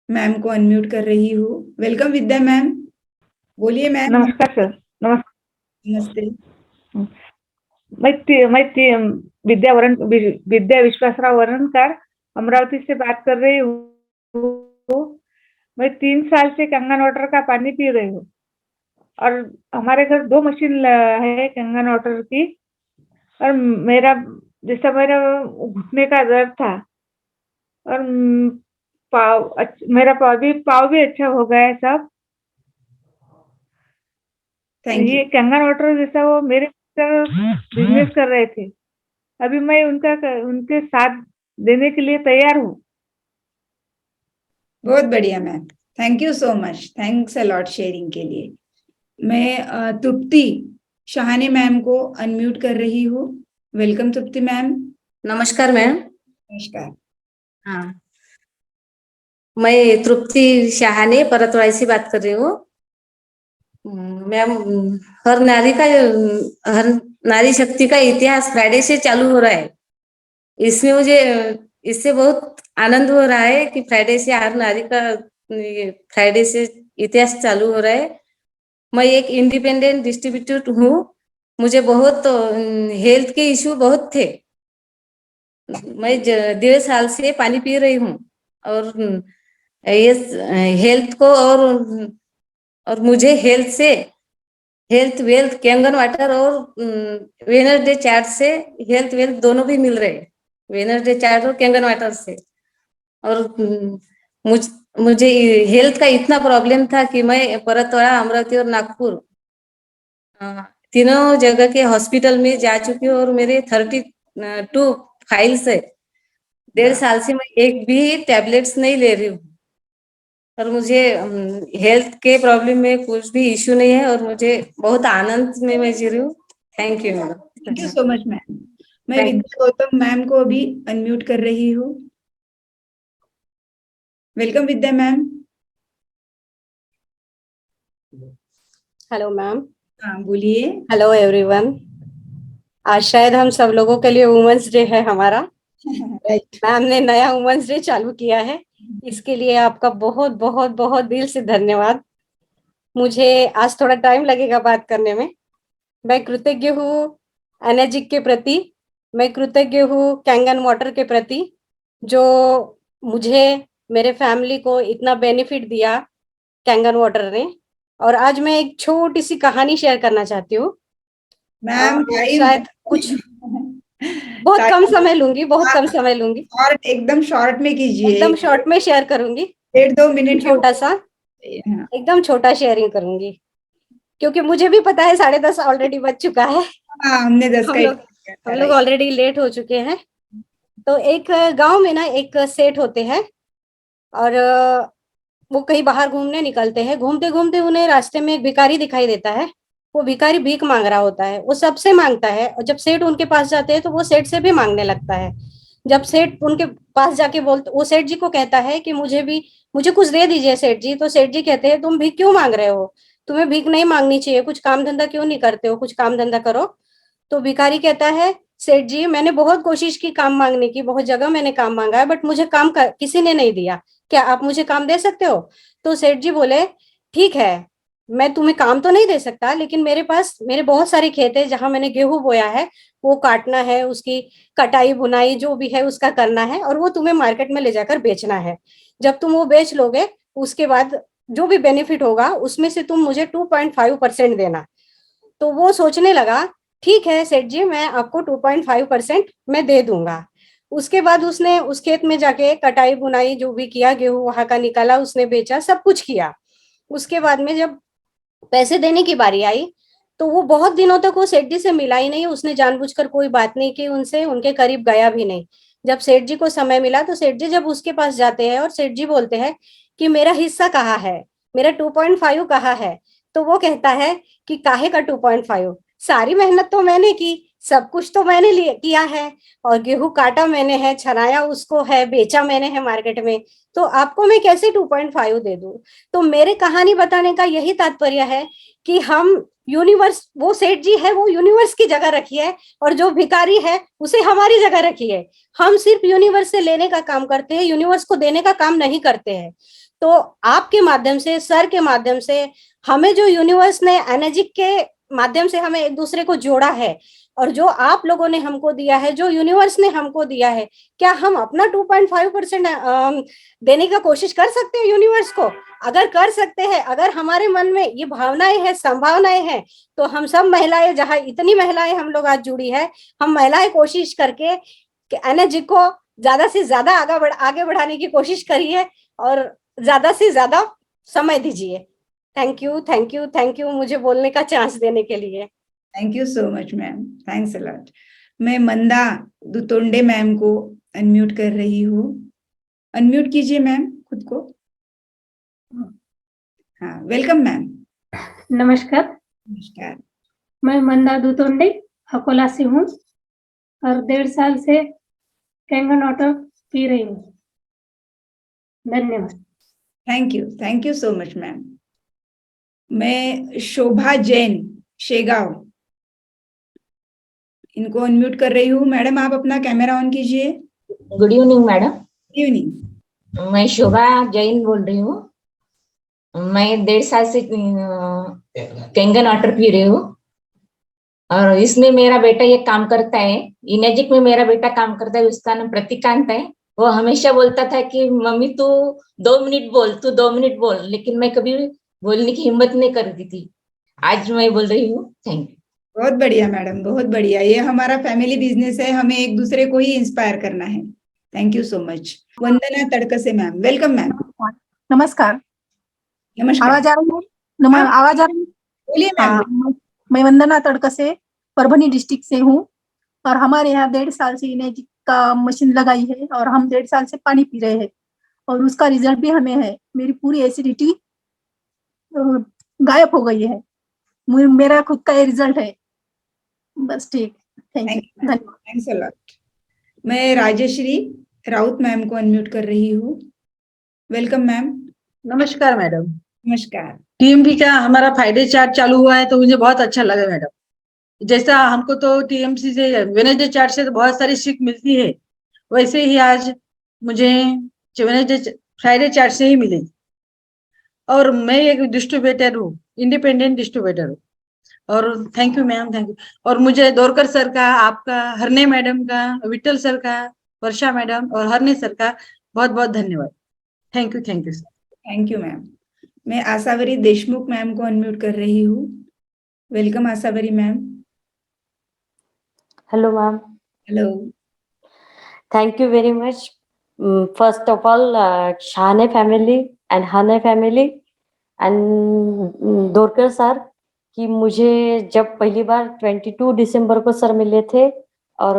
मैम को अनम्यूट कर रही हूँ। वेलकम विद्या मैम, बोलिए मैम। नमस्कार सर। नमस्ते। विद्या विश्वासराव वरणकर अमरावती से बात कर रही हूँ। मैं 3 साल से कंगन वाटर का पानी पी रही हूँ और हमारे घर 2 मशीन है कंगन वाटर की। और मेरा घुटने का दर्द था और मेरा पाव भी अच्छा हो गया है सब। ये कंगन वाटर जैसा वो मेरे बिजनेस कर रहे थे, अभी मैं उनके साथ देने के लिए तैयार हूँ। बहुत बढ़िया ma'am, thank you so much, thanks a lot sharing के लिए। मैं तृप्ति शाहाने मैम को अनम्यूट कर रही हूँ। वेलकम तृप्ति मैम। नमस्कार मैम। नमस्कार। हाँ, मैं तृप्ति शाहाने परतवाड़ी से बात कर रही हूँ। मैम, हर नारी शक्ति का इतिहास फ्राइडे से चालू हो रहा है। इसमें मुझे इससे बहुत आनंद हो रहा है कि फ्राइडे से हर नारी का फ्राइडे से इतिहास चालू हो रहा है। मैं एक इंडिपेंडेंट डिस्ट्रीब्यूटर हूँ। मुझे बहुत हेल्थ के इश्यू बहुत थे। मैं 1.5 साल से पानी पी रही हूँ और ये हेल्थ को और मुझे हेल्थ वेल्थ कैंगन वाटर और वेनसडे चार्ट से हेल्थ वेल्थ दोनों भी मिल रहे हैं, वेनसडे चार्ट और कैंगन वाटर से। और मुझे हेल्थ का इतना प्रॉब्लम था कि मैं परतवाड़ा, अमरावती और नागपुर तीनों जगह के हॉस्पिटल में जा चुकी हूँ और मेरे 32 फाइल्स है। 1.5 साल से मैं एक भी टैबलेट्स नहीं ले रही हूँ और मुझे हेल्थ के प्रॉब्लम में कुछ भी इश्यू नहीं है और मुझे बहुत आनंद में मैं जी रही हूँ। Thank you madam. Thank you so much ma'am. मैं विद्या गौतम मैम को अभी अनम्यूट कर रही हूँ। वेलकम विद्या मैम। Hello ma'am. हाँ बोलिए। Hello everyone. आज शायद हम सब लोगों के लिए वुमेन्स डे है हमारा। मैम ने नया वुमेन्स डे चालू किया है, इसके लिए आपका बहुत बहुत बहुत दिल से धन्यवाद। मुझे आज थोड़ा टाइम लगेगा बात करने में। मैं कृतज्ञ हूँ एनर्जिक के प्रति, मैं कृतज्ञ हूँ कैंगन वाटर के प्रति, जो मुझे मेरे फैमिली को इतना बेनिफिट दिया कैंगन वाटर ने। और आज मैं एक छोटी सी कहानी शेयर करना चाहती हूँ। मैम शायद कुछ बहुत कम समय लूंगी, बहुत कम समय लूंगी। शॉर्ट, एकदम शॉर्ट में कीजिए, एकदम शॉर्ट में शेयर करूंगी। 1-2 मिनट छोटा सा, एकदम छोटा शेयरिंग करूंगी, क्योंकि मुझे भी पता है 10:30 ऑलरेडी बज चुका है। हमने 10 हम लोग ऑलरेडी लेट हो चुके हैं। तो एक गांव में ना एक सेठ होते हैं और वो कहीं बाहर घूमने निकलते हैं। घूमते घूमते उन्हें रास्ते में एक भिखारी दिखाई देता है। वो भिखारी भीख मांग रहा होता है, वो सबसे मांगता है, और जब सेठ उनके पास जाते हैं तो वो सेठ से भी मांगने लगता है। जब सेठ उनके पास जाके बोलते, वो सेठ जी को कहता है कि मुझे कुछ दे दीजिए सेठ जी। तो सेठ जी कहते हैं तुम भीख क्यों मांग रहे हो, तुम्हें भीख नहीं मांगनी चाहिए, कुछ काम धंधा क्यों नहीं करते हो, कुछ काम धंधा करो। तो भिखारी कहता है सेठ जी मैंने बहुत कोशिश की काम मांगने की, बहुत जगह मैंने काम मांगा है, बट मुझे काम किसी ने नहीं दिया, क्या आप मुझे काम दे सकते हो। तो सेठ जी बोले ठीक है, मैं तुम्हें काम तो नहीं दे सकता, लेकिन मेरे बहुत सारे खेत है जहां मैंने गेहूं बोया है, वो काटना है, उसकी कटाई बुनाई जो भी है उसका करना है, और वो तुम्हें मार्केट में ले जाकर बेचना है। जब तुम वो बेच लोगे उसके बाद जो भी बेनिफिट होगा उसमें से तुम मुझे 2.5% देना। तो वो सोचने लगा ठीक है सेठ जी, मैं आपको 2.5% मैं दे दूंगा। उसके बाद उसने उस खेत में जाके कटाई बुनाई जो भी किया, गेहूं वहां का निकाला, उसने बेचा, सब कुछ किया। उसके बाद में जब पैसे देने की बारी आई तो वो बहुत दिनों तक वो सेठ जी से मिला ही नहीं। उसने जानबूझकर कोई बात नहीं की उनसे, उनके करीब गया भी नहीं। जब सेठ जी को समय मिला तो सेठ जी जब उसके पास जाते हैं और सेठ जी बोलते हैं कि मेरा हिस्सा कहाँ है, मेरा 2.5 कहाँ है। तो वो कहता है कि काहे का 2.5, सारी मेहनत तो मैंने की, सब कुछ तो मैंने किया है, और गेहूं काटा मैंने है, छनाया उसको है, बेचा मैंने है मार्केट में, तो आपको मैं कैसे 2.5 दे दूं। तो मेरे कहानी बताने का यही तात्पर्य है कि हम यूनिवर्स, वो सेठ जी है वो यूनिवर्स की जगह रखिए, और जो भिखारी है उसे हमारी जगह रखिए। हम सिर्फ यूनिवर्स से लेने का काम करते हैं, यूनिवर्स को देने का काम नहीं करते हैं। तो आपके माध्यम से, सर के माध्यम से, हमें जो यूनिवर्स ने एनर्जी के माध्यम से हमें एक दूसरे को जोड़ा है, और जो आप लोगों ने हमको दिया है, जो यूनिवर्स ने हमको दिया है, क्या हम अपना 2.5% देने का कोशिश कर सकते हैं यूनिवर्स को। अगर कर सकते हैं, अगर हमारे मन में ये भावनाएं हैं, संभावनाएं हैं, तो हम सब महिलाएं, जहां इतनी महिलाएं हम लोग आज जुड़ी है, हम महिलाएं कोशिश करके एनर्जी को ज्यादा से ज्यादा आगे बढ़ाने की कोशिश करिए, और ज्यादा से ज्यादा समय दीजिए। Thank you, thank you, thank you मुझे बोलने का चांस देने के लिए। Thank you so much ma'am, thanks a lot. मैं मंदा दुतोंडे मैम को अनम्यूट कर रही हूँ। अनम्यूट कीजिए मैम खुद को। हाँ, वेलकम मैम। नमस्कार। नमस्कार। मैं मंदा दुतोंडे अकोला से हूँ और 1.5 साल से कैंगन वाटर पी रही हूँ। धन्यवाद। Thank you so much ma'am. मैं शोभा जैन शेगांव, इनको अनम्यूट कर रही हूँ। मैडम आप अपना कैमरा ऑन कीजिए। Good evening madam. Good evening. मैं शोभा जैन बोल रही हूँ। मैं 1.5 साल से कैंगन वाटर पी रही हूँ, और इसमें मेरा बेटा ये काम करता है, इनेजिक में मेरा बेटा काम करता है, उसका नाम प्रतिकांत है। वो हमेशा बोलता था कि मम्मी तू 2 मिनट बोल, तू 2 मिनट बोल, लेकिन मैं कभी बोलने की हिम्मत नहीं करती थी। आज मैं बोल रही हूँ। Thank you. बहुत बढ़िया मैडम, बहुत बढ़िया। ये हमारा फैमिली बिजनेस है, हमें एक दूसरे को ही इंस्पायर करना है। Thank you so much. Vandana Tadkase ma'am, welcome ma'am. नमस्कार। नमस्कार। आवाज आ रही है? आवाज आ रही है? बोलिए मैम। मैं वंदना तड़कसे परभनी डिस्ट्रिक्ट से हूँ, और हमारे यहाँ 1.5 साल से इनेजी का मशीन लगाई है, और हम 1.5 साल से पानी पी रहे हैं, और उसका रिजल्ट भी हमें है। मेरी पूरी एसिडिटी गायब हो गई है। मेरा खुद का ये रिजल्ट है। बस ठीक, थैंक यू, धन्यवाद। Thanks a lot. मैं राजेश्री राउत मैम को अनम्यूट कर रही हूँ। Welcome ma'am. नमस्कार मैडम। नमस्कार। टीएमपी का हमारा फ्राइडे चार्ट चालू हुआ है तो मुझे बहुत अच्छा लगा मैडम। जैसा हमको तो टीएमसी से वेनेसडे चार्ट से तो बहुत सारी सीख मिलती है, वैसे ही आज मुझे वेनेसडे फ्राइडे चार्ट से ही मिली। और मैं एक डिस्ट्रीब्यूटर हूँ, इंडिपेंडेंट डिस्ट्रीब्यूटर हूँ। और thank you ma'am, thank you. और मुझे दोरकर सर का, आपका, हरने मैडम का, विठल सर का, वर्षा मैडम और हरने सर का बहुत बहुत धन्यवाद। Thank you sir. Thank you ma'am. मैं आशावरी देशमुख मैम को अनम्यूट कर रही हूँ। Welcome Ashavari ma'am. Hello, ma'am. Hello. Thank you very much. First of all, Shahane family and Hane family and Dorkar sir कि मुझे जब पहली बार 22 दिसंबर को सर मिले थे और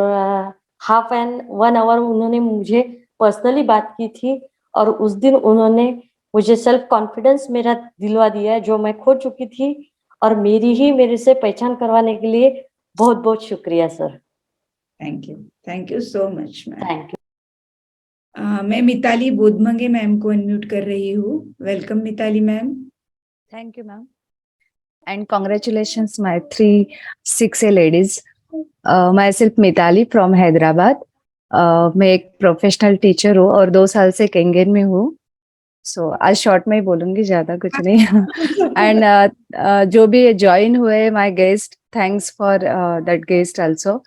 हाफ एंड 1 आवर उन्होंने मुझे पर्सनली बात की थी और उस दिन उन्होंने मुझे सेल्फ कॉन्फिडेंस मेरा दिलवा दिया जो मैं खो चुकी थी और मेरे से पहचान करवाने के लिए बहुत बहुत शुक्रिया सर। Thank you so much ma'am. Thank you. मैं मिताली बोधमंगे मैम को अनम्यूट कर रही हूँ। Welcome Mitali ma'am. Thank you, ma'am. And congratulations, my 3 6A ladies. Myself Mitali from Hyderabad. मैं एक प्रोफेशनल टीचर हूँ और 2 साल से केंगेन में हूँ। सो आज शॉर्ट में ही बोलूंगी, ज्यादा कुछ नहीं। एंड जो भी ज्वाइन हुए my guest, thanks for that guest also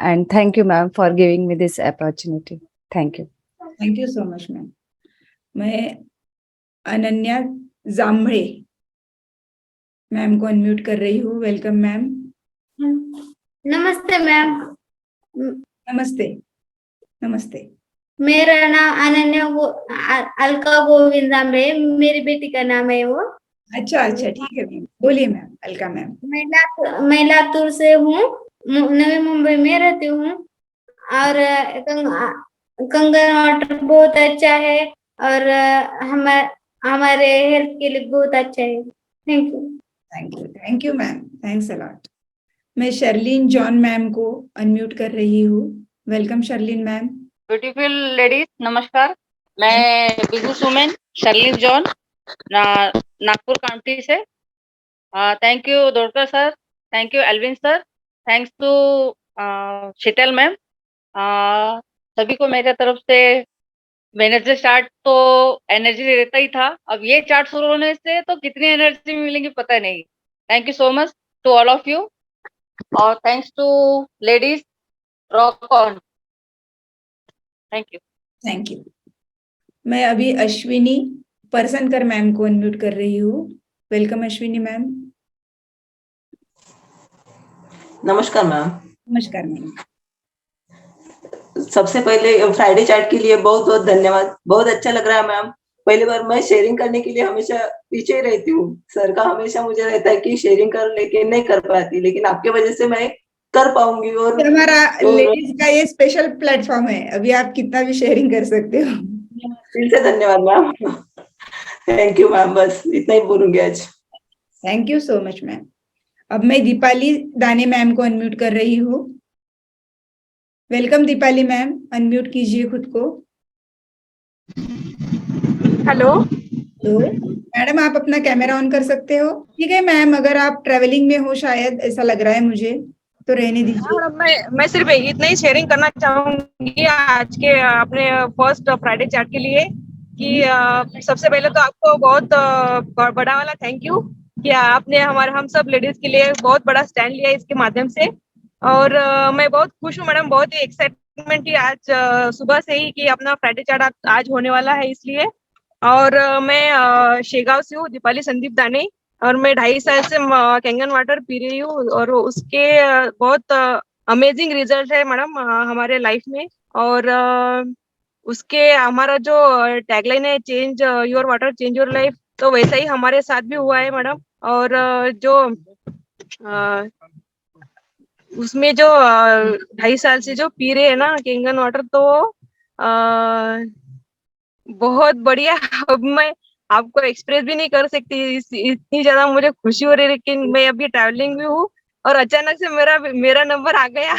and thank you ma'am for giving me this opportunity. Thank you so much ma'am. मैं अनन्या जांभळे मैम को अनम्यूट कर रही हूँ। Welcome ma'am. नमस्ते मैम। नमस्ते। नमस्ते। मेरा नाम अलका गोविंद जांभळे, मेरी बेटी का नाम है वो। अच्छा, ठीक है मैम, बोलिए मैम। अलका मैम। मैं लातूर से हूँ, नवी मुंबई में रहती हूँ और कंगन वाटर बहुत अच्छा है और हमारे हेल्थ के लिए बहुत अच्छा है। Thank you ma'am. Thanks a lot. मैं शर्लिन जॉन मैम को अनम्यूट कर रही हूँ। Welcome Sherlin ma'am. Beautiful ladies, नमस्कार। मैं business women Sherlin John Nagpur county से। Thank you Dorkar sir, thank you Alvin sir, thanks to Sheetal ma'am. सभी को मेरे तरफ से वेडनेसडे स्टार्ट तो एनर्जी रहता ही था, अब ये चार्ट शुरू होने से तो कितनी एनर्जी मिलेगी पता नहीं। Thank you so much to all of you और thanks to ladies, rock on. Thank you. मैं अभी अश्विनी परसनकर मैम को अनम्यूट कर रही हूँ। Welcome Ashwini ma'am. नमस्कार मैम। नमस्कार मैम। सबसे पहले फ्राइडे चैट के लिए बहुत बहुत धन्यवाद। बहुत अच्छा लग रहा है मैम। पहली बार मैं शेयरिंग करने के लिए हमेशा पीछे ही रहती हूँ। सर का हमेशा मुझे रहता है कि शेयरिंग कर, लेकिन नहीं कर पाती, लेकिन आपके वजह से मैं कर पाऊंगी। और हमारा लेडीज का ये स्पेशल प्लेटफॉर्म है, अभी आप कितना भी शेयरिंग कर सकते हो। दिल से धन्यवाद मैम। थैंक यू मैम, बस इतना ही बोलूंगी आज। Thank you so much ma'am. अब मैं दीपाली दाने मैम को अनम्यूट कर रही हूँ। वेलकम दीपाली मैम, अनम्यूट कीजिए खुद को। हेलो मैडम, आप अपना कैमरा ऑन कर सकते हो। ठीक है मैम, अगर आप ट्रेवलिंग में हो शायद, ऐसा लग रहा है मुझे, तो रहने दीजिए। मैं सिर्फ इतना ही शेयरिंग करना चाहूंगी आज के अपने फर्स्ट फ्राइडे चैट के लिए कि सबसे पहले तो आपको बहुत बड़ा वाला थैंक यू कि आपने हम सब लेडीज के लिए बहुत बड़ा स्टैंड लिया इसके माध्यम से। और मैं बहुत खुश हूँ मैडम, बहुत ही एक्साइटमेंट थी आज सुबह से ही कि अपना फ्राइडे चैट आज होने वाला है इसलिए। और मैं शेगांव से हूँ, दीपाली संदीप दाने, और मैं 2.5 साल से कैंगन वाटर पी रही हूँ और उसके बहुत अमेजिंग रिजल्ट है मैडम हमारे लाइफ में। और उसके हमारा जो टैगलाइन है change your water change your life, तो वैसा ही हमारे साथ भी हुआ है मैडम। और जो उसमें जो 2.5 साल से जो पी रहे हैं ना कैंगन वाटर, तो बहुत बढ़िया। अब मैं आपको एक्सप्रेस भी नहीं कर सकती, इतनी ज्यादा मुझे खुशी हो रही है। लेकिन मैं अभी ट्रैवलिंग में हूँ और अचानक से मेरा नंबर आ गया।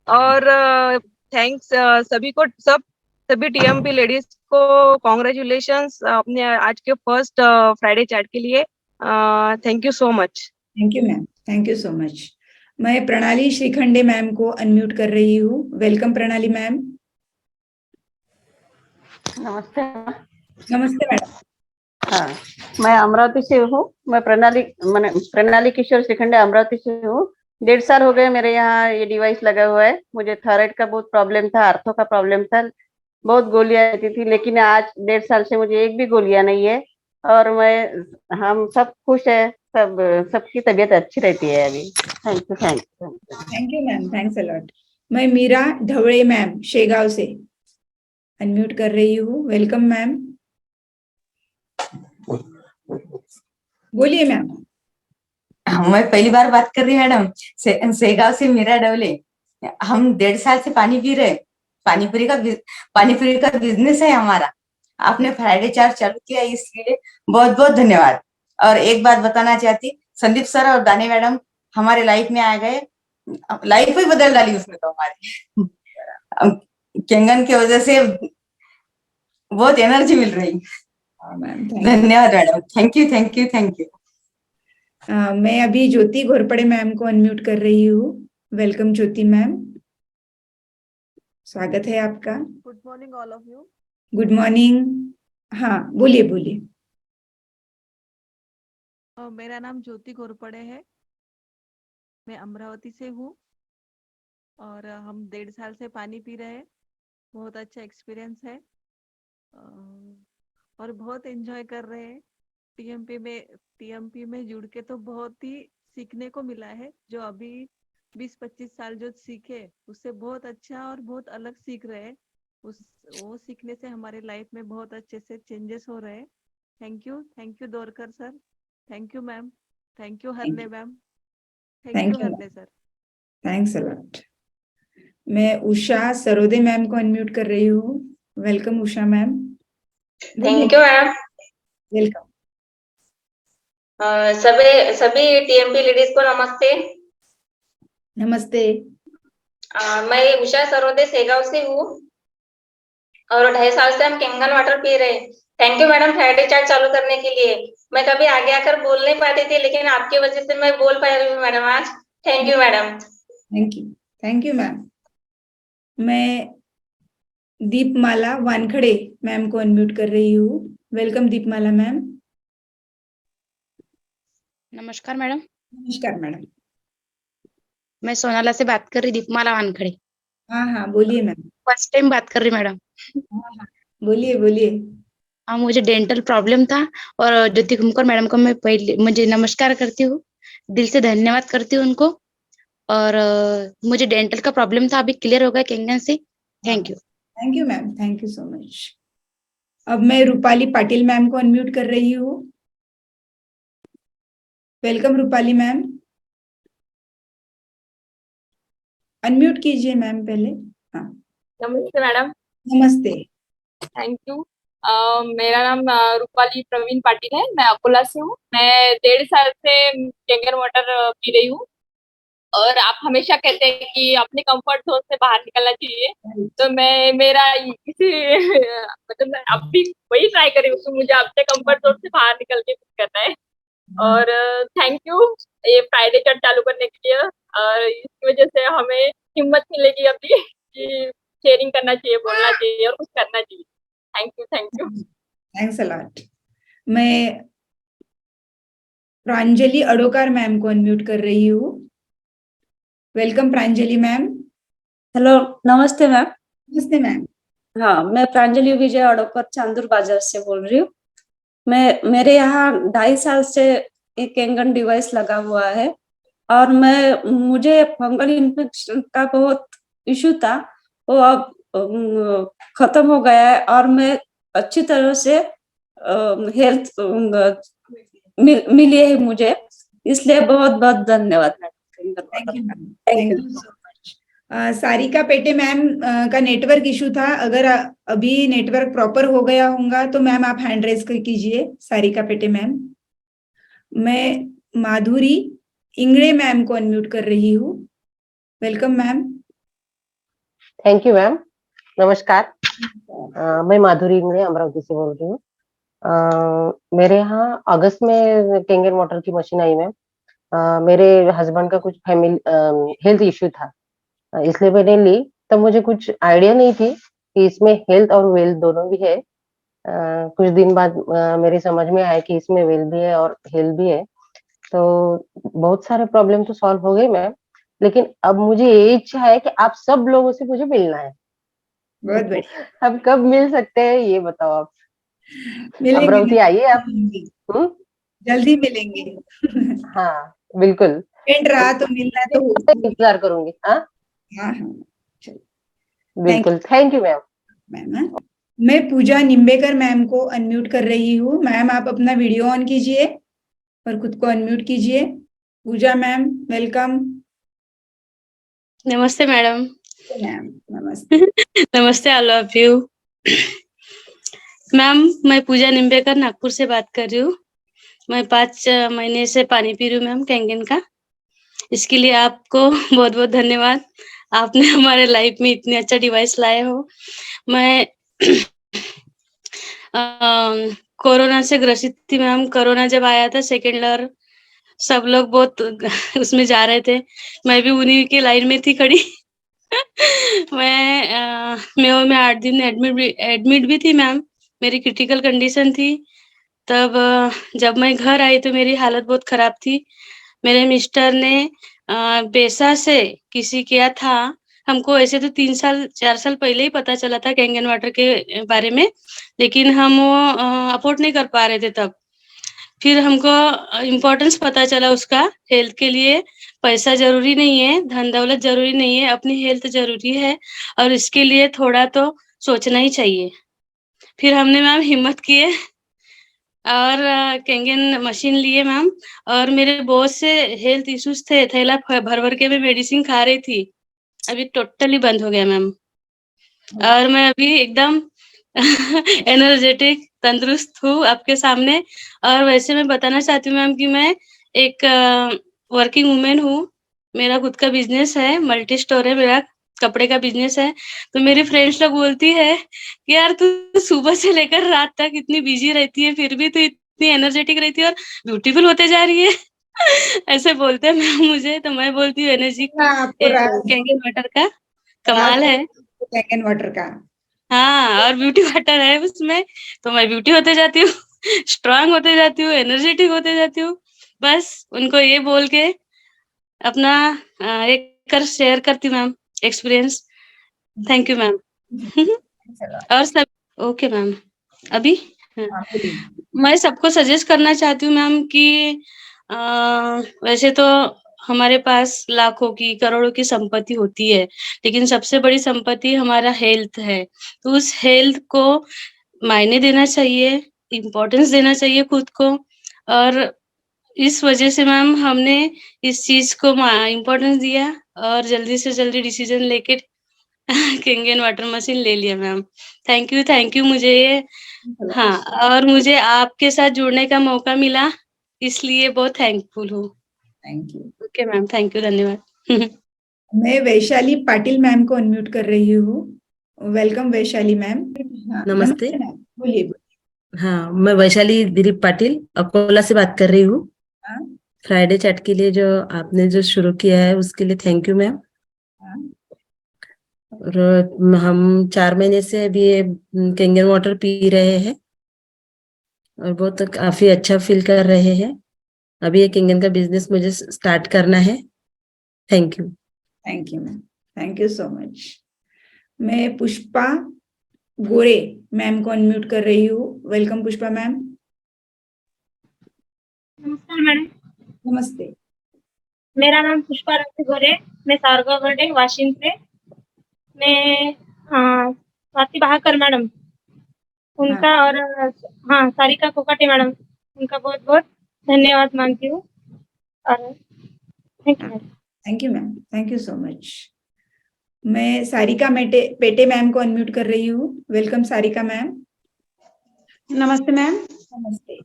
और थैंक्स सभी को, सभी टीएमपी लेडीज को कॉन्ग्रेचुलेशंस अपने आज के फर्स्ट फ्राइडे चैट के लिए। Thank you so much. Thank you ma'am, thank you so much. मैं प्रणाली श्रीखंडे मैम को अनम्यूट कर रही हूँ। वेलकम प्रणाली मैम। नमस्ते। नमस्ते मैडम। हाँ, मैं अमरावती से हूँ। मैं प्रणाली किशोर श्रीखंडे अमरावती से हूँ। 1.5 साल हो गए मेरे यहाँ ये डिवाइस लगा हुआ है। मुझे थायराइड का बहुत प्रॉब्लम था, आर्थो का प्रॉब्लम था, बहुत गोलियां आती थी, लेकिन आज 1.5 साल से मुझे एक भी गोलियां नहीं है। और मैं हम सब खुश है, सब सबकी तबीयत अच्छी रहती है अभी। Thank you thank you. Thank you ma'am, thanks a lot. मैं मीरा धवड़े मैम शेगांव से अनम्यूट कर रही हूँ। वेलकम मैम, बोलिए मैम। मैं पहली बार बात कर रही हूँ मैडम। सेगांव से मीरा डवले। हम 1.5 साल से पानी पी रहे। पानीपुरी का बिजनेस है हमारा। आपने फ्राइडे चार्ट चालू किया, इसके लिए बहुत बहुत धन्यवाद। और एक बात बताना चाहती, संदीप सर और दानी मैडम हमारे लाइफ में आ गए, लाइफ ही बदल डाली उसने तो हमारी। केंगन की वजह से बहुत एनर्जी मिल रही। धन्यवाद madam, thank you thank you thank you. मैं अभी ज्योति घोरपड़े मैम को अनम्यूट कर रही हूँ। वेलकम ज्योति मैम, स्वागत है आपका। Good morning all of you. Good morning. हाँ बोलिए बोलिए। मेरा नाम ज्योति घोरपड़े है, मैं अमरावती से हूँ और हम 1.5 साल से पानी पी रहे हैं। बहुत अच्छा एक्सपीरियंस है और बहुत एंजॉय कर रहे हैं। टीएमपी में जुड़ के तो बहुत ही सीखने को मिला है। जो अभी 20-25 साल जो सीखे उससे बहुत अच्छा और बहुत अलग सीख रहे हैं। वो सीखने से हमारे लाइफ में बहुत अच्छे से चेंजेस हो रहे हैं। Thank you Dorkar sir, thank you ma'am, thank you Harne ma'am, thank you Harne sir. Thanks a lot. मैं उषा सरोदे मैम को अनम्यूट कर रही हूँ। Welcome Usha ma'am. Thank you ma'am. Welcome. सभी टीएमपी लेडीज को नमस्ते। नमस्ते। मैं उषा सरोदे सेगांव से हूँ और 2.5 साल से हम केंगन वाटर पी रहे हैं। Thank you madam Friday chart चालू करने के लिए। मैं कभी आगे आकर बोल नहीं पाती थी, लेकिन आपकी वजह से मैं बोल पा रही हूँ मैडम आज। Thank you madam. Thank you ma'am. मैं दीपमाला वानखड़े मैम को अनम्यूट कर रही हूँ। वेलकम दीपमाला मैम। नमस्कार मैडम। नमस्कार मैडम। मैं सोनाला से बात कर रही, दीपमाला वानखड़े। हाँ हाँ बोलिए मैम। फर्स्ट टाइम बात कर रही मैडम। बोलिए बोलिए। हाँ, मुझे डेंटल प्रॉब्लम था और ज्योति कुमकर मैडम को मैं मुझे नमस्कार करती हूँ, दिल से धन्यवाद करती हूँ उनको। और मुझे डेंटल का प्रॉब्लम था, अभी क्लियर हो गया केंगन से। Thank you. Thank you ma'am, thank you so much. अब मैं रूपाली पाटिल मैम को अनम्यूट कर रही हूँ। Welcome Rupali ma'am. अनम्यूट कीजिए मैम पहले। हाँ नमस्ते मैडम। नमस्ते। Thank you. मेरा नाम रूपाली प्रवीण पाटिल है, मैं अकोला से हूँ। मैं 1.5 साल से केंगन वाटर पी रही हूँ और आप हमेशा कहते हैं कि अपने कंफर्ट जोन से बाहर निकलना चाहिए, तो मैं मेरा इसी मतलब मैं अब भी वही ट्राई कर रही हूँ कि मुझे अपने कंफर्ट जोन से बाहर निकल के कुछ करना है। और थैंक यू ये फ्राइडे चार्ट चालू करने के लिए, और इसकी वजह से हमें हिम्मत मिलेगी अभी कि शेयरिंग करना चाहिए, बोलना चाहिए और कुछ करना चाहिए। Thank you. Thanks a lot. मैं प्रांजलि अडोकार मैम को अनम्यूट कर रही हूँ। Welcome Pranjali ma'am. हेलो, नमस्ते मैम। नमस्ते मैम। हाँ, मैं प्रांजलि विजय अडोकर चांदूर बाजार से बोल रही हूँ। मेरे यहाँ 2.5 साल से एक केंगन डिवाइस लगा हुआ है और मुझे फंगल इन्फेक्शन का बहुत इशू था, वो अब खत्म हो गया है और मैं अच्छी तरह से हेल्थ मिली है मुझे, इसलिए बहुत बहुत धन्यवाद। Thank you ma'am, thank you so much. Sarika पेटे मैम का नेटवर्क इशू था, अगर अभी नेटवर्क प्रॉपर हो गया होगा तो मैम आप हैंड रेज कीजिए। सारिका पेटे मैम। मैं माधुरी इंगड़े मैम को अनम्यूट कर रही हूँ। Welcome ma'am. Thank you ma'am. नमस्कार। मैं माधुरी इंगड़े अमरावती से बोल रही हूँ। मेरे यहाँ अगस्त में केंगन वाटर की मशीन आई मैम। मेरे हस्बैंड का कुछ फैमिली हेल्थ इश्यू था, इसलिए मैंने ली। तब मुझे कुछ आइडिया नहीं थी कि इसमें हेल्थ और वेल्थ दोनों भी है। कुछ दिन बाद मेरे समझ में आया कि इसमें वेल्थ भी है और हेल्थ भी है, तो बहुत सारे प्रॉब्लम तो सॉल्व हो गए मैम। लेकिन अब मुझे ये इच्छा है कि आप सब लोगों से मुझे मिलना है। बहुत बढ़िया। हम कब मिल सकते हैं ये बताओ आप। मिलेंगे अमरावती आइए आप। जल्दी मिलेंगे। हाँ बिल्कुल, फ्रेंड रहा तो मिलना तो होगा। इंतजार करूंगी। हाँ हाँ हाँ, चलो, बिल्कुल, थैंक यू मैम। मैम। हाँ? मैं पूजा निम्बेकर मैम को अनम्यूट कर रही हूँ। मैम आप अपना वीडियो ऑन कीजिए और खुद को अनम्यूट कीजिए। पूजा मैम, वेलकम। नमस्ते मैडम। मैम नमस्ते। नमस्ते ऑल ऑफ यू। मैम मैं पूजा निम्बेकर नागपुर से बात कर रही हूँ। मैं 5 महीने से पानी पी रही हूँ मैम कैंगन का। इसके लिए आपको बहुत बहुत धन्यवाद। आपने हमारे लाइफ में इतनी अच्छा डिवाइस लाए हो। मैं कोरोना से ग्रसित थी मैम। कोरोना जब आया था सेकेंड लहर, सब लोग बहुत उसमें जा रहे थे, मैं भी उन्हीं की लाइन में थी खड़ी। मैं 8 दिन एडमिट भी थी मैम। मेरी क्रिटिकल कंडीशन थी। तब जब मैं घर आई तो मेरी हालत बहुत खराब थी। मेरे मिस्टर ने पैसा से किसी किया था। हमको ऐसे तो 3-4 साल पहले ही पता चला था कैंगन वाटर के बारे में, लेकिन हम वो अफोर्ड नहीं कर पा रहे थे तब। फिर हमको इम्पोर्टेंस पता चला उसका। हेल्थ के लिए पैसा जरूरी नहीं है, धन दौलत जरूरी नहीं है, अपनी हेल्थ जरूरी है और इसके लिए थोड़ा तो सोचना ही चाहिए। फिर हमने मैम हिम्मत किए और कैंगन मशीन लिए मैम। और मेरे बहुत से हेल्थ इश्यूज थे, थैला भर भर के मैं मेडिसिन खा रही थी, अभी टोटली बंद हो गया मैम। और मैं अभी एकदम एनर्जेटिक तंदुरुस्त हूँ आपके सामने। और वैसे मैं बताना चाहती हूँ मैम कि मैं एक वर्किंग वुमेन हूँ। मेरा खुद का बिजनेस है, मल्टी स्टोर है मेरा, कपड़े का बिजनेस है। तो मेरी फ्रेंड्स लोग बोलती है कि यार तू सुबह से लेकर रात तक इतनी बिजी रहती है, फिर भी तू इतनी एनर्जेटिक रहती है और ब्यूटीफुल होते जा रही है। ऐसे बोलते हैं मैम मुझे। तो मैं बोलती हूँ एनर्जी आपको कैंगन वाटर का कमाल है। कैंगन वाटर का हाँ, और ब्यूटी वाटर है उसमें, तो मैं ब्यूटी होते जाती हूँ, स्ट्रांग होते जाती हूँ, एनर्जेटिक होते जाती हूँ। बस उनको ये बोल के अपना एक कर शेयर करती हूँ ma'am experience. Thank you ma'am. और सब ओके मैम। अभी हाँ। मैं सबको सजेस्ट करना चाहती हूँ मैम कि वैसे तो हमारे पास लाखों की करोड़ों की संपत्ति होती है, लेकिन सबसे बड़ी संपत्ति हमारा हेल्थ है। तो उस हेल्थ को मायने देना चाहिए, इम्पोर्टेंस देना चाहिए खुद को। और इस वजह से मैम हमने इस चीज को इम्पोर्टेंस दिया और जल्दी से जल्दी डिसीजन लेके कैंगन वाटर मशीन ले लिया मैम। थैंक यू मुझे ये हाँ, और मुझे आपके साथ जुड़ने का मौका मिला, इसलिए बहुत थैंकफुल हूँ। Thank you. Okay ma'am, thank you, धन्यवाद। मैं वैशाली पाटिल मैम को अनम्यूट कर रही हूँ। Welcome Vaishali ma'am. नमस्ते। मैम, बोलिए। हाँ, मैं वैशाली दिलीप पाटिल अकोला से बात कर रही हूँ। हाँ, फ्राइडे चैट के लिए जो आपने जो शुरू किया है उसके लिए थैंक यू मैम। हाँ, और हम 4 महीने से अभी ये कैंगन वाटर पी रहे हैं और बहुत काफी अच्छा फील कर रहे हैं। अभी ये कैंगन का बिजनेस मुझे स्टार्ट करना है। Thank you. Thank you ma'am. Thank you so much. मैं पुष्पा गोरे मैम को अनम्यूट कर रही हूँ। Welcome Pushpa ma'am. नमस्कार मैडम। नमस्ते। मेरा नाम पुष्पा राखी गोरे, मैं सारगागडे वाशिम से। मैं स्वाति बहाकर मैडम उनका और हाँ सारिका कोकाटे मैडम उनका बहुत बहुत धन्यवाद मानती हूँ। और thank you madam. Thank you ma'am. Thank you so much. मैं सारिका पेटे मैम को अनम्यूट कर रही हूँ। Welcome Sarika ma'am. नमस्ते मैम। नमस्ते।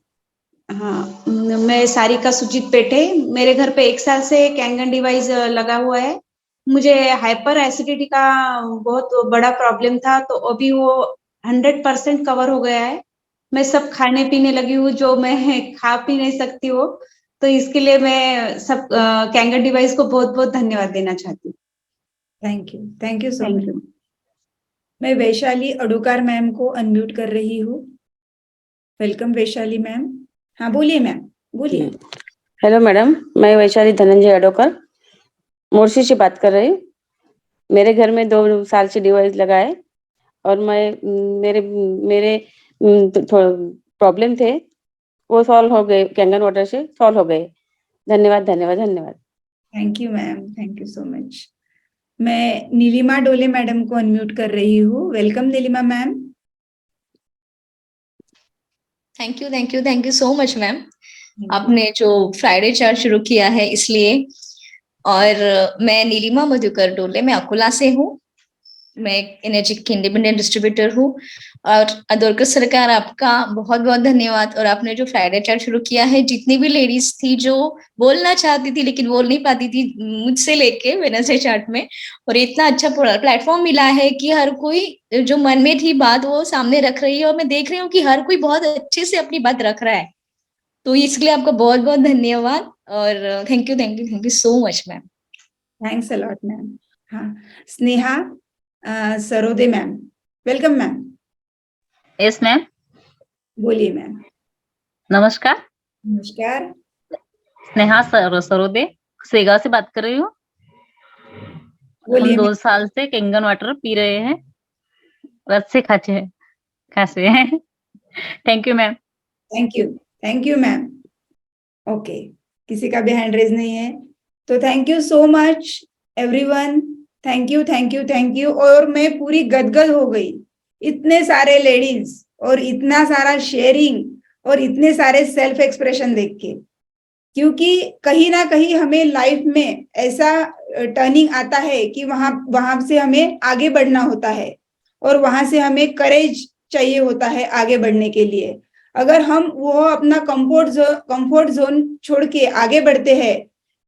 हाँ, मैं सारिका सुजीत पेटे। मेरे घर पे 1 साल से कैंगन डिवाइस लगा हुआ है। मुझे हाइपर एसिडिटी का बहुत बड़ा प्रॉब्लम था, तो अभी वो 100% कवर हो गया है। मैं सब खाने पीने लगी हूँ जो मैं खा पी नहीं सकती हूँ, तो इसके लिए मैं सब कैंगन डिवाइस को बहुत बहुत धन्यवाद देना चाहती हूँ। Thank you so much. मैं वैशाली अडोकार मैम को अनम्यूट कर रही हूँ। Welcome Vaishali ma'am. हाँ बोलिए मैम, बोलिए। हेलो मैडम, मैं वैशाली धनंजय अडोकर मोर्शी से बात कर रही हूँ। मेरे घर में 2 साल से डिवाइस लगा है और मैं मेरे प्रॉब्लम थे वो सॉल्व हो गए, कैंगन वाटर से सॉल्व हो गए। धन्यवाद धन्यवाद धन्यवाद। Thank you ma'am, thank you so much. मैं नीलिमा डोले मैडम को अनम्यूट कर रही हूँ। Welcome Neelima ma'am. Thank you so much ma'am. आपने जो फ्राइडे चार्ट शुरू किया है इसलिए। और मैं नीलिमा मधुकर डोले, मैं अकोला से हूँ। मैं एनर्जी की इंडिपेंडेंट डिस्ट्रीब्यूटर हूँ। और अदोरकर सरकार, आपका बहुत बहुत धन्यवाद। और आपने जो फ्राइडे चार्ट शुरू किया है, जितनी भी लेडीज थी जो बोलना चाहती थी लेकिन बोल नहीं पाती थी, मुझसे लेके वेडनेसडे चार्ट में, और इतना अच्छा प्लेटफॉर्म मिला है कि हर कोई जो मन में थी बात वो सामने रख रही है। और मैं देख रही हूँ कि हर कोई बहुत अच्छे से अपनी बात रख रहा है, तो इसलिए आपका बहुत बहुत धन्यवाद। और thank you so much ma'am. Thanks a lot ma'am. हाँ, Sneha Sarode ma'am, welcome ma'am. Yes ma'am, बोलिए मैम। नमस्कार। नमस्कार। स्नेहा सरोदे सेगा से बात कर रही हूँ। हम 2 साल से कैंगन वाटर पी रहे हैं, अच्छे खासे हैं। Thank you ma'am. Thank you ma'am. Okay, किसी का भी हैंड रेज नहीं है, तो thank you so much everyone. Thank you. और मैं पूरी गदगद हो गई, इतने सारे लेडीज और इतना सारा शेयरिंग और इतने सारे सेल्फ एक्सप्रेशन देख के, क्योंकि कहीं ना कहीं हमें लाइफ में ऐसा टर्निंग आता है कि वहां से हमें आगे बढ़ना होता है और वहां से हमें करेज चाहिए होता है आगे बढ़ने के लिए। अगर हम वो अपना कंफर्ट जोन छोड़ के आगे बढ़ते हैं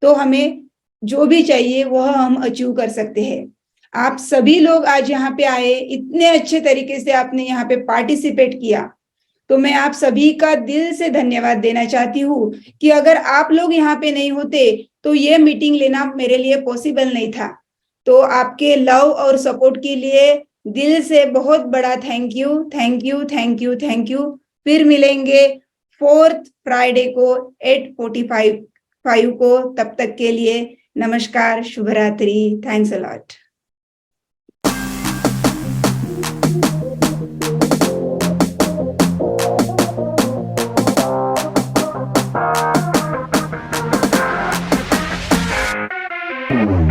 तो हमें जो भी चाहिए वह हम अचीव कर सकते हैं। आप सभी लोग आज यहाँ पे आए, इतने अच्छे तरीके से आपने यहाँ पे पार्टिसिपेट किया, तो मैं आप सभी का दिल से धन्यवाद देना चाहती हूँ कि अगर आप लोग यहाँ पे नहीं होते तो ये मीटिंग लेना मेरे लिए पॉसिबल नहीं था। तो आपके लव और सपोर्ट के लिए दिल से बहुत बड़ा थैंक यू। फिर मिलेंगे 4th फ्राइडे को 8:45 को। तब तक के लिए नमस्कार, शुभ रात्रि। Thanks a lot. Mm-hmm.